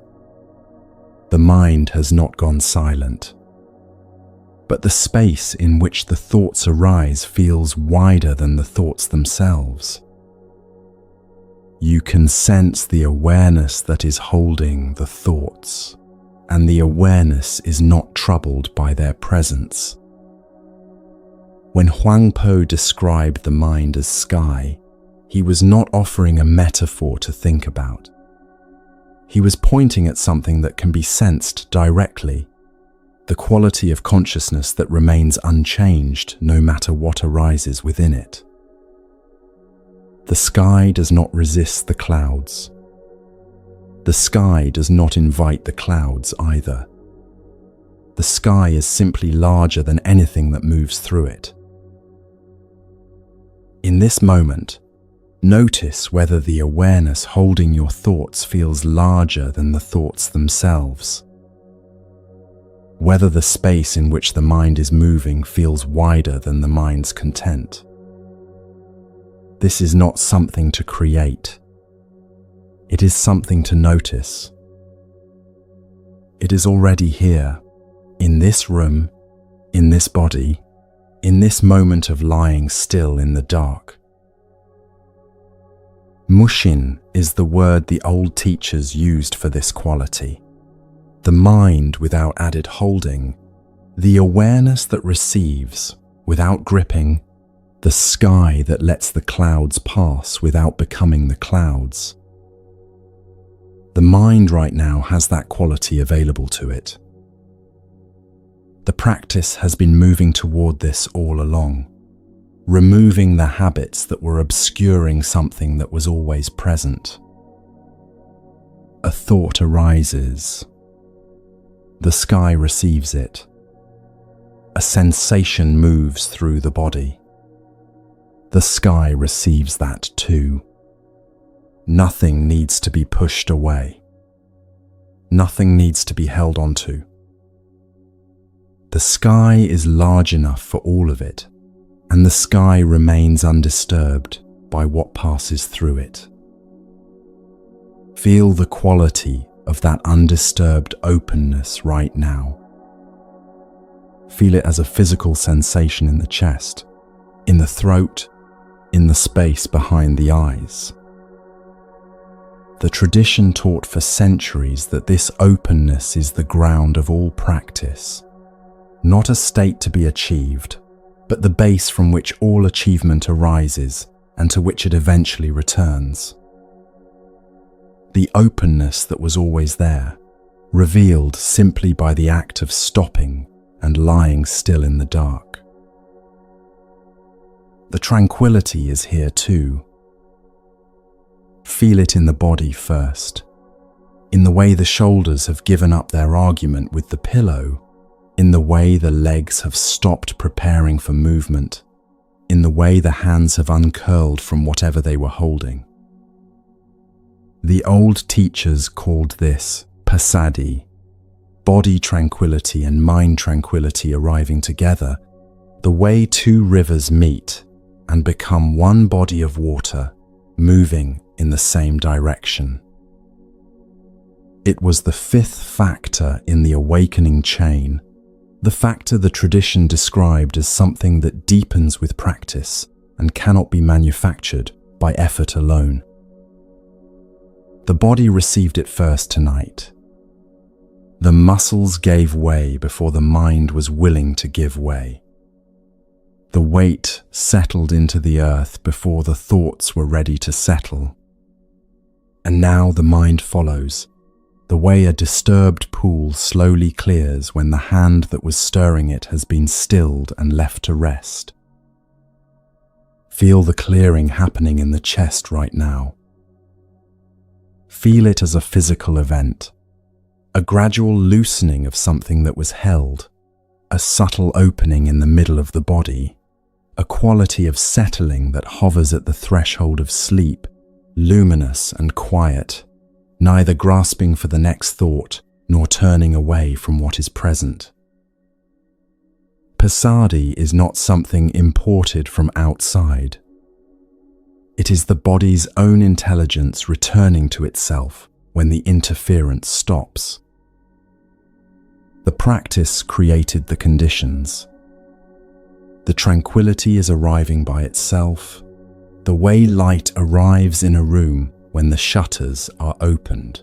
The mind has not gone silent. But the space in which the thoughts arise feels wider than the thoughts themselves. You can sense the awareness that is holding the thoughts, and the awareness is not troubled by their presence. When Huang Po described the mind as sky, he was not offering a metaphor to think about. He was pointing at something that can be sensed directly, the quality of consciousness that remains unchanged no matter what arises within it. The sky does not resist the clouds. The sky does not invite the clouds either. The sky is simply larger than anything that moves through it. In this moment, notice whether the awareness holding your thoughts feels larger than the thoughts themselves. Whether the space in which the mind is moving feels wider than the mind's content. This is not something to create. It is something to notice. It is already here, in this room, in this body, in this moment of lying still in the dark. Mushin is the word the old teachers used for this quality. The mind without added holding, the awareness that receives without gripping, the sky that lets the clouds pass without becoming the clouds. The mind right now has that quality available to it. The practice has been moving toward this all along, removing the habits that were obscuring something that was always present. A thought arises. The sky receives it. A sensation moves through the body. The sky receives that too. Nothing needs to be pushed away. Nothing needs to be held onto. The sky is large enough for all of it, and the sky remains undisturbed by what passes through it. Feel the quality of that undisturbed openness right now. Feel it as a physical sensation in the chest, in the throat, in the space behind the eyes. The tradition taught for centuries that this openness is the ground of all practice, not a state to be achieved, but the base from which all achievement arises and to which it eventually returns. The openness that was always there, revealed simply by the act of stopping and lying still in the dark. The tranquility is here too. Feel it in the body first, in the way the shoulders have given up their argument with the pillow, in the way the legs have stopped preparing for movement, in the way the hands have uncurled from whatever they were holding. The old teachers called this passaddhi, body tranquility and mind tranquility arriving together, the way two rivers meet and become one body of water moving in the same direction. It was the fifth factor in the awakening chain, the factor the tradition described as something that deepens with practice and cannot be manufactured by effort alone. The body received it first tonight. The muscles gave way before the mind was willing to give way. The weight settled into the earth before the thoughts were ready to settle. And now the mind follows, the way a disturbed pool slowly clears when the hand that was stirring it has been stilled and left to rest. Feel the clearing happening in the chest right now. Feel it as a physical event, a gradual loosening of something that was held, a subtle opening in the middle of the body, a quality of settling that hovers at the threshold of sleep, luminous and quiet, neither grasping for the next thought nor turning away from what is present. Passaddhi is not something imported from outside. It is the body's own intelligence returning to itself when the interference stops. The practice created the conditions. The tranquility is arriving by itself, the way light arrives in a room when the shutters are opened.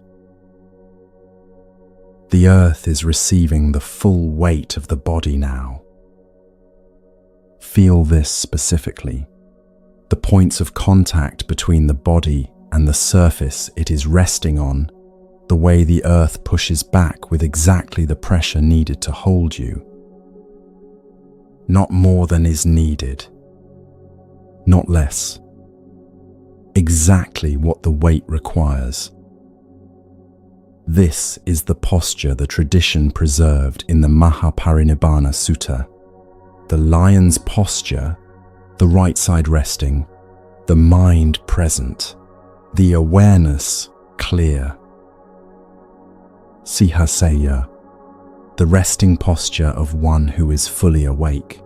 The earth is receiving the full weight of the body now. Feel this specifically. The points of contact between the body and the surface it is resting on, the way the earth pushes back with exactly the pressure needed to hold you. Not more than is needed, not less. exactly what the weight requires. This is the posture the tradition preserved in the Mahaparinibbana Sutta. The lion's posture, the right side resting, the mind present, the awareness clear. Sihaseyya, the resting posture of one who is fully awake.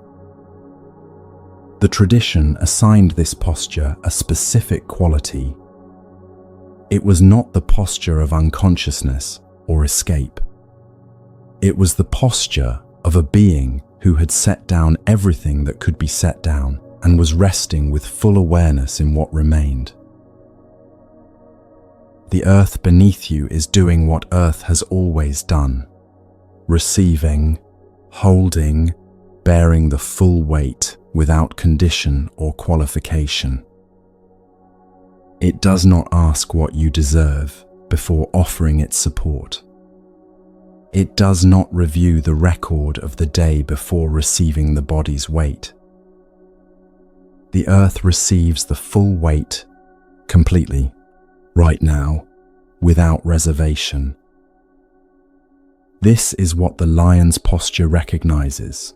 The tradition assigned this posture a specific quality. It was not the posture of unconsciousness or escape. It was the posture of a being who had set down everything that could be set down and was resting with full awareness in what remained. The earth beneath you is doing what earth has always done, receiving, holding, bearing the full weight without condition or qualification. It does not ask what you deserve before offering its support. It does not review the record of the day before receiving the body's weight. The earth receives the full weight completely, right now, without reservation. This is what the lion's posture recognizes: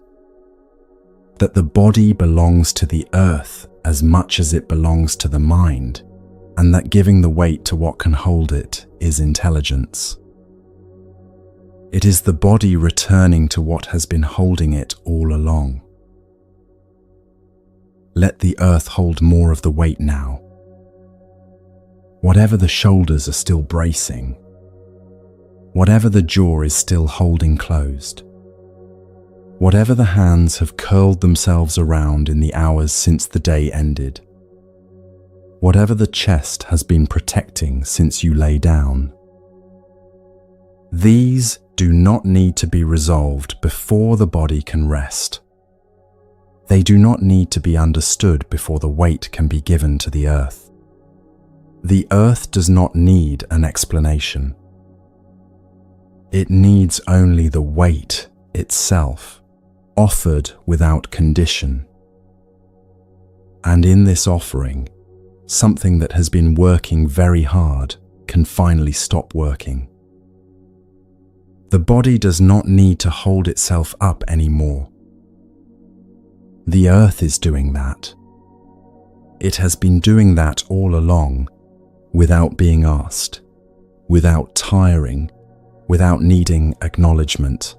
that the body belongs to the earth as much as it belongs to the mind, and that giving the weight to what can hold it is intelligence. It is the body returning to what has been holding it all along. Let the earth hold more of the weight now. Whatever the shoulders are still bracing, whatever the jaw is still holding closed, whatever the hands have curled themselves around in the hours since the day ended, whatever the chest has been protecting since you lay down. These do not need to be resolved before the body can rest. They do not need to be understood before the weight can be given to the earth. The earth does not need an explanation. It needs only the weight itself, offered without condition. And in this offering, something that has been working very hard can finally stop working. The body does not need to hold itself up anymore. The earth is doing that. It has been doing that all along, without being asked, without tiring, without needing acknowledgement.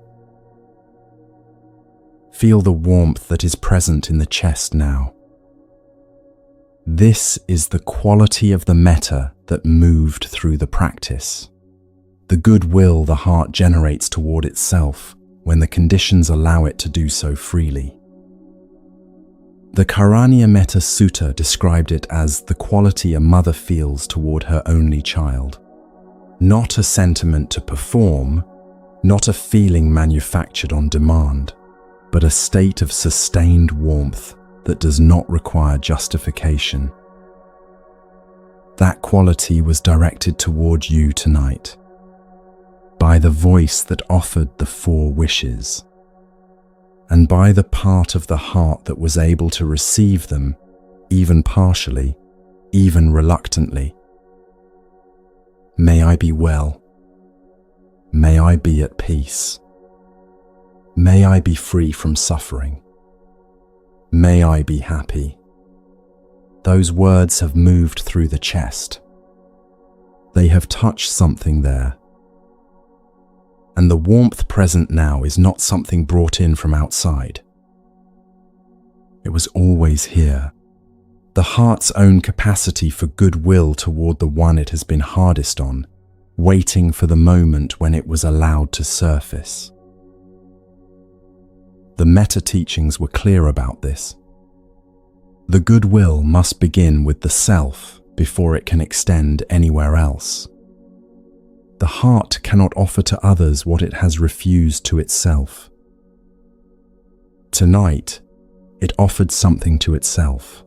Feel the warmth that is present in the chest now. This is the quality of the metta that moved through the practice. The goodwill the heart generates toward itself when the conditions allow it to do so freely. The Karaniya Metta Sutta described it as the quality a mother feels toward her only child. Not a sentiment to perform, not a feeling manufactured on demand, but a state of sustained warmth that does not require justification. That quality was directed toward you tonight, by the voice that offered the 4 wishes, and by the part of the heart that was able to receive them, even partially, even reluctantly. May I be well. May I be at peace. May I be free from suffering. May I be happy. Those words have moved through the chest. They have touched something there. And the warmth present now is not something brought in from outside. It was always here. The heart's own capacity for goodwill toward the one it has been hardest on, waiting for the moment when it was allowed to surface. The metta teachings were clear about this. The goodwill must begin with the self before it can extend anywhere else. The heart cannot offer to others what it has refused to itself. Tonight, it offered something to itself.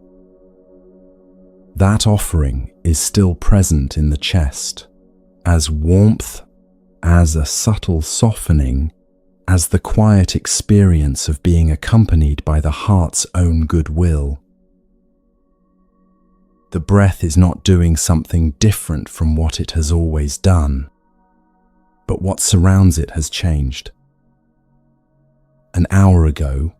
That offering is still present in the chest, as warmth, as a subtle softening, as the quiet experience of being accompanied by the heart's own goodwill. The breath is not doing something different from what it has always done, but what surrounds it has changed. An hour ago,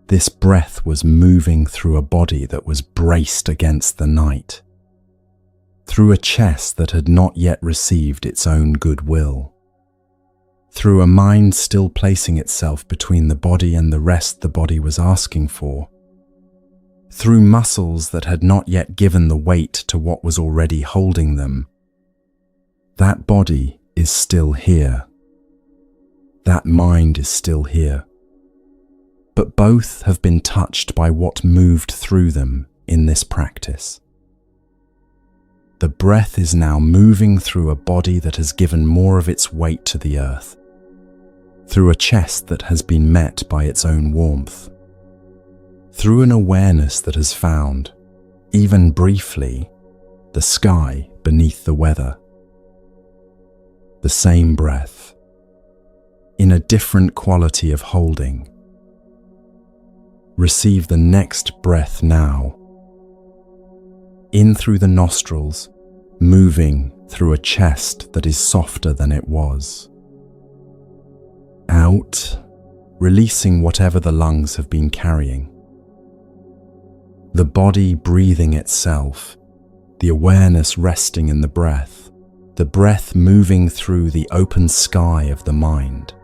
this breath was moving through a body that was braced against the night, through a chest that had not yet received its own goodwill, through a mind still placing itself between the body and the rest the body was asking for, through muscles that had not yet given the weight to what was already holding them. That body is still here. That mind is still here. But both have been touched by what moved through them in this practice. The breath is now moving through a body that has given more of its weight to the earth, through a chest that has been met by its own warmth, through an awareness that has found, even briefly, the sky beneath the weather. The same breath, in a different quality of holding. Receive the next breath now. In through the nostrils, moving through a chest that is softer than it was. Out, releasing whatever the lungs have been carrying. The body breathing itself, the awareness resting in the breath moving through the open sky of the mind.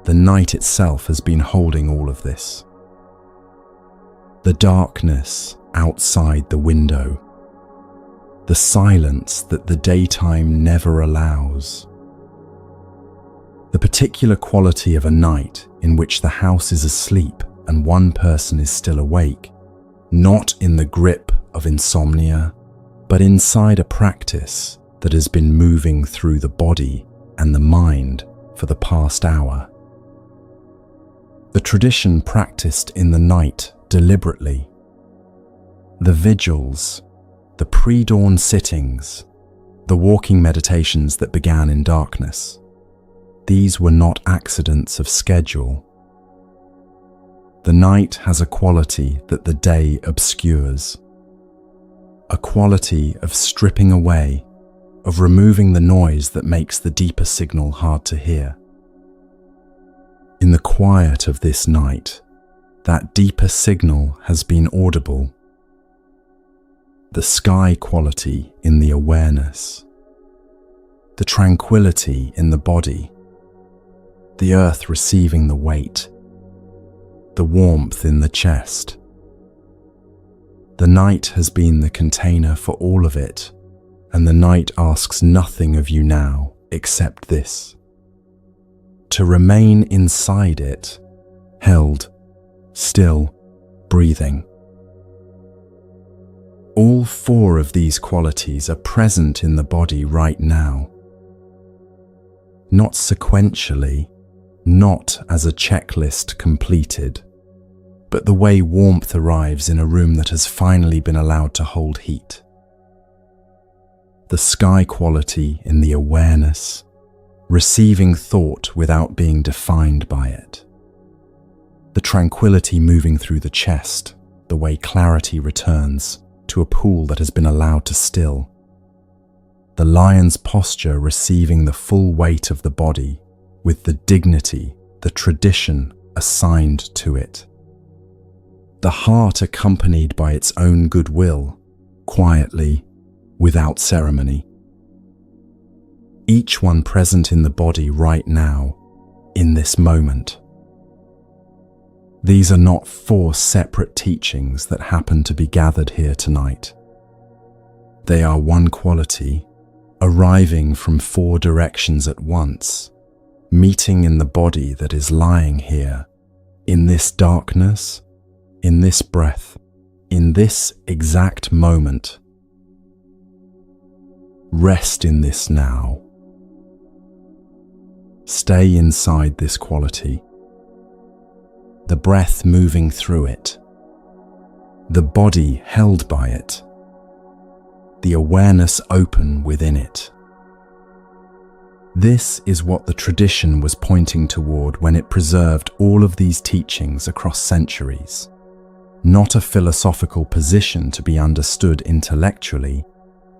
The night itself has been holding all of this. The darkness outside the window, the silence that the daytime never allows. The particular quality of a night in which the house is asleep and one person is still awake, not in the grip of insomnia, but inside a practice that has been moving through the body and the mind for the past hour. The tradition practiced in the night deliberately. The vigils, the pre-dawn sittings, the walking meditations that began in darkness. These were not accidents of schedule. The night has a quality that the day obscures. A quality of stripping away, of removing the noise that makes the deeper signal hard to hear. In the quiet of this night, that deeper signal has been audible. The sky quality in the awareness, the tranquility in the body, the earth receiving the weight, the warmth in the chest. The night has been the container for all of it, and the night asks nothing of you now except this: to remain inside it, held, still, breathing. All four of these qualities are present in the body right now. Not sequentially, not as a checklist completed, but the way warmth arrives in a room that has finally been allowed to hold heat. The sky quality in the awareness, receiving thought without being defined by it. The tranquility moving through the chest, the way clarity returns to a pool that has been allowed to still. The lion's posture receiving the full weight of the body with the dignity, the tradition assigned to it. The heart accompanied by its own goodwill, quietly, without ceremony. Each one present in the body right now, in this moment. These are not four separate teachings that happen to be gathered here tonight. They are one quality, arriving from four directions at once, meeting in the body that is lying here, in this darkness, in this breath, in this exact moment. Rest in this now. Stay inside this quality. The breath moving through it. The body held by it. The awareness open within it. This is what the tradition was pointing toward when it preserved all of these teachings across centuries. not a philosophical position to be understood intellectually,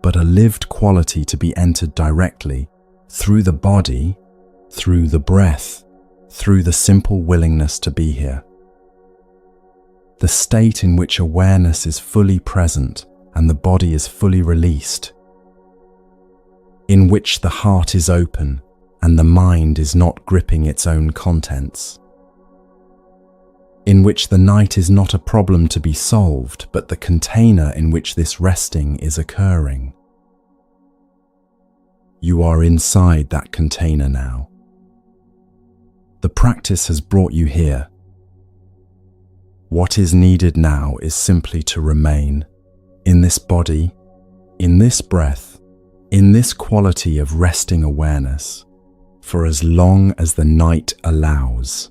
but a lived quality to be entered directly through the body, through the breath, through the simple willingness to be here. The state in which awareness is fully present and the body is fully released, in which the heart is open and the mind is not gripping its own contents, in which the night is not a problem to be solved, but the container in which this resting is occurring. You are inside that container now. The practice has brought you here. What is needed now is simply to remain in this body, in this breath, in this quality of resting awareness for as long as the night allows.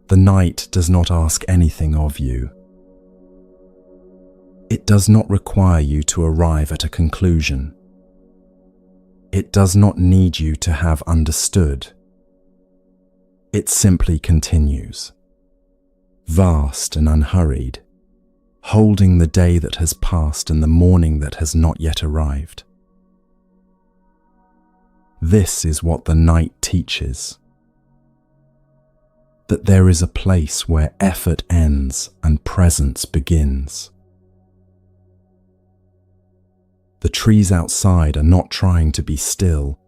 The night does not ask anything of you. It does not require you to arrive at a conclusion. It does not need you to have understood. It simply continues, vast and unhurried, holding the day that has passed and the morning that has not yet arrived. This is what the night teaches. That there is a place where effort ends and presence begins. The trees outside are not trying to be still.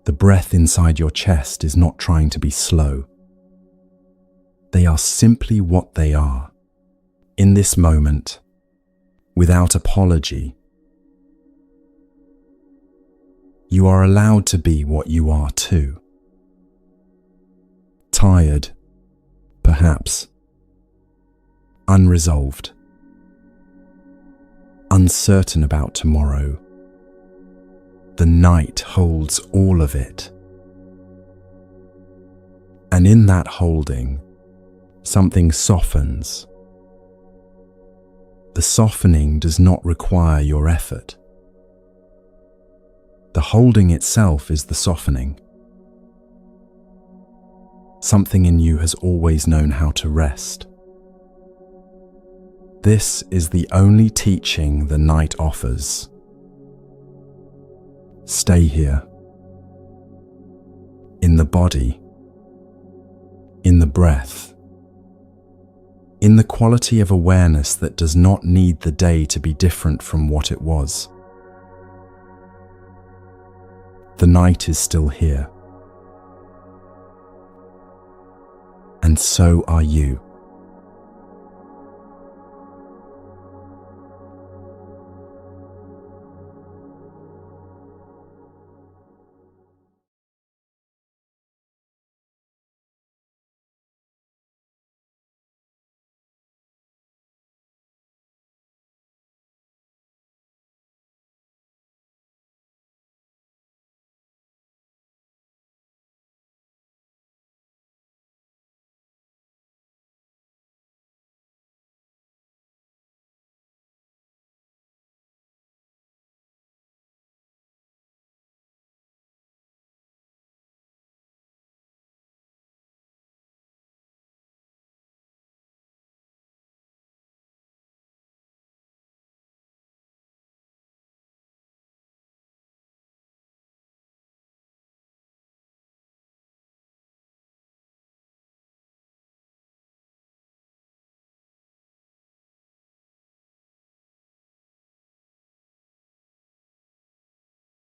The breath inside your chest is not trying to be slow. They are simply what they are, in this moment, without apology. You are allowed to be what you are too. Tired, perhaps, unresolved, uncertain about tomorrow. The night holds all of it. And in that holding, something softens. The softening does not require your effort. The holding itself is the softening. Something in you has always known how to rest. This is the only teaching the night offers. Stay here, in the body, in the breath, in the quality of awareness that does not need the day to be different from what it was. The night is still here. And so are you.